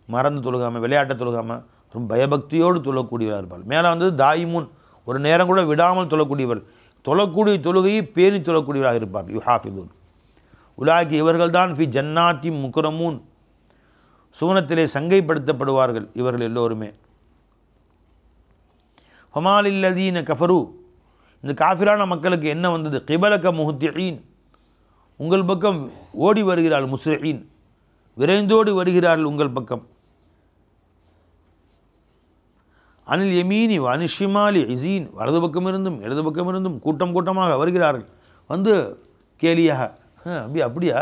மறந்து தொழுகாமல், விளையாட்டை தொழுகாமல், ரொம்ப பயபக்தியோடு தொழக்கூடியவராக இருப்பார்கள். மேலே வந்து தாயிமுன், ஒரு நேரம் கூட விடாமல் தொழக்கூடியவர், தொழக்கூடிய தொழுகையை பேணி தொழக்கூடியவராக இருப்பார்கள். யுஹாஃபிதுன் உலாக்கி, இவர்கள்தான் ஃபி ஜன்னாத்தி முக்ரமூன், சுவனத்திலே சங்கைப்படுத்தப்படுவார்கள் இவர்கள் எல்லோருமே. ஃபமாலில்லதீன கஃபரு, இந்த காஃபிரான மக்களுக்கு என்ன வந்தது? கிபலக முஹ்திஈன், உங்கள் பக்கம் ஓடி வருகிறார்கள். முஸ்ரிஈன், விரைந்தோடி வருகிறார்கள் உங்கள் பக்கம். அனில் யமீனி அனிஷிமாலி இசீன், வலது பக்கம் இருந்தும் இடது பக்கம் இருந்தும் கூட்டம் கூட்டமாக வருகிறார்கள். வந்து கேலியாக, அப்படியா,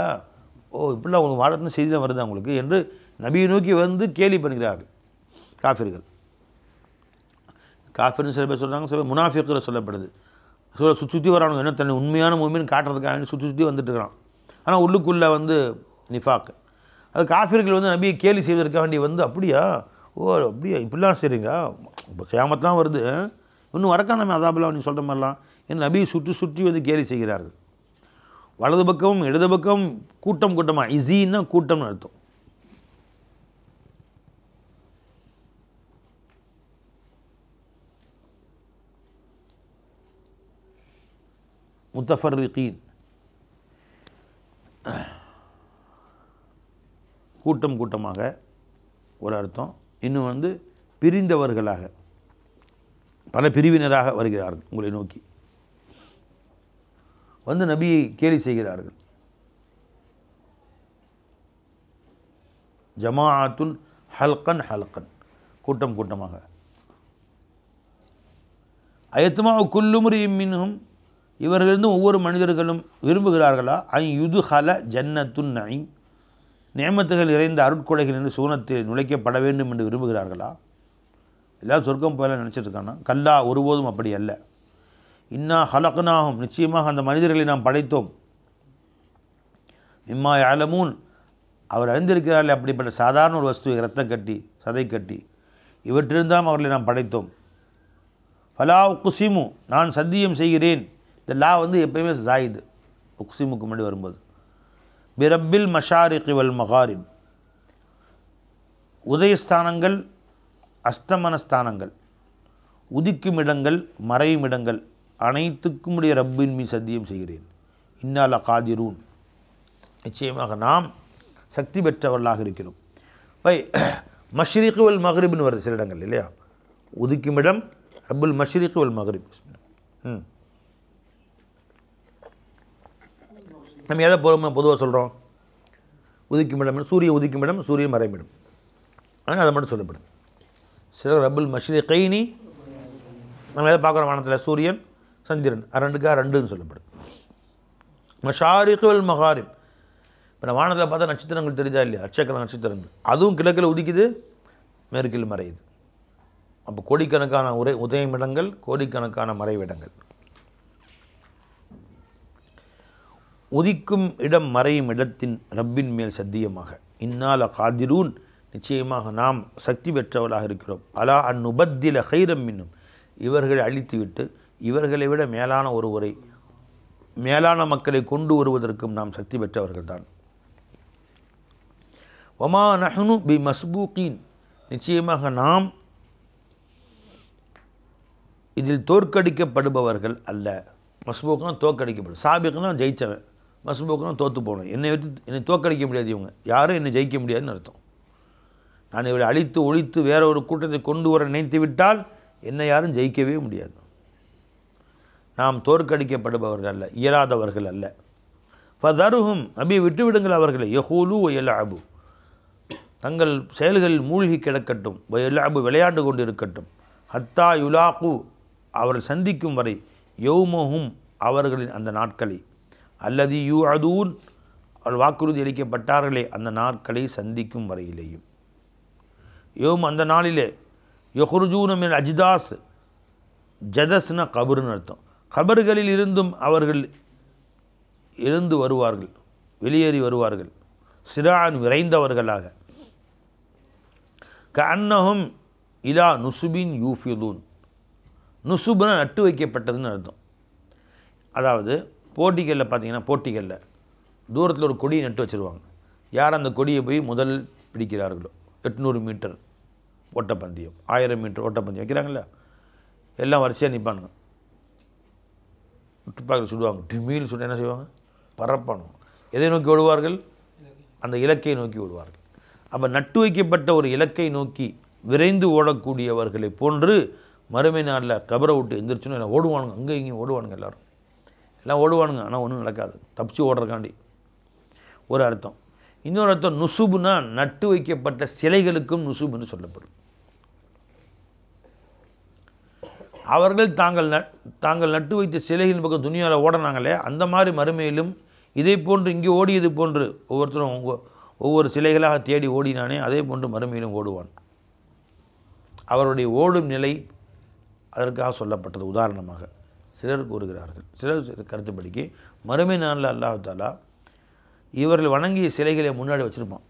ஓ இப்படிலாம் உங்களுக்கு வாரத்தின் செய்தி தான் வருது உங்களுக்கு என்று நபியை நோக்கி வந்து கேலி பண்ணுகிறார்கள் காஃபிர்கள். காஃபிர்னு சில பேர் சொல்கிறாங்க, சில பேர் முனாஃபிக்கில் சொல்லப்படுது. சுற்றி வரானுங்க, என்ன தன்னை உண்மையான மூமின்னு காட்டுறதுக்காக சுற்றி வந்துட்டு இருக்கிறான். ஆனால் உள்ளுக்குள்ளே வந்து நிஃபாக். அது காஃபிர்கள் வந்து நபியை கேலி செய்வதற்காக வேண்டி வந்து, அப்படியா, ஓ அப்படியா, இப்படிலாம் செய்கிறீங்களா, இப்போ கியாமத்லாம் வருது, இன்னும் வரக்கானமே அதாபெல்லாம் நீ சொல்கிற மாதிரிலாம் என்று நபியை சுற்றி வந்து கேலி செய்கிறார்கள். வலது பக்கமும் இடது பக்கம் கூட்டம் கூட்டமாக, இசீன்னா கூட்டம்னு அர்த்தம். முத்தஃபர்ரிகீன், கூட்டம் கூட்டமாக ஒரு அர்த்தம். இன்னும் வந்து பிரிந்தவர்களாக, பல பிரிவினராக வருகிறார்கள் உங்களை நோக்கி வந்து நபியை கேலி செய்கிறார்கள். ஜமாஅத்துன் ஹல்கன் ஹல்கன், கூட்டம் கூட்டமாக. அயத்துமா குல்லுமுரியும் மின்ஹும், இவர்களிருந்தும் ஒவ்வொரு மனிதர்களும் விரும்புகிறார்களா? யுதுஹல ஜன்னத்துன் நஈம், நியமத்துகள் நிறைந்த அருட்கொடைகள் என்று சூனத்தில் நுழைக்கப்பட வேண்டும் என்று விரும்புகிறார்களா? எல்லாம் சொர்க்கம் போல நினச்சிட்டு இருக்கானா? கல்லா, ஒருபோதும் அப்படி அல்ல. இன்னா ஹலக்னாஹும், நிச்சயமாக அந்த மனிதர்களை நாம் படைத்தோம். மிம்மா யஅலமூன், அவர் அறிந்திருக்கிறார்கள் அப்படிப்பட்ட சாதாரண ஒரு வஸ்துவை, இரத்த கட்டி சதை கட்டி, இவற்றிருந்தாம் அவர்களை நாம் படைத்தோம். ஃபலா உக்ஸிமு, நான் சத்தியம் செய்கிறேன். இந்த லா வந்து எப்பயுமே ஜாயிது, உக்ஸிமுக்கு முன்னாடி வரும்போது. பிரப்பில் மஷாரிகி வல் மகாரிப், உதயஸ்தானங்கள் அஸ்தமனஸ்தானங்கள், உதிக்கும் இடங்கள் மறையும் இடங்கள் அனைத்துக்கும் உடைய ரப்பின் மீது சத்தியம் செய்கிறேன். இன்னால காதிரூன், நிச்சயமாக நாம் சக்தி பெற்றவர்களாக இருக்கிறோம். பை மஷ்ரிக் வல் மக்ரிப்னு வருது சில இடங்கள் இல்லையா? உதிக்கும் இடம் ரப்புல் மஷ்ரிக் வல் மக்ரிப். நம்ம எதை பொதுவாக சொல்கிறோம்? உதிக்கும் இடம், சூரிய உதிக்கும் இடம், சூரியன் மறையும் இடம், ஆனால் அதை மட்டும் சொல்லப்படுது. சில ரப்புல் மஷ்ரிகைனி, நம்ம எதை பார்க்குறோம் வானத்தில்? சூரியன் சந்திரன், ரெண்டுன்னு சொல்லப்படுது. மஷாரிக் வல் மகாரிப், இப்போ நான் வானத்தில் பார்த்தா நட்சத்திரங்கள் தெரியுதா இல்லையா? லட்சக்கணக்கான நட்சத்திரங்கள், அதுவும் கிழக்கில் உதிக்குது, மேற்கில் மறையுது. அப்போ கோடிக்கணக்கான உதயமிடங்கள், கோடிக்கணக்கான மறைவிடங்கள். உதிக்கும் இடம் மறையும் இடத்தின் ரப்பின் மேல் சத்தியமாக, இன்னால காதிரூன், நிச்சயமாக நாம் சக்தி பெற்றவர்களாக இருக்கிறோம். அலா அந்நுபத்தில ஹைரம் மின்னும், இவர்களை அழித்துவிட்டு இவர்களை விட மேலான ஒருவரை, மேலான மக்களை கொண்டு வருவதற்கும் நாம் சக்தி பெற்றவர்கள்தான். ஒமா நஹ்னு பி மஸ்பூகீன், நிச்சயமாக நாம் இதில் தோற்கடிக்கப்படுபவர்கள் அல்ல. மஸ்பூக்னா தோற்கடிக்கப்படும், சாபிக்னா ஜெயித்தவன், மஸ்பூக்னா தோற்று போகணும். என்னை தோற்கடிக்க முடியாது, இவங்க யாரும் என்னை ஜெயிக்க முடியாதுன்னு அர்த்தம். நான் இவரை அழித்து ஒழித்து வேற ஒரு கூட்டத்தை கொண்டு வர நினைத்து விட்டால் என்னை யாரும் ஜெயிக்கவே முடியாது. நாம் தோற்கடிக்கப்படுபவர்கள் அல்ல, இயலாதவர்கள் அல்ல. ஃபதருஹும், நபியை விட்டுவிடுங்கள் அவர்களை. யஹூலு வயலாபு, தங்கள் செயல்களில் மூழ்கி கிடக்கட்டும். வயலாபு, விளையாண்டு கொண்டு இருக்கட்டும். ஹத்தா யுலாகு, அவர்கள் சந்திக்கும் வரை. யௌமஹும், அவர்களின் அந்த நாட்களை. அல்லதி யூ அதூன், அவர்கள் வாக்குறுதி அளிக்கப்பட்டார்களே அந்த நாட்களை சந்திக்கும் வரையிலேயும். யோம், அந்த நாளிலே. யஹ்ருஜூன மின் அஜ்தாஸ், ஜதஸ்ன கபருன்னு அர்த்தம். கபர்களில் இருந்தும் அவர்கள் எழுந்து வருவார்கள், வெளியேறி வருவார்கள். சிரான் விரைந்தவர்களாக. கஅன்னஹும் இலா நுசுபின் யூஃபிதூன். நுசுப்னா நட்டு வைக்கப்பட்டதுன்னு அர்த்தம். அதாவது போட்டிகளில் பார்த்தீங்கன்னா, போட்டிகளில் தூரத்தில் ஒரு கொடியை நட்டு வச்சுருவாங்க. யார் அந்த கொடியை போய் முதல் பிடிக்கிறார்களோ, 800 மீட்டர் ஓட்டப்பந்தயம், 1000 மீட்டர் ஓட்டப்பந்தயம் வைக்கிறாங்கள, எல்லாம் வரிசையாக நிற்பானுங்க. துப்பாக்கில் சுடுவாங்க. டிமீல் சுட்டு என்ன செய்வாங்க? பரப்பானுங்க. எதை நோக்கி ஓடுவார்கள்? அந்த இலக்கை நோக்கி ஓடுவார்கள். அப்போ நட்டு வைக்கப்பட்ட ஒரு இலக்கை நோக்கி விரைந்து ஓடக்கூடியவர்களை போன்று மறுமை நாளில் கபரை விட்டு எந்திரிச்சுன்னு எல்லாம் ஓடுவானுங்க. அங்கே இங்கேயும் ஓடுவானுங்க. எல்லாம் ஓடுவானுங்க. ஆனால் ஒன்றும் நடக்காது. தப்பிச்சு ஓடுறக்காண்டி ஒரு அர்த்தம். இன்னொரு அர்த்தம், நுசுபுனா நட்டு வைக்கப்பட்ட சிலைகளுக்கும் நுசுபுன்னு சொல்லப்படும். அவர்கள் தாங்கள் நட்டு வைத்த சிலைகளின் பக்கம் துனியாவில் ஓடினாங்களே, அந்த மாதிரி மறுமையிலும் இதே போன்று இங்கே ஓடியது போன்று ஒவ்வொருத்தரும் ஒவ்வொரு சிலைகளாக தேடி ஓடினானே, அதே போன்று மறுமையிலும் ஓடுவான். அவருடைய ஓடும் நிலை அதற்காக சொல்லப்பட்டது. உதாரணமாக சிலர் கூறுகிறார்கள், சிலர் கருத்துப்படிக்கு மறுமை நாளில் அல்லாஹ் தஆலா இவர்கள் வணங்கிய சிலைகளை முன்னாடி வச்சுருப்பான்.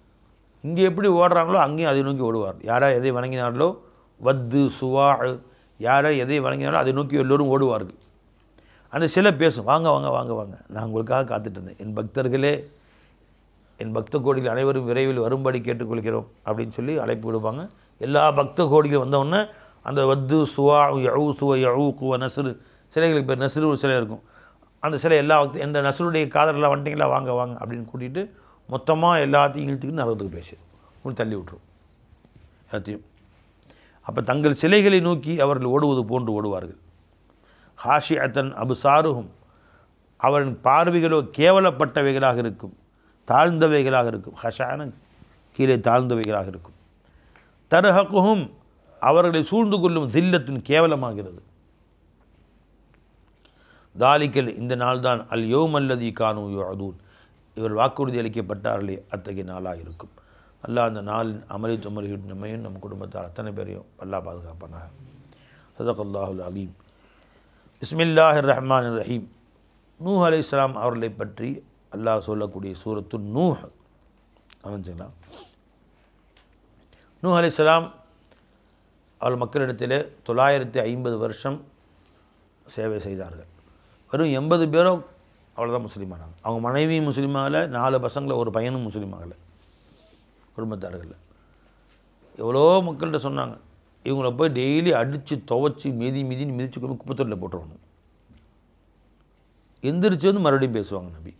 இங்கே எப்படி ஓடுறாங்களோ அங்கேயும் அதை நோக்கி ஓடுவார். யாரார் எதை வணங்கினார்களோ, வத்து சுவா, யாரார் எதை வணங்கினாலும் அதை நோக்கி எல்லோரும் ஓடுவார்கள். அந்த சிலை பேசும், வாங்க வாங்க வாங்க வாங்க, நான் உங்களுக்காக காத்துட்டு இருந்தேன், என் பக்தர்களே, என் பக்த கோடிகள் அனைவரும் விரைவில் வரும்படி கேட்டுக்கொள்கிறோம் அப்படின்னு சொல்லி அழைப்பு விடுவாங்க. எல்லா பக்த கோடிகள் வந்தவுடனே அந்த வத்து சுவா யஊ சுவ யஊ குவ நஸ்ரு சிலைகளுக்கு பேர் நஸ்ரு ஒரு சிலை இருக்கும். அந்த சிலை எல்லா எந்த நஸ்ருடைய காதலெலாம் வந்துட்டிங்களா, வாங்க வாங்க அப்படின்னு கூட்டிகிட்டு மொத்தமாக எல்லாத்தையும் இழுத்துக்கிட்டு நரகத்துக்கு பேசி உங்களுக்கு தள்ளி விட்டுரும் எல்லாத்தையும். அப்போ தங்கள் சிலைகளை நோக்கி அவர்கள் ஓடுவது போன்று ஓடுவார்கள். ஹாஷிஅத்தன் அபுசாருஹும், அவரின் பார்வைகளோ கேவலப்பட்டவைகளாக இருக்கும், தாழ்ந்தவைகளாக இருக்கும். ஹஷான கீழே தாழ்ந்தவைகளாக இருக்கும். தர்ஹகுஹும், அவர்களை சூழ்ந்து கொள்ளும் தில்லத்தின் கேவலமாகிறது. தாலிக்கல், இந்த நாள்தான் அல் யௌம் அல்லதி கானூ யுஅதூன், இவர் வாக்குறுதி அளிக்கப்பட்டார்களே அத்தகைய நாளாக இருக்கும். அல்லாஹ் அந்த நாளின் அமளி துமலிட்டு நம்மையும் நம் குடும்பத்தார் அத்தனை பேரையும் அல்லாஹ் பாதுகாப்பானாக. ஸதகல்லாஹுல் அலீம். பிஸ்மில்லாஹிர் ரஹ்மானிர் ரஹீம். நூஹ் அலைஹிஸ்ஸலாம் அவர்களை பற்றி அல்லாஹ் சொல்லக்கூடிய சூரத்து நூஹ் அமைஞ்சுங்களா. நூஹ் அலைஹிஸ்ஸலாம் அவள் மக்களிடத்தில் 950 வருஷம் சேவை செய்தார்கள். வெறும் 80 பேரோ அவ்வளோதான் முஸ்லீமானாங்க. அவங்க மனைவியும் முஸ்லீமாகலை, 4 பசங்களை ஒரு பையனும் முஸ்லீமாகலை. குடும்பத்தார்கள் எவ்வளோ மக்கள்கிட்ட சொன்னாங்க, இவங்கள போய் டெய்லி அடித்து துவைச்சி மிதின்னு மிதிச்சு கொண்டு குப்பத்தொட்டில் போட்டுருவாங்க. எந்திரிச்சு வந்து மறுபடியும் பேசுவாங்க நபி.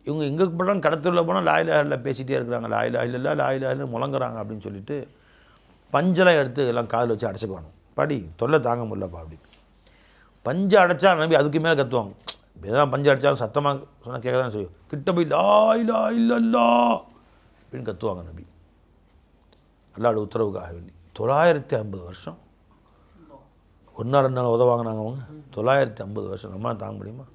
இவங்க எங்கே போனாலும் கடத்தூரில் போனால் லாயிலாயில் பேசிகிட்டே இருக்கிறாங்க, லாயிலாயில் முழங்குறாங்க அப்படின்னு சொல்லிட்டு பஞ்செல்லாம் எடுத்து எல்லாம் காதில் வச்சு அடைச்சிக்குவாங்க. படி தொல்லை தாங்க முடியலப்பா அப்படின்னு. பஞ்சு அடைச்சா நபி அதுக்கு மேலே கத்துவாங்க. எதாவது பஞ்சு அடைச்சாலும் சத்தமாக சொன்னால் கேட்க தான் செய்யும். கிட்ட போய் லாயிலா இல்லல்லா அப்படின்னு கத்துவாங்க நபி. அல்லாஹ்வுடைய உத்தரவுக்காக வேண்டி 950 வருஷம். ஒரு நாள் 2 நாள் உதவாங்கினாங்க அவங்க. 950 வருஷம் நம்மளால் தாங்க முடியுமா?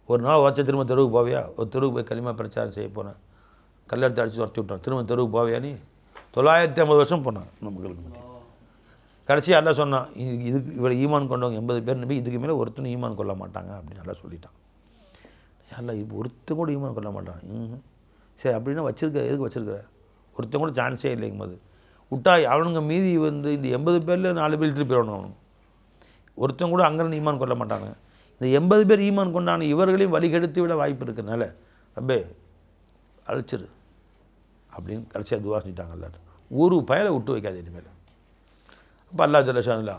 ஒரு நாள் வச்ச திரும்ப தெருவுக்கு போவியா? ஒரு தெருவுக்கு போய் களிமா பிரச்சாரம் செய்ய போனேன், கல்லெடுத்து அடித்து துரத்தி விட்டான், திரும்ப தெருவுக்கு போவியா நீ? 950 வருஷம் போனாங்க நமக்கு. கடைசி அல்லா சொன்னான், இதுக்கு இவ்வளோ ஈமான் கொண்டவங்க 80 பேர் நபி, இதுக்கு மேலே ஒருத்தனும் ஈமான் கொள்ள மாட்டாங்க அப்படின்னு நல்லா சொல்லிட்டான். அல்ல இப்போ ஒருத்தன் கூட ஈமான் கொள்ள மாட்டான். சரி அப்படின்னா வச்சுருக்க, எதுக்கு வச்சுருக்கிற? ஒருத்தன் கூட சான்ஸே இல்லைங்கும் போது விட்டா அவனுங்க மீதி வந்து இந்த 80 பேரில் 4 பேர் இழுத்துட்டு போயிடணும். அவனுங்க ஒருத்தன் கூட அங்கேருந்து ஈமான் கொள்ள மாட்டாங்க. இந்த 80 பேர் ஈமான் கொண்டான இவர்களையும் வழிகெடுத்து விட வாய்ப்பு இருக்கிறதுனால அப்பே அழைச்சிரு அப்படின்னு கடைசியாக துவா செஞ்சிட்டாங்க. எல்லாரும் ஒரு பயலை விட்டு வைக்காது இனிமேல். அப்போ அல்லா ஜல்லஷானுல்லா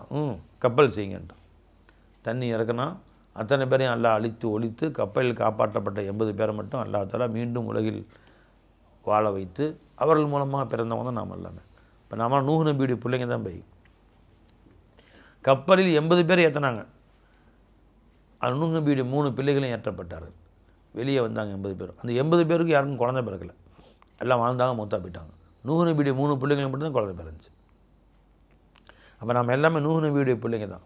கப்பல் செய்யுங்கன்ட்டான். தண்ணி இறக்குனா அத்தனை பேரையும் அல்லாஹ் அழித்து ஒழித்து கப்பலில் காப்பாற்றப்பட்ட 80 பேரை மட்டும் அல்லாஹ் தஆலா மீண்டும் உலகில் வாழ வைத்து அவர்கள் மூலமாக பிறந்தவங்க தான் நாம் எல்லாமே. இப்போ நாம நூஹ் நபியுடைய பிள்ளைங்க தான் போய் கப்பலில் 80 பேர் ஏற்றினாங்க. அது நூஹ் நபியுடைய 3 பிள்ளைகளையும் ஏற்றப்பட்டார்கள். வெளியே வந்தாங்க 80 பேரும். அந்த 80 பேருக்கு யாருக்கும் குழந்தை பிறக்கலை, எல்லாம் வாழ்ந்தாங்க, மூத்தா போயிட்டாங்க. நூஹ் நபியுடைய 3 பிள்ளைகளும் மட்டும் தான் குழந்தை பிறந்துச்சு. அப்போ நம்ம எல்லாமே நூஹ் நபியுடைய பிள்ளைங்க தான்.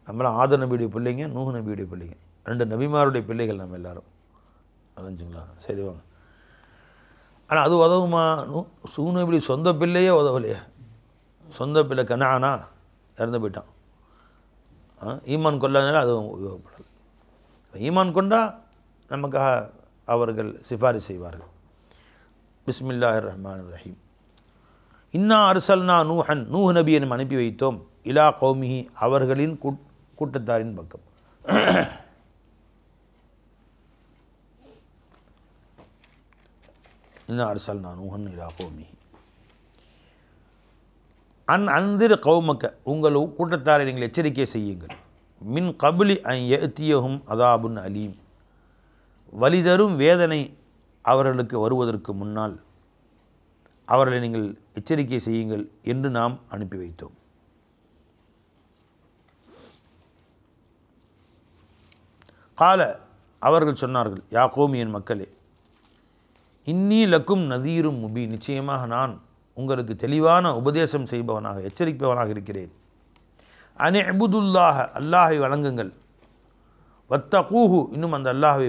நம்மளாம் ஆதர் நபியுடைய பிள்ளைங்க, நூஹ் நபியுடைய பிள்ளைங்க, 2 நபிமாருடைய பிள்ளைகள் நம்ம எல்லோரும். அறிஞ்சுங்களா? சரி வாங்க. ஆனால் அது உதவுமா? நூஹ் நபியுடைய சொந்த பிள்ளையே உதவலையே. சொந்த பிள்ளை கனானா இறந்து போயிட்டான். ஈமான் கொள்ளாதனால அதுவும் உபயோகப்படலை. ஈமான் கொண்டா நமக்காக அவர்கள் சிபாரிசு செய்வார்கள். பிஸ்மில்லாஹிர் ரஹ்மானிர் ரஹீம். இன்னா அர்சல்னா நூஹன், நூஹ் நபியை நாம் அனுப்பி வைத்தோம், இலா கௌமிஹி அவர்களின் கூட்டத்தாரின் பக்கம். இன்னா அர்சல்னா நூஹன் இலா கௌமிஹி அன்திர் கௌமக்க உங்கள் கூட்டத்தாரை நீங்கள் எச்சரிக்கை செய்யுங்கள். மின் கபிலி யஅ்தியஹும் அதாபுன் அலீம் வலிதரும் வேதனை அவர்களுக்கு வருவதற்கு முன்னால் அவர்களை நீங்கள் எச்சரிக்கை செய்யுங்கள் என்று நாம் அனுப்பி வைத்தோம். கால அவர்கள் சொன்னார்கள், யா கௌமி என் மக்களே, இன்னி லக்கும் நதீரும் முபீன் நிச்சயமாக நான் உங்களுக்கு தெளிவான உபதேசம் செய்பவனாக எச்சரிப்பவனாக இருக்கிறேன். அனி அபுதுல்லாஹ அல்லாஹை வணங்குங்கள், வத்தகூஹு இன்னும் அந்த அல்லாஹை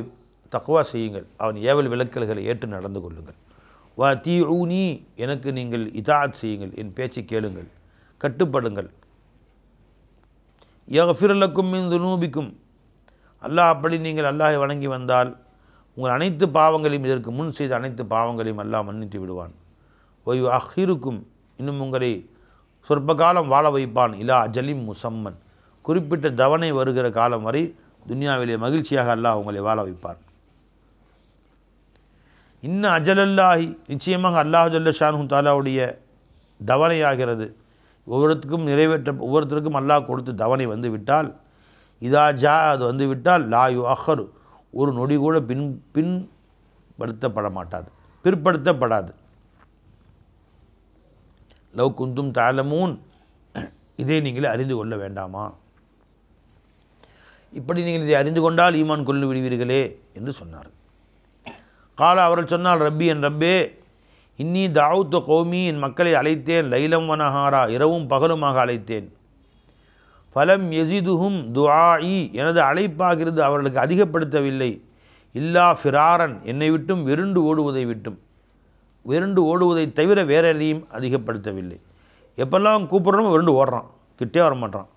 தக்வா செய்யுங்கள், அவன் ஏவல் விலக்கல்களை ஏற்று நடந்து கொள்ளுங்கள். வ தீஊனி எனக்கு நீங்கள் இதாத் செய்யுங்கள், என் பேச்சை கேளுங்கள், கட்டுப்படுங்கள். யக்ஃபிர் லக்கும் மின் துனூபிக்கும் அல்லாஹ் அப்படி நீங்கள் அல்லாஹை வணங்கி வந்தால் உங்கள் அனைத்து பாவங்களையும் இதற்கு முன் செய்த அனைத்து பாவங்களையும் அல்லாஹ் மன்னித்து விடுவான். ஒய்யு அஹ்ஹிருக்கும் இன்னும் உங்களை சொற்ப காலம் வாழ வைப்பான். இலா அஜலிம் முசம்மன் குறிப்பிட்ட தவணை வருகிற காலம் வரை துன்யாவிலே மகிழ்ச்சியாக அல்லாஹ் உங்களை வாழ வைப்பான். இன்ன அஜலல்லாஹி நிச்சயமாக அல்லாஹ் ஜல்ல ஷானு தாலாவுடைய தவணையாகிறது ஒவ்வொருத்தருக்கும் அல்லாஹ் கொடுத்து தவணை வந்து விட்டால், இதா ஜா அது வந்து விட்டால் லா யு அஹ்ஹர் ஒரு நொடி கூட பிற்படுத்தப்பட மாட்டாது, பிற்படுத்தப்படாது. லவ் குந்தும் தஅலமூன் இதை நீங்கள் அறிந்து கொள்ள வேண்டாமா? இப்படி நீங்கள் இதை அறிந்து கொண்டால் ஈமான் கொண்டு விடுவீர்களே என்று சொன்னார். கால அவர்கள் சொன்னால், ரப்பி என் ரப்பே, இன்னி தாவுத்த கௌமி என் மக்களை அழைத்தேன், லைலம் வனஹாரா இரவும் பகலுமாக அழைத்தேன். ஃபலம் யஸிதுஹும் துஆஇ எனது அழைப்பாகிறது அவர்களுக்கு அதிகப்படுத்தவில்லை. இல்லா ஃபிராரன் என்னை விட்டும் வெருண்டு ஓடுவதை தவிர வேற எதையும் அதிகப்படுத்தவில்லை. எப்பெல்லாம் கூப்பிட்றோமோ வெருண்டு ஓடுறான், கிட்டே வரமாட்டான்.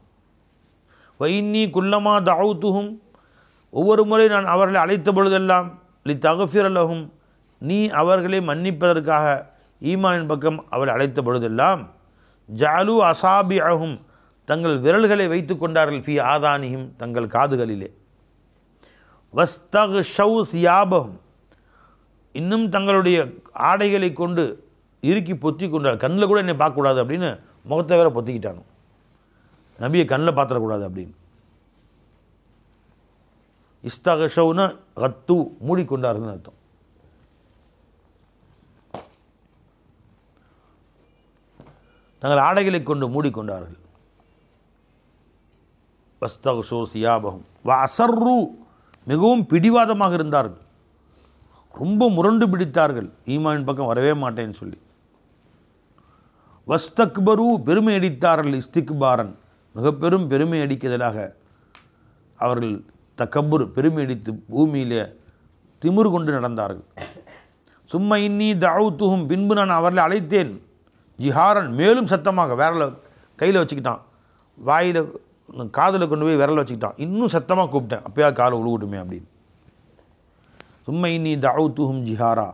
வைன்னி குல்லமா தஅவுத்துஹும் ஒவ்வொரு முறை நான் அவர்களை அழைத்த பொழுதெல்லாம் லிதக்ஃபிர லஹும் நீ அவர்களை மன்னிப்பதற்காக ஈமானின் பக்கம் அவரை அழைத்த பொழுதெல்லாம் ஜஅலு அசாபிஅஹும் தங்கள் விரல்களை வைத்து கொண்டார்கள், ஃபி ஆதானிஹிம் தங்கள் காதுகளிலே, வஸ்தக்ஷௌ சியாபஹும் இன்னும் தங்களுடைய ஆடைகளை கொண்டு இறுக்கி பொத்தி கொண்டார். கண்ணில் கூட என்னை பார்க்கக்கூடாது அப்படின்னு முகத்தை வேற பொத்திக்கிட்டானு, நபியை கண்ணில் பார்த்துடக்கூடாது அப்படின்னு. இஸ்தக்ஷௌனா கத்து மூடிக்கொண்டார்கள்னு அர்த்தம். தங்கள் ஆடைகளை கொண்டு மூடிக்கொண்டார்கள். வஸ்தக்ஷௌ சியாபஹும் வ அஸர்ரு மிகவும் பிடிவாதமாக இருந்தார்கள், ரொம்ப முரண்டு பிடித்தார்கள், ஈமானின் பக்கம் வரவே மாட்டேன்னு சொல்லி. வஸ்தக்பரு பெருமை அடித்தார்கள், இஸ்திக்பாரன் மிக பெரும் பெருமை அடிக்கிறதாக அவர்கள் தக்கப்புர் பெருமை அடித்து பூமியிலே திமிரு கொண்டு நடந்தார்கள். சும்மா இன்னி தஅவுத்துஹும் பின்பு நான் அவர்களை அழைத்தேன், ஜிஹாரன் மேலும் சத்தமாக விரலை கையில் வச்சுக்கிட்டான், வாயில் காதில் கொண்டு போய் விரலை வச்சுக்கிட்டான், இன்னும் சத்தமாக கூப்பிட்டேன், அப்போயா காலை உழுவிட்டுமே அப்படின்னு. சும்மா இன்னி தஅவுத்துஹும் ஜிஹாரா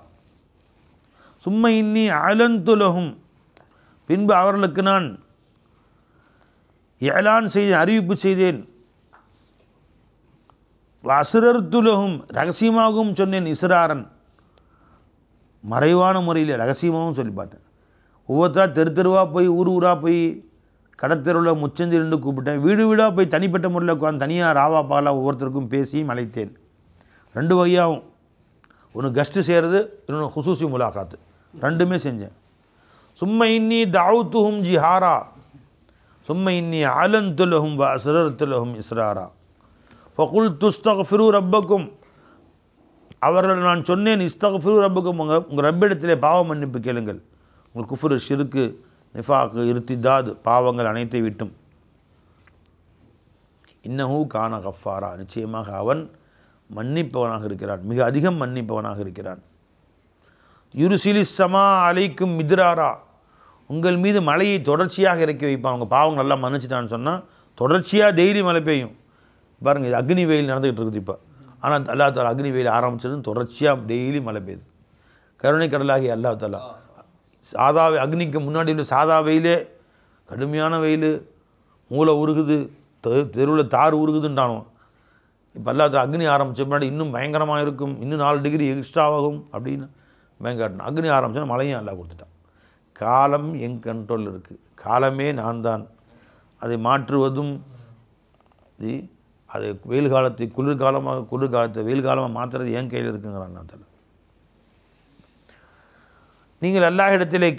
சும்மா இன்னி அலன்து லஹும் பின்பு அவர்களுக்கு நான் இஅலான் செய்தேன், அறிவிப்பு செய்தேன். அஸ்ரர்து லஹும் ரகசியமாகவும் சொன்னேன், இஸ்ராரன் மறைவான முறையில் ரகசியமாகவும் சொல்லி பார்த்தேன். ஒவ்வொருத்தராக தெருவாக போய் ஊராக போய் கடத்தெருவில் முச்சந்தி ரெண்டு கூப்பிட்டேன், வீடு வீடாக போய் தனிப்பட்ட முறையில் உட்காந்து தனியாக ராவா பாலாக ஒவ்வொருத்தருக்கும் பேசியும் அழைத்தேன். ரெண்டு வகையாகவும், ஒன்று கஸ்ட்டு செய்கிறது, இன்னொன்று ஹுசூசி முலாகாத்து, ரெண்டுமே செஞ்சேன். சும்மா இன்னி தஅவுத்துஹும் ஜிஹாரா சும்மா இன்னி அலன்து லஹும் வ அஸ்ரர்து லஹும் இஸ்ராரா ஃபகுல்து இஸ்தக்ஃபிரு ரப்பக்கும் அவர்கள் நான் சொன்னேன், இஸ்தக்ஃபிரு ரப்பக்கும் உங்கள் ரப்பிடத்திலே பாவ மன்னிப்பு கேளுங்கள், உங்கள் குஃப்ரு ஷிர்க்கு நிஃபாக்கு இர்திதாத் பாவங்கள் அனைத்தை விட்டும். இன்னஹு கான கஃபாரா நிச்சயமாக அவன் மன்னிப்பவனாக இருக்கிறான், மிக அதிகம் மன்னிப்பவனாக இருக்கிறான். யுருசிலிஸ் சமா அலைக்கும் மித்ராரா உங்கள் மீது மழையை தொடர்ச்சியாக இறக்கி வைப்பான். அவங்க பாவங்கள் நல்லா மன்னிச்சிட்டான்னு சொன்னால் தொடர்ச்சியாக டெய்லி மழை பெய்யும். பாருங்கள், இது அக்னி வெயில் நடந்துக்கிட்டு இருக்குது. இப்போ ஆனால் அல்லாஹ் தாலா அக்னி வெயில் ஆரம்பிச்சதுன்னு தொடர்ச்சியாக டெய்லி மழை பெய்யுது. கருணை கடலாகி அல்லாஹ் தாலா சாதா அக்னிக்கு முன்னாடி உள்ள சாதா வெயிலே கடுமையான வெயில், மூளை உருகுது, தெருவில் தார் உருகுதுன்றானோ. இப்போ அல்லாஹ் தாலா அக்னி ஆரம்பித்த முன்னாடி இன்னும் பயங்கரமாக இருக்கும், இன்னும் 4 டிகிரி எக்ஸ்ட்ரா ஆகும் அப்படின்னு பயங்கரம். அக்னி ஆரம்பிச்சோன்னா மழையும் அல்லாஹ் கொடுத்துட்டான். காலம் என் கண்ட்ரோல் இருக்குது, காலமே நான் தான், அதை மாற்றுவதும் அது வெயில் காலத்தை குளிர்காலமாக, குளிர்காலத்தை வெயில் காலமாக மாற்றுறது என் கையில் இருக்குங்கிறான் நான் தலை. நீங்கள் அல்லாஹ் இடத்திலே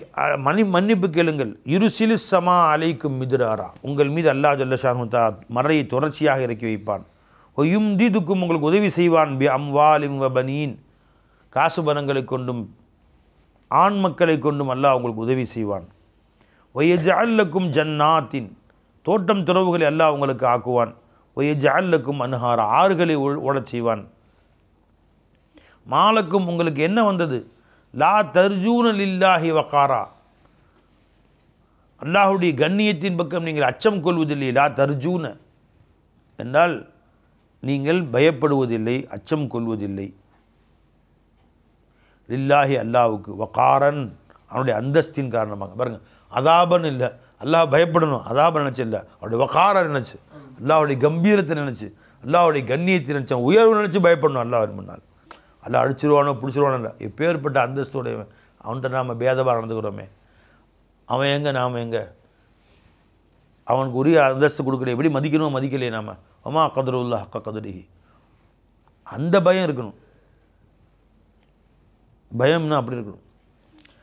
மன்னிப்பு கேளுங்கள். இருசிலு சமா அலைக்கும் மிதுராரா, உங்கள் மீது அல்லாஹ் ஜல்லஷானு தஆலா மழையை தொடர்ச்சியாக இறக்கி வைப்பான். ஒயும் தீதுக்கும், உங்களுக்கு உதவி செய்வான். பி அம்வாலிம் வ பனீன், காசு பணங்களை கொண்டும் ஆண் மக்களை கொண்டும் அல்லாஹ் உங்களுக்கு உதவி செய்வான். ஒயஜஅல் லக்கும் ஜன்னாத்தின், தோட்டம் துறவுகளை அல்லாஹ் உங்களுக்கு ஆக்குவான். ஒயஜஅல் லக்கும் அன்ஹாரா, ஆறுகளை ஓடச் செய்வான். மாலக்கும், உங்களுக்கு என்ன வந்தது? லா தர்ஜூன லில்லாஹி வகாரா, அல்லாஹுடைய கண்ணியத்தின் பக்கம் நீங்கள் அச்சம் கொள்வதில்லை. லா தர்ஜூன என்றால் நீங்கள் பயப்படுவதில்லை, அச்சம் கொள்வதில்லை. லில்லாஹி, அல்லாஹுக்கு. வகாரன், அவனுடைய அந்தஸ்தின் காரணமாக. பாருங்கள், அதாபன் இல்லை, அல்லாஹ் பயப்படணும் அதாபன் நினச்சி இல்லை, அவருடைய வகாரன் நினச்சி, அல்லாஹுடைய கம்பீரத்தை நினச்சி, அல்லாஹுடைய கண்ணியத்தை நினச்சேன், உயர்வு நினச்சி பயப்படணும். அல்லாஹ் முன்னால் அல்லாஹ் அடிச்சிருவானோ பிடிச்சிருவானோ இல்லை, எப்பேற்பட்ட அந்தஸ்தோடைய அவன்கிட்ட நாம் பேதமாக நடந்துக்கிறோமே. அவன் எங்கே நாம் எங்கே, அவனுக்கு உரிய அந்தஸ்து கொடுக்கல, எப்படி மதிக்கணும் மதிக்கலையே நாம். அம்மா கதருல்லா அக்கா கதரிஹி, அந்த பயம் இருக்கணும். பயம்னா அப்படி இருக்கணும்.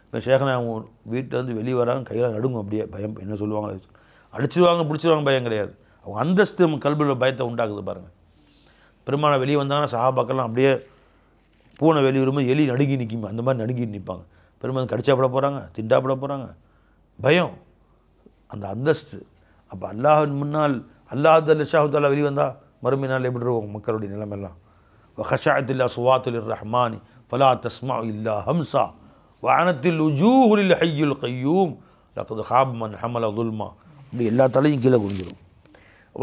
இப்போ ஷேഖனா அவங்க வீட்டில் வந்து வெளியே வராங்க, கையில் நடுங்கும், அப்படியே பயம். என்ன சொல்லுவாங்க, அடிச்சிருவாங்க பிடிச்சிருவாங்க, பயம் கிடையாது. அவங்க அந்தஸ்து கல்வியில் பயத்தை உண்டாக்குது பாருங்கள். பெருமாள் வெளியே வந்தாங்கன்னா சஹாபாக்கெல்லாம் அப்படியே பூனை வெளியே வரும்போது எலி நடுங்கி நிற்குமா, அந்த மாதிரி நடுங்கிட்டு நிற்பாங்க. பெருமாள் கடிச்சாப்பட போகிறாங்க, திண்டாப்பட போகிறாங்க, பயம், அந்த அந்தஸ்து. அப்போ அல்லாஹின் முன்னால் அல்லாஹ் ஜல்லஷானு வெளியே வந்தால் மறுமை நாள் எப்படி இருக்கும் மக்களுடைய நிலைமெல்லாம். வஹஷஅத்தில்லா சுவாத்துல் ரஹ்மானி ஃபலா தஸ்மஉ இல்லா ஹம்ஸா வஅனத்தில் உஜூஹுல் ஹய்யுல் கய்யூம் லகத் ஹாப் மன் ஹமல ظுல்மா, அப்படி எல்லா தலையும் கீழே குனிஞ்சிடும்.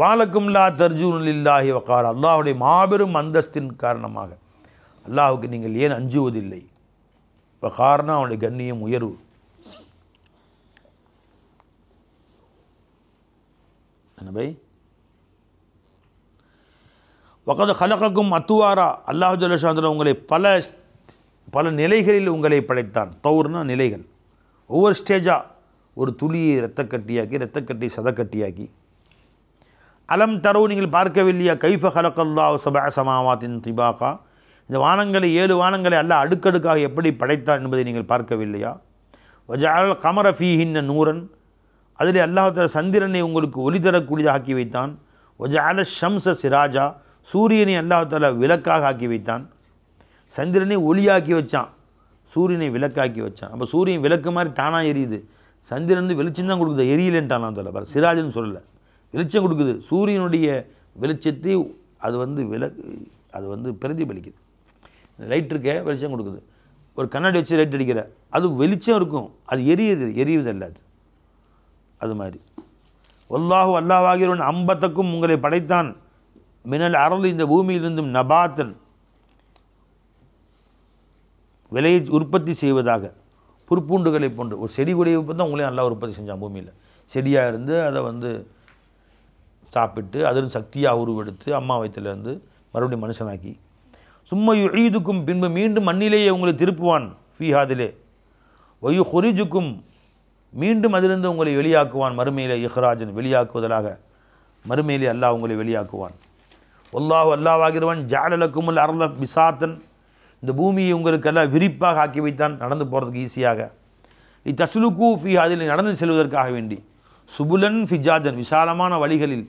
வாலக்கும் லா தர்ஜூன லில்லாஹி வகாரா, அல்லாஹுடைய மாபெரும் அந்தஸ்தின் காரணமாக அல்லாஹுக்கு நீங்கள் ஏன் அஞ்சுவதில்லை? வகாரனா அவனுடைய கண்ணியம், உயர்வு. என்ன பை? வகத் ஹலகக்கும் அத்துவாரா, அல்லாஹ் ஜல்லஷானு உங்களை பல நிலைகளில் உங்களை படைத்தான். தௌர்னா நிலைகள், ஒவ்வொரு ஸ்டேஜாக ஒரு துளியை இரத்தக்கட்டியாக்கி, இரத்தக்கட்டி சதக்கட்டியாக்கி. அலம் தரவு, நீங்கள் பார்க்கவில்லையா? கைஃப ஹலகல்லாஹு சபஅ சமாவாத்தின் திபாகா, இந்த வானங்களை 7 வானங்களை அல்லாஹ் அடுக்கடுக்காக எப்படி படைத்தான் என்பதை நீங்கள் பார்க்கவில்லையா? வஜஅல் கமர ஃபீஹின்ன நூரன், அதில் அல்லாஹ் தஆலா சந்திரனை உங்களுக்கு ஒளி தரக்கூடியதாக ஆக்கி வைத்தான். வஜஅல ஷம்ஸ சிராஜா, சூரியனை அல்லாஹ் தஆலா விளக்காக ஆக்கி வைத்தான். சந்திரனை ஒளியாக்கி வச்சான், சூரியனை விளக்காக்கி வச்சான். அப்போ சூரியன் விளக்கு மாதிரி தானாக எரியுது, சந்திரன் வந்து வெளிச்சம் தான் கொடுக்குது, எரியலன்ட்டான் அல்லாஹ் தஆலா. சிராஜ்னு சொல்லலை, வெளிச்சம் கொடுக்குது. சூரியனுடைய வெளிச்சத்தை அது வந்து அது வந்து பிரதிபலிக்குது. லைட் இருக்க வெளிச்சம் கொடுக்குது. ஒரு கண்ணாடி வச்சு லைட் அடிக்கிற, அது வெளிச்சம் இருக்கும், அது எரியுது அல்ல, அது மாதிரி. வல்லாஹு, அல்லாஹ்வாகிறவன் அம்பத்தக்கும் உங்களை படைத்தான். மினல் அருள், இந்த பூமியிலிருந்தும் நபாத்தன் விலையை உற்பத்தி செய்வதாக, புற்பூண்டுகளை போன்று ஒரு செடி கொடியை தான் உங்களையும் நல்லா உற்பத்தி செஞ்சான். பூமியில் செடியாக இருந்து அதை வந்து சாப்பிட்டு அதில் சக்தியாக உருவெடுத்து அம்மா வயிற்றிலேருந்து மறுபடியும் மனுஷனாக்கி, சும்மா யுஈதுக்கும், பின்பு மீண்டும் மண்ணிலேயே உங்களை திருப்புவான். ஃபீஹாதிலே வயு ஹொரிஜுக்கும், மீண்டும் அதிலிருந்து உங்களை வெளியாக்குவான். மறுமையிலே இஹ்ராஜன், வெளியாக்குவதாக மறுமையிலே அல்லாஹ் உங்களை வெளியாக்குவான். வல்லாஹு, அல்லாஹ்வாகிறவன் ஜஅலலக்குமுல் அர்ல பிசாத்தன், இந்த பூமியை உங்களுக்கு எல்லாம் விரிப்பாக ஆக்கி வைத்தான், நடந்து போகிறதுக்கு ஈஸியாக. தஸ்லுக்கு ஃபீ, அதில் நடந்து செல்வதற்காக வேண்டி. சுபுலன் ஃபிஜாஜன், விசாலமான வழிகளில்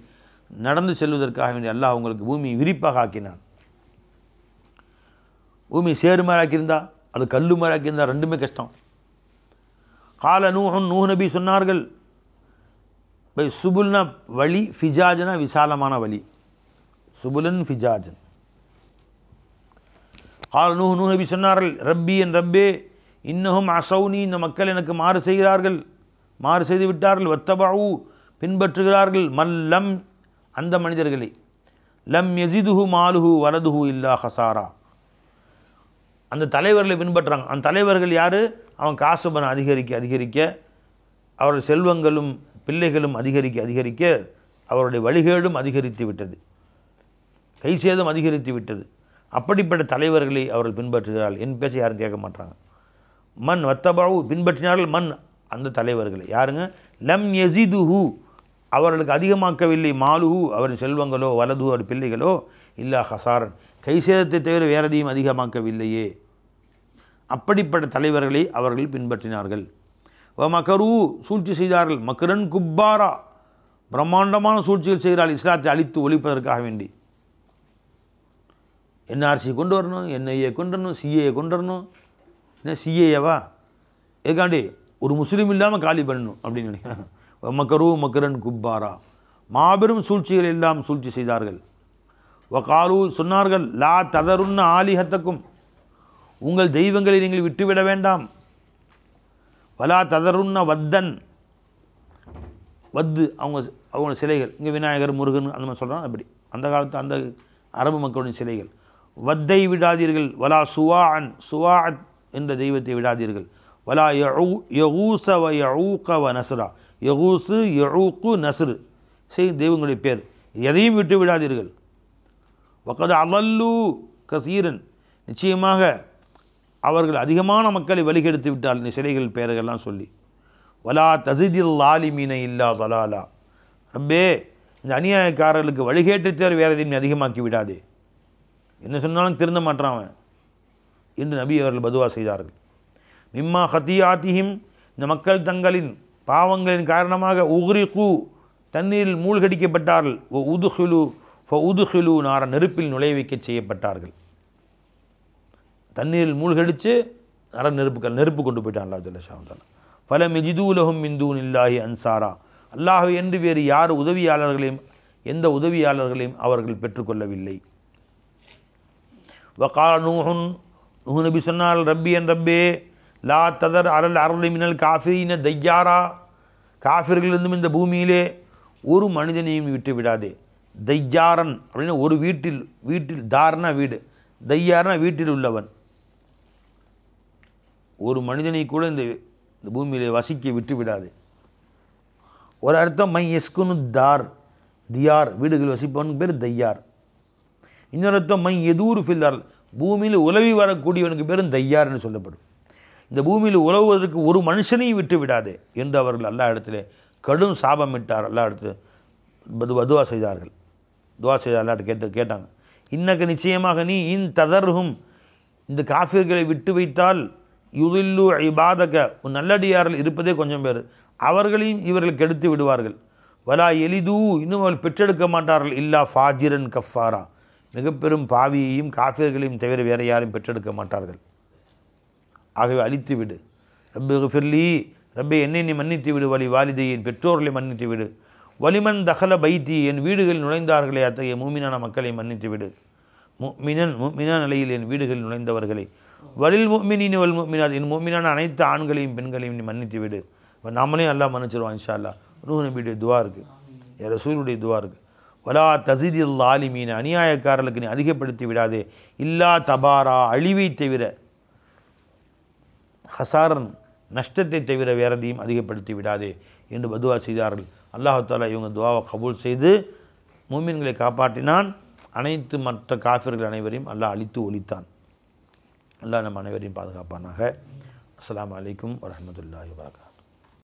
நடந்து செல்வதற்காக வேண்டி அல்லாஹ் உங்களுக்கு பூமியை விரிப்பாக ஆக்கினான். பூமி சேறு மாதிரி ஆக்கியிருந்தா, அது கல் மாதிரி ஆக்கியிருந்தா, ரெண்டுமே கஷ்டம். கால நூஹ் நபி சொன்னார்கள், பை சுபுல்னா வழி, ஃபிஜாஜனா விசாலமான வழி. சுபுலன் ஃபிஜாஜன். கால நூஹ் நபி சொன்னார்கள், ரப்பி, என் ரப்பே, இன்னஹும் அசௌனி, இந்த மக்கள் எனக்கு மாறு செய்கிறார்கள், மாறு செய்து விட்டார்கள். வத்தபஉ, பின்பற்றுகிறார்கள், மல்லம், அந்த மனிதர்களை, லம் யஸிதுஹு மாலுஹு வலதுஹு இல்லா ஹசாரா. அந்த தலைவர்களை பின்பற்றுறாங்க. அந்த தலைவர்கள் யார்? அவன் காசுபனை அதிகரிக்க அவருடைய செல்வங்களும் பிள்ளைகளும் அதிகரிக்க அவருடைய வழிகேடும் அதிகரித்து விட்டது, கை சேதம் அதிகரித்து விட்டது. அப்படிப்பட்ட தலைவர்களை அவர்கள் பின்பற்றுகிறார்கள். என் பேச யாரும் கேட்க மாட்டாங்க. மன் வத்தபாவு பின்பற்றினார்கள். மன் அந்த தலைவர்களை யாருங்க? லம் யஸிதுஹு அவர்களுக்கு அதிகமாக்கவில்லை, மாலுஹு அவரின் செல்வங்களோ வலது அவர் பிள்ளைகளோ இல்லா ஹசாரன் கை சேதத்தை தவிர வேறு எதையும் அதிகமாக்கவில்லையே. அப்படிப்பட்ட தலைவர்களை அவர்கள் பின்பற்றினார்கள். மக்கரு சூழ்ச்சி செய்தார்கள். மக்கரன் குப்பாரா பிரம்மாண்டமான சூழ்ச்சிகள் செய்கிறார்கள் இஸ்லாத்தை அழித்து ஒழிப்பதற்காக வேண்டி. என்ஆர்சி கொண்டு வரணும், என்ஐஏ கொண்டு வரணும், சிஏ கொண்டு வரணும். என்ன சிஏவா? ஏகாண்டி ஒரு முஸ்லீம் இல்லாமல் காலி பண்ணணும் அப்படின்னு நினைக்கிறேன். மக்கரு மக்கரன் குப்பாரா மாபெரும் சூழ்ச்சிகள் எல்லாம் சூழ்ச்சி செய்தார்கள். வகாலு சொன்னார்கள், லா ததருன்ன ஆலிஹத்தக்கும் உங்கள் தெய்வங்களை நீங்கள் விட்டுவிட வேண்டாம். வலா ததருன்ன வத்தன் வத்து அவங்க சிலைகள். இங்கே விநாயகர் முருகன் அந்த மாதிரி சொல்கிறாங்க. அப்படி அந்த காலத்து அந்த அரபு மக்களுடைய சிலைகள். வத்தை விடாதீர்கள். வலா சுவாஅத் என்ற தெய்வத்தை விடாதீர்கள். வலா யகூஸ வ யஊக வ நஸ்ரா யகூஸு யஊக்கு நஸ்ரு தெய்வங்களுடைய பேர். எதையும் விட்டு விடாதீர்கள். வகத் அலல்லு கசீரன் நிச்சயமாக அவர்கள் அதிகமான மக்களை வழிகெடுத்து விட்டால் இந்த சிலைகள் பெயர்கள்லாம் சொல்லி. வலா தஸிதில் லாலிமீன இல்லா தலாலா ரப்பே இந்த அநியாயக்காரர்களுக்கு வழிகேட்டை தவிர வேறு எதையும் அதிகமாக்கி விடாதே. என்ன சொன்னாலும் திருந்த மாட்டான் என்று நபி அவர்கள் பதுவா செய்தார்கள். மிம்மா ஹத்தியாத்திஹிம் இந்த மக்கள் தங்களின் பாவங்களின் காரணமாக உக்ரிகு தண்ணீரில் மூழ்கடிக்கப்பட்டார்கள். உதுஹிலு நார நெருப்பில் நுழைய வைக்க செய்யப்பட்டார்கள். தண்ணீரில் மூழ்கடித்து நெருப்பு கொண்டு போயிட்டான் அல்லாஹ் ஜல்ல ஷானஹு. ஃபலம் யஜிது மின் தூனில்லாஹி அன்சாரா அல்லாஹ் என்று வேறு யார் எந்த உதவியாளர்களையும் அவர்கள் பெற்றுக்கொள்ளவில்லை. வகால நூஹ் நபி சொன்னார், ரப்பி என் ரப்பே லா ததர் அரல் அரளி மினல் காஃபிரீன தையாரா காஃபிர்களிலிருந்தும் இந்த பூமியிலே ஒரு மனிதனையும் விட்டு விடாதே. தையாரன் அப்படின்னா ஒரு வீட்டில் தார்னா வீடு, தையார்னா வீட்டில் உள்ளவன். ஒரு மனிதனை கூட இந்த பூமியிலே வசிக்க விட்டு விடாது. ஒரு அர்த்தம் மை எஸ்குனு தியார் வீடுகள் வசிப்பவனுக்கு பேர் தையார். இன்னொரு அர்த்தம் மை எதூர் ஃபில்லார் பூமியில் உலவி வரக்கூடியவனுக்கு பேரும் தையார்னு சொல்லப்படும். இந்த பூமியில் உலவுவதற்கு ஒரு மனுஷனையும் விட்டு விடாதே என்று அவர்கள் அல்லா இடத்துல கடும் சாபமிட்டார். அல்லா இடத்துல துவா செய்தார்கள். துவா செய்த அல்லாட்ட கேட்டாங்க, இன்னக்கு நிச்சயமாக நீ ததர்ஹும் இந்த காஃபிர்களை விட்டு வைத்தால் யுதில்லு இபாதக உன் நல்லடியார்கள் இருப்பதே கொஞ்சம் பேர், அவர்களையும் இவர்கள் கெடுத்து விடுவார்கள். வலா எலிதூ இன்னும் அவர்கள் பெற்றெடுக்க மாட்டார்கள். இல்லா ஃபாஜிரன் கஃபாரா மிக பெரும் பாவியையும் காஃபிர்களையும் தவிர வேறு யாரையும் பெற்றெடுக்க மாட்டார்கள். ஆகவே அழித்து விடு. ரப்பி ஃபிர்லி ரப்பே என்னை நீ மன்னித்து விடு. வலி வாலிதை என் பெற்றோர்களை மன்னித்து விடு. வலிமன் தகல பைத்தி என் வீடுகளில் நுழைந்தார்களே அத்தகைய மூமினான மக்களை மன்னித்து விடு. முஃமினா நிலையில் என் வீடுகளில் நுழைந்தவர்களை வலில் முஃமினீன வல் முஃமினாத் என் முஃமினான அனைத்து ஆண்களையும் பெண்களையும் நீ மன்னித்து விடு. நம்மளே அல்லாஹ் மன்னிச்சிருவான் இன்ஷா அல்லாஹ். நூஹ் நபியுடைய துவா இருக்குது, என் ரசூலுடைய துவா இருக்குது. வலா தஸிதில் லாலிமீன அநியாயக்காரர்களுக்கு நீ அதிகப்படுத்தி விடாதே. இல்லா தபாரா அழிவை தவிர, ஹசாரன் நஷ்டத்தை தவிர வேறதையும் அதிகப்படுத்தி விடாதே என்று பதுவா செய்தார்கள். அல்லாஹ் தஆலா இவங்க துவாவை கபூல் செய்து மூமின்களை காப்பாற்றினான். அனைத்து மற்ற காஃபிர்கள் அனைவரையும் அல்லாஹ் அழித்து ஒழித்தான். அல்லாஹ் நம் அனைவரையும் பாதுகாப்பானாக. அஸ்ஸலாமு அலைக்கும் வரஹ்மத்துல்லாஹி வபரகாத்துஹு.